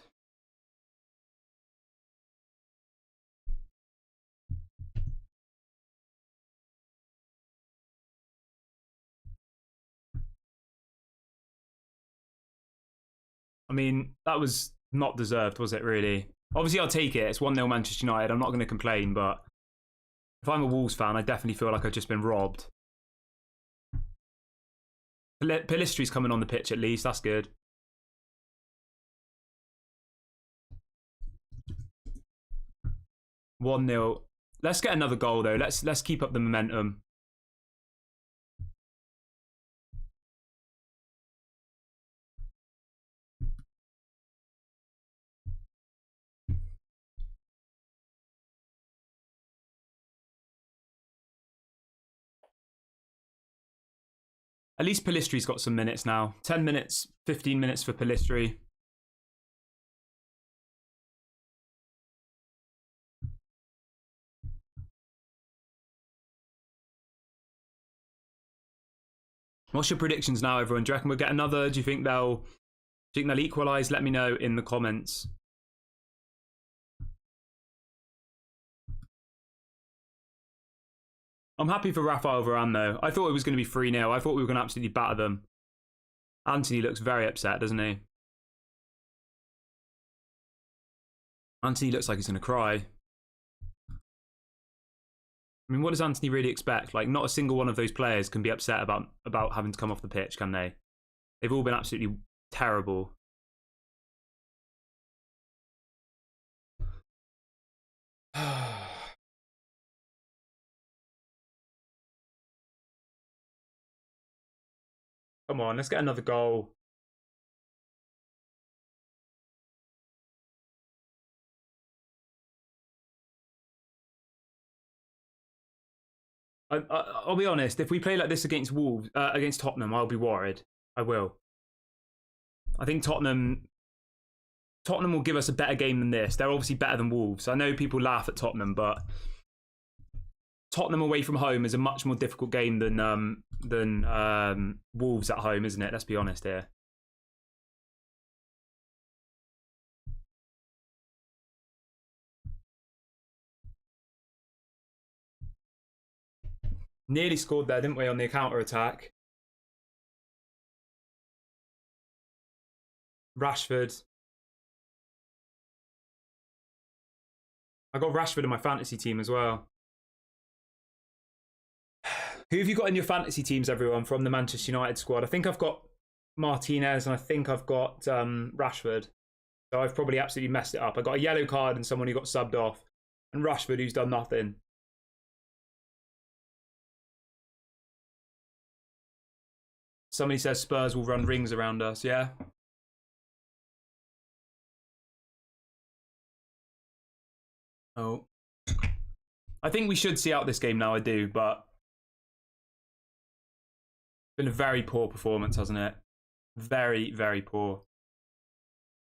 I mean, that was not deserved, was it, really? Obviously, I'll take it. It's 1-0 Manchester United. I'm not going to complain, but if I'm a Wolves fan, I definitely feel like I've just been robbed. Pelistri's coming on the pitch at least. That's good. One 0. Let's get another goal though. Let's keep up the momentum. At least Pelistri's got some minutes now. 10 minutes, 15 minutes for Pelistri. What's your predictions now, everyone? Do you reckon we'll get another? Do you think they'll equalise? Let me know in the comments. I'm happy for Rafael Varane though. I thought it was going to be 3-0. I thought we were going to absolutely batter them. Anthony looks very upset, doesn't he? Anthony looks like he's going to cry. I mean, what does Anthony really expect? Like, not a single one of those players can be upset about having to come off the pitch, can they? They've all been absolutely terrible. Come on, let's get another goal. I'll be honest. If we play like this against Wolves, against Tottenham, I'll be worried. I will. I think Tottenham will give us a better game than this. They're obviously better than Wolves. I know people laugh at Tottenham, but Tottenham away from home is a much more difficult game than Wolves at home, isn't it? Let's be honest here. Nearly scored there, didn't we, on the counter-attack? Rashford. I got Rashford in my fantasy team as well. Who have you got in your fantasy teams, everyone, from the Manchester United squad? I think I've got Martinez and I think I've got Rashford. So I've probably absolutely messed it up. I got a yellow card and someone who got subbed off. And Rashford, who's done nothing. Somebody says Spurs will run rings around us, yeah? Oh. I think we should see out this game now, I do, but it's been a very poor performance, hasn't it? Very, very poor.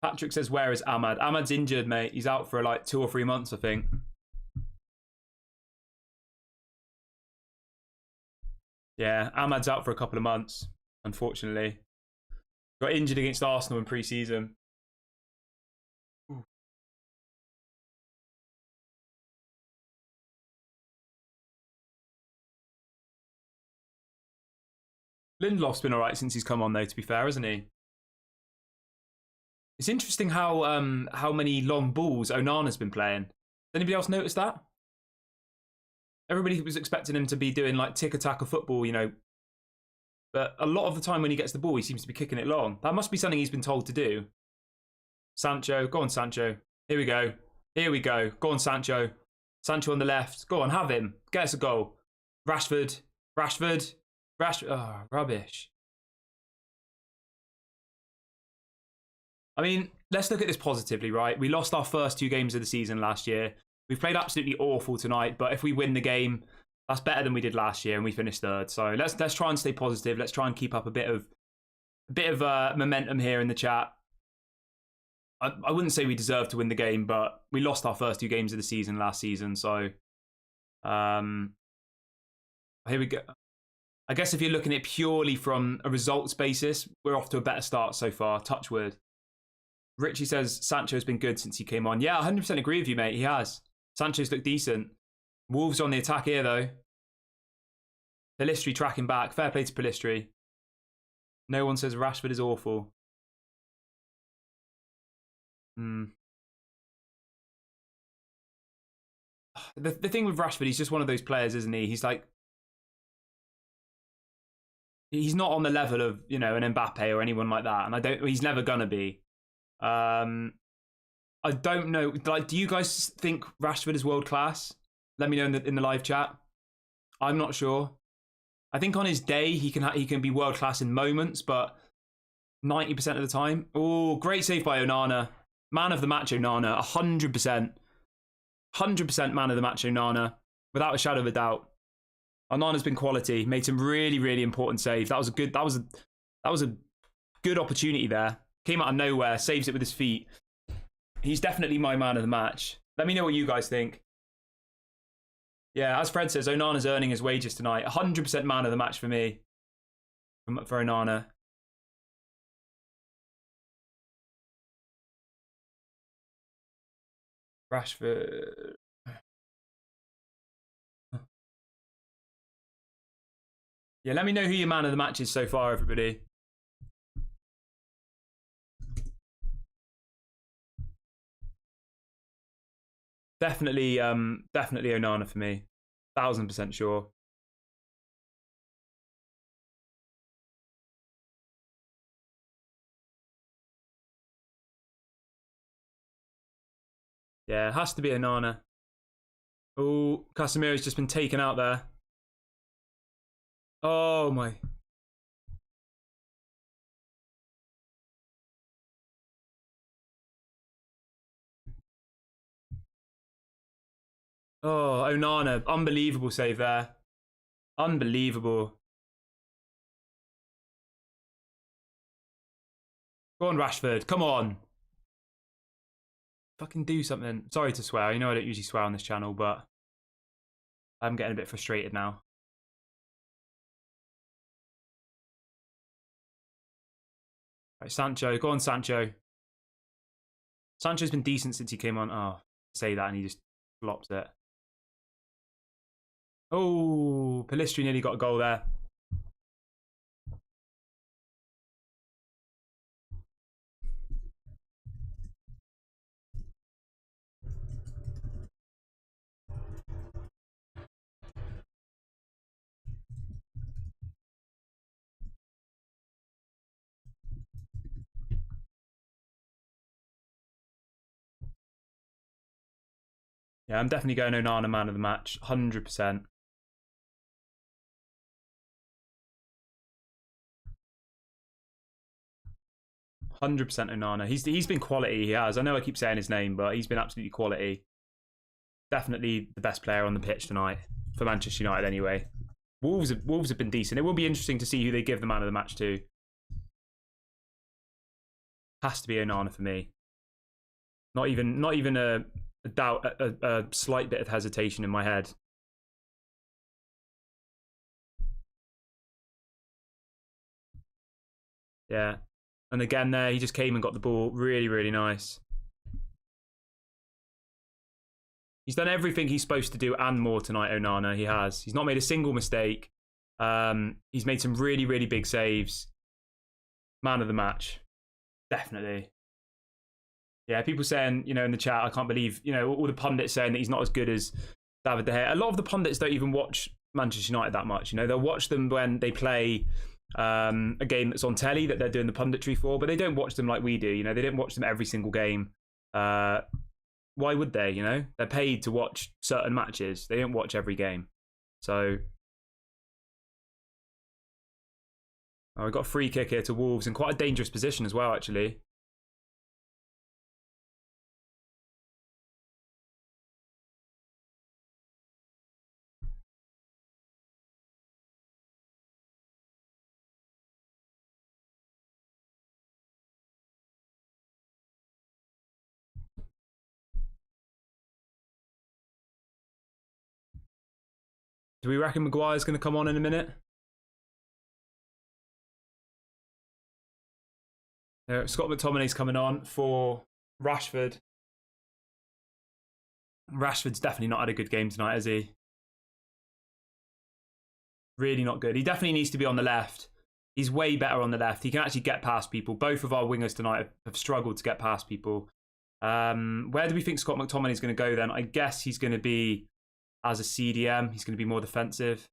Patrick says, where is Ahmad? Ahmad's injured, mate. He's out for like 2 or 3 months, I think. Yeah, Ahmad's out for a couple of months, unfortunately. Got injured against Arsenal in pre-season. Lindelof's been alright since he's come on, though, to be fair, isn't he? It's interesting how many long balls Onana's been playing. Anybody else notice that? Everybody was expecting him to be doing like tick-attack of football, you know. But a lot of the time when he gets the ball, he seems to be kicking it long. That must be something he's been told to do. Sancho, go on, Sancho. Here we go. Here we go. Go on, Sancho. Sancho on the left. Go on, have him. Get us a goal. Rashford. Oh, rubbish. I mean, let's look at this positively, right? We lost our first 2 games of the season last year. We've played absolutely awful tonight, but if we win the game, that's better than we did last year, and we finished 3rd. So let's try and stay positive. Let's try and keep up a bit of momentum here in the chat. I wouldn't say we deserve to win the game, but we lost our first 2 games of the season last season. So here we go. I guess if you're looking at it purely from a results basis, we're off to a better start so far. Touch wood. Richie says Sancho's been good since he came on. Yeah, 100% agree with you, mate. He has. Sancho's looked decent. Wolves on the attack here, though. Pelistri tracking back. Fair play to Pelistri. No one says Rashford is awful. The thing with Rashford, he's just one of those players, isn't he? He's like... he's not on the level of, you know, an Mbappe or anyone like that, and he's never gonna be. I don't know. Like, do you guys think Rashford is world class? Let me know in the live chat. I'm not sure. I think on his day he can be world class in moments, but 90% of the time. Oh, great save by Onana. Man of the match, Onana. 100%. 100% man of the match, Onana. Without a shadow of a doubt. Onana's been quality. Made some really, really important saves. That was a good opportunity there. Came out of nowhere. Saves it with his feet. He's definitely my man of the match. Let me know what you guys think. Yeah, as Fred says, Onana's earning his wages tonight. 100% man of the match for me. For Onana. Rashford. Yeah, let me know who your man of the match is so far, everybody. Definitely Onana for me. 1000% sure. Yeah, it has to be Onana. Oh, Casemiro's just been taken out there. Oh my. Oh, Onana. Unbelievable save there. Unbelievable. Go on, Rashford. Come on. Fucking do something. Sorry to swear. You know I don't usually swear on this channel, but I'm getting a bit frustrated now. Right, Sancho. Go on, Sancho. Sancho's been decent since he came on. Oh, say that and he just flops it. Oh, Pellistri nearly got a goal there. Yeah, I'm definitely going Onana man of the match. 100%. Onana. He's been quality. He has. I know I keep saying his name, but he's been absolutely quality. Definitely the best player on the pitch tonight for Manchester United. Anyway, Wolves have been decent. It will be interesting to see who they give the man of the match to. Has to be Onana for me. Not even a doubt, a slight bit of hesitation in my head. Yeah, and again there he just came and got the ball. Really, really nice. He's done everything he's supposed to do and more tonight, Onana. He has. He's not made a single mistake. He's made some really, really big saves. Man of the match. Definitely. Yeah, people saying, you know, in the chat, I can't believe, you know, all the pundits saying that he's not as good as David De Gea. A lot of the pundits don't even watch Manchester United that much. You know, they'll watch them when they play a game that's on telly that they're doing the punditry for, but they don't watch them like we do. You know, they don't watch them every single game. Why would they? You know, they're paid to watch certain matches. They don't watch every game. So, oh, we got a free kick here to Wolves in quite a dangerous position as well, actually. Do we reckon Maguire's going to come on in a minute? Scott McTominay's coming on for Rashford. Rashford's definitely not had a good game tonight, has he? Really not good. He definitely needs to be on the left. He's way better on the left. He can actually get past people. Both of our wingers tonight have struggled to get past people. Where do we think Scott McTominay's going to go then? I guess he's going to be as a CDM. He's going to be more defensive.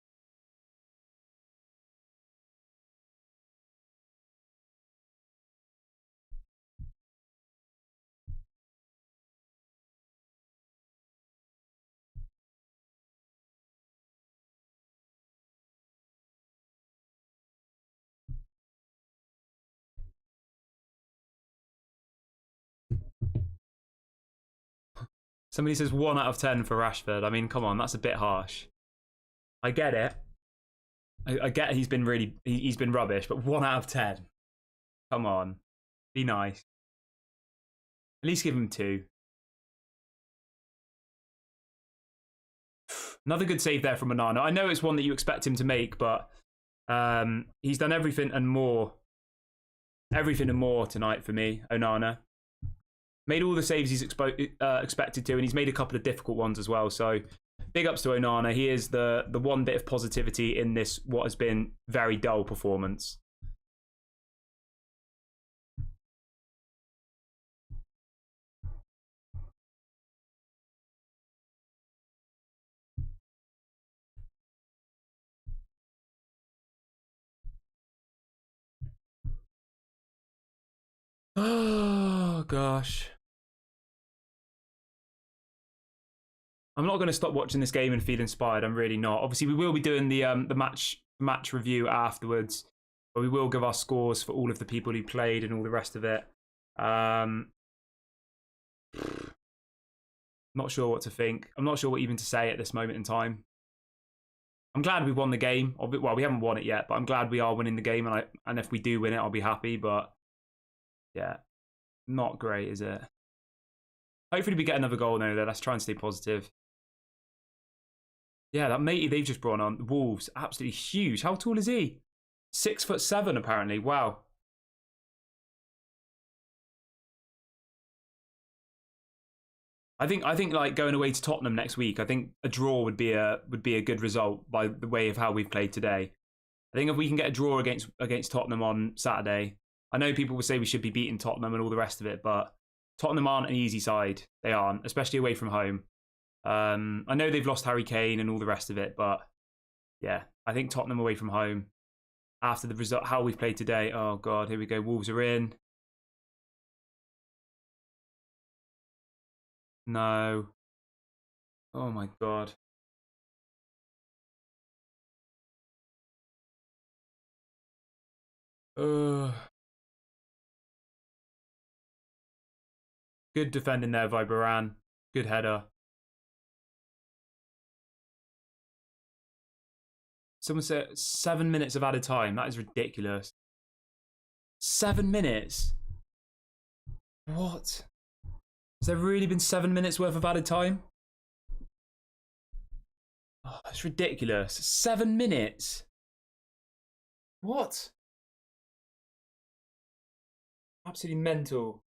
Somebody says 1 out of 10 for Rashford. I mean, come on, that's a bit harsh. I get it. I get he's been rubbish, but 1 out of 10. Come on, be nice. At least give him 2. Another good save there from Onana. I know it's one that you expect him to make, but he's done everything and more. Everything and more tonight for me, Onana. Made all the saves he's expected to, and he's made a couple of difficult ones as well. So big ups to Onana. He is the one bit of positivity in this, what has been very dull performance. Oh, gosh. I'm not going to stop watching this game and feel inspired. I'm really not. Obviously, we will be doing the match review afterwards, but we will give our scores for all of the people who played and all the rest of it. Not sure what to think. I'm not sure what even to say at this moment in time. I'm glad we won the game. Well, we haven't won it yet, but I'm glad we are winning the game, and if we do win it, I'll be happy. But yeah, not great, is it? Hopefully we get another goal now, though. Let's try and stay positive. Yeah, that matey they've just brought on, Wolves, absolutely huge. How tall is he? 6'7", apparently. Wow. I think like going away to Tottenham next week, I think a draw would be a good result by the way of how we've played today. I think if we can get a draw against Tottenham on Saturday, I know people will say we should be beating Tottenham and all the rest of it, but Tottenham aren't an easy side. They aren't, especially away from home. I know they've lost Harry Kane and all the rest of it, but yeah, I think Tottenham away from home after the result, how we've played today. Oh God, here we go. Wolves are in. No. Oh my God. Good defending there by Varane. Good header. Someone said 7 minutes of added time. That is ridiculous. 7 minutes? What? Has there really been 7 minutes worth of added time? Oh, that's ridiculous. 7 minutes? What? Absolutely mental.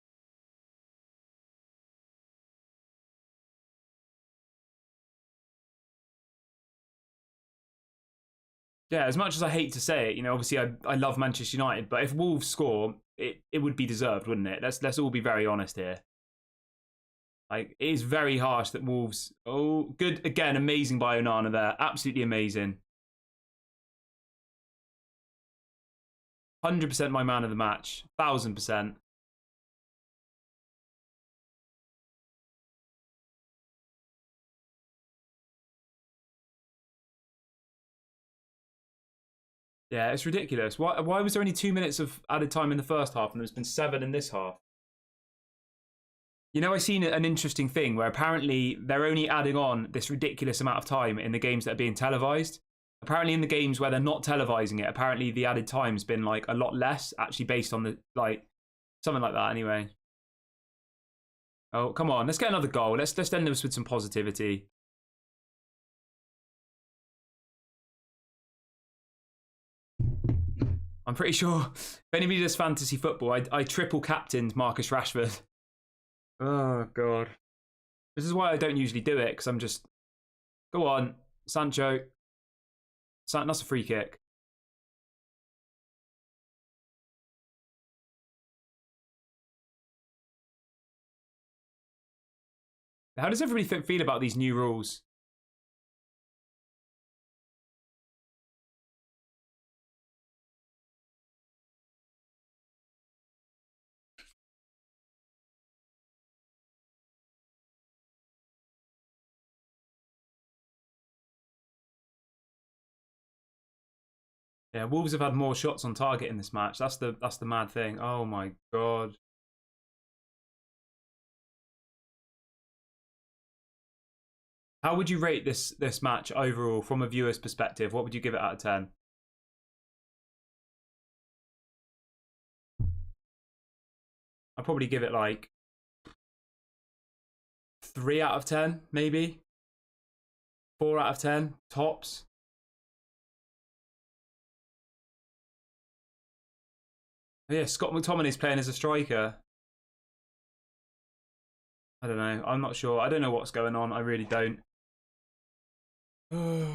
Yeah, as much as I hate to say it, obviously I love Manchester United, but if Wolves score, it would be deserved, wouldn't it? Let's all be very honest here. Like, it is very harsh that Wolves... Oh, good. Again, amazing by Onana there. Absolutely amazing. 100% my man of the match. 1000%. Yeah, it's ridiculous. Why was there only 2 minutes of added time in the first half and there's been 7 in this half? I seen an interesting thing where apparently they're only adding on this ridiculous amount of time in the games that are being televised. Apparently in the games where they're not televising it, apparently the added time's been like a lot less, actually based on the, something like that anyway. Oh, come on, let's get another goal. Let's end this with some positivity. I'm pretty sure if anybody does fantasy football, I triple captained Marcus Rashford. Oh, God. This is why I don't usually do it, because I'm just... Go on, Sancho. That's a free kick. How does everybody feel about these new rules? Yeah, Wolves have had more shots on target in this match. That's the mad thing. Oh my God. How would you rate this match overall from a viewer's perspective? What would you give it out of 10? I'd probably give it like 3 out of 10, maybe 4 out of 10 tops. Yeah, Scott McTominay's playing as a striker. I don't know. I'm not sure. I don't know what's going on. I really don't. Someone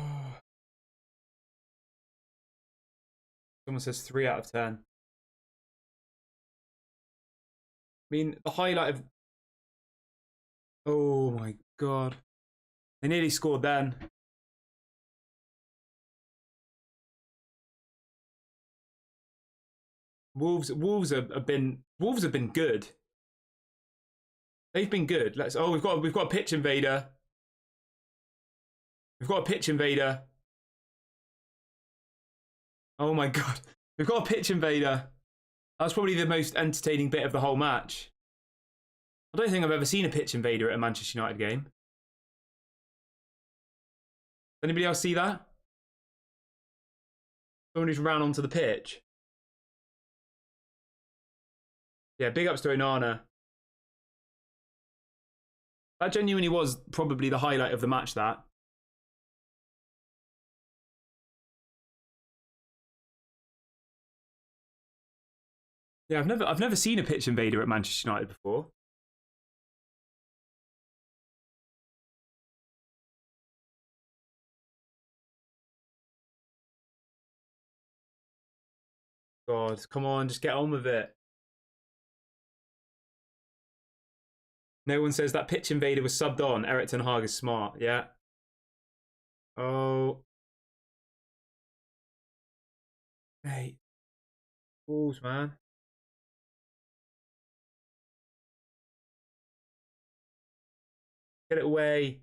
says 3 out of 10. I mean, the highlight of... Oh my god. They nearly scored then. Wolves have been good. They've been good. We've got a pitch invader. We've got a pitch invader. Oh my god. We've got a pitch invader. That was probably the most entertaining bit of the whole match. I don't think I've ever seen a pitch invader at a Manchester United game. Anybody else see that? Someone who's ran onto the pitch. Yeah, big ups to Onana. That genuinely was probably the highlight of the match, that. Yeah, I've never seen a pitch invader at Manchester United before. God, come on, just get on with it. No one says that pitch invader was subbed on. Eric Ten Hag is smart, yeah. Oh. Mate. Balls, man. Get it away.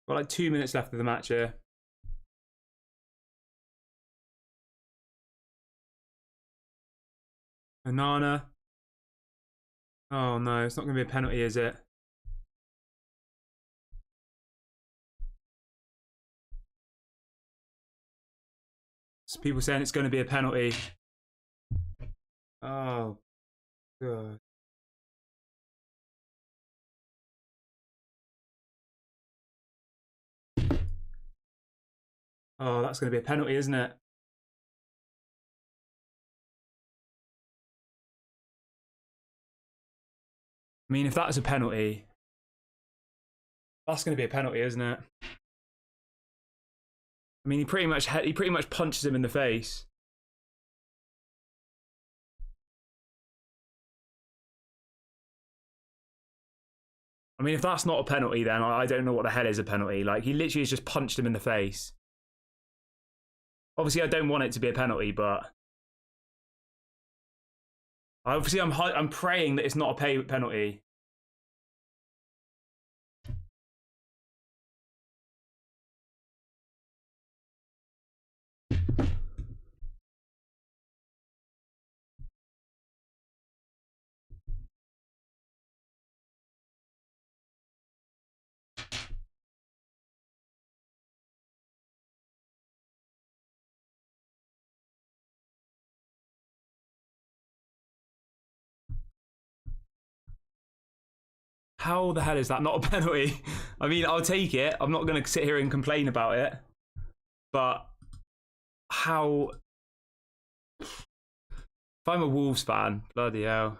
Got like 2 minutes left of the match here. Onana. Oh no, it's not going to be a penalty, is it? So people saying it's going to be a penalty. Oh, God. Oh, that's going to be a penalty, isn't it? I mean, if that's a penalty, that's going to be a penalty, isn't it? I mean, he pretty much punches him in the face. I mean, if that's not a penalty, then I don't know what the hell is a penalty. Like, he literally has just punched him in the face. Obviously, I don't want it to be a penalty, but obviously, I'm praying that it's not a penalty. How the hell is that not a penalty? I mean, I'll take it. I'm not going to sit here and complain about it. But how... If I'm a Wolves fan, bloody hell.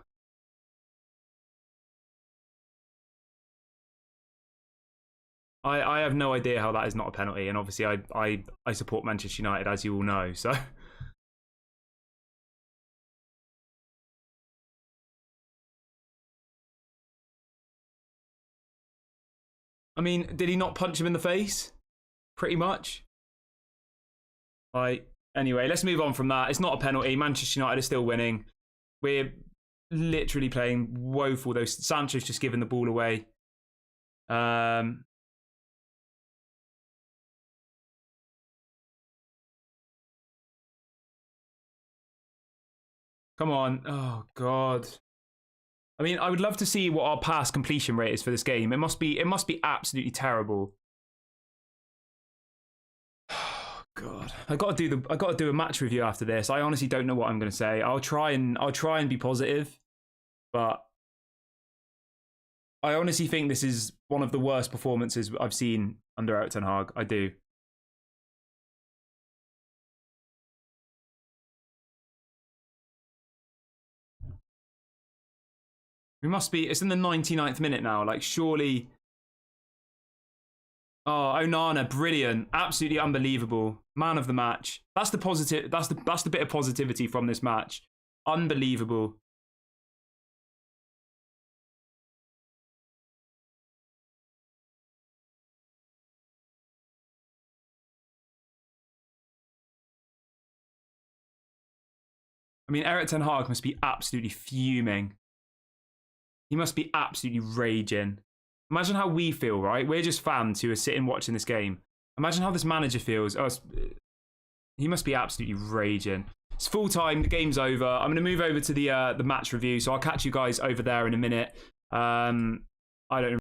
I have no idea how that is not a penalty. And obviously, I support Manchester United, as you all know. So... I mean, did he not punch him in the face? Pretty much. Anyway, let's move on from that. It's not a penalty. Manchester United are still winning. We're literally playing woeful, though. Sancho's just given the ball away. Come on. Oh, God. I mean, I would love to see what our pass completion rate is for this game. It must be absolutely terrible. Oh, God. I got to do a match review after this. I honestly don't know what I'm going to say. I'll try and be positive, but I honestly think this is one of the worst performances I've seen under Erik ten Hag. I do. We must be. It's in the 99th minute now. Like, surely. Oh, Onana, brilliant, absolutely unbelievable, man of the match. That's the positive. That's the bit of positivity from this match. Unbelievable. I mean, Erik ten Hag must be absolutely fuming. He must be absolutely raging. Imagine how we feel, right? We're just fans who are sitting watching this game. Imagine how this manager feels. Oh, he must be absolutely raging. It's full time. The game's over. I'm going to move over to the match review. So I'll catch you guys over there in a minute. I don't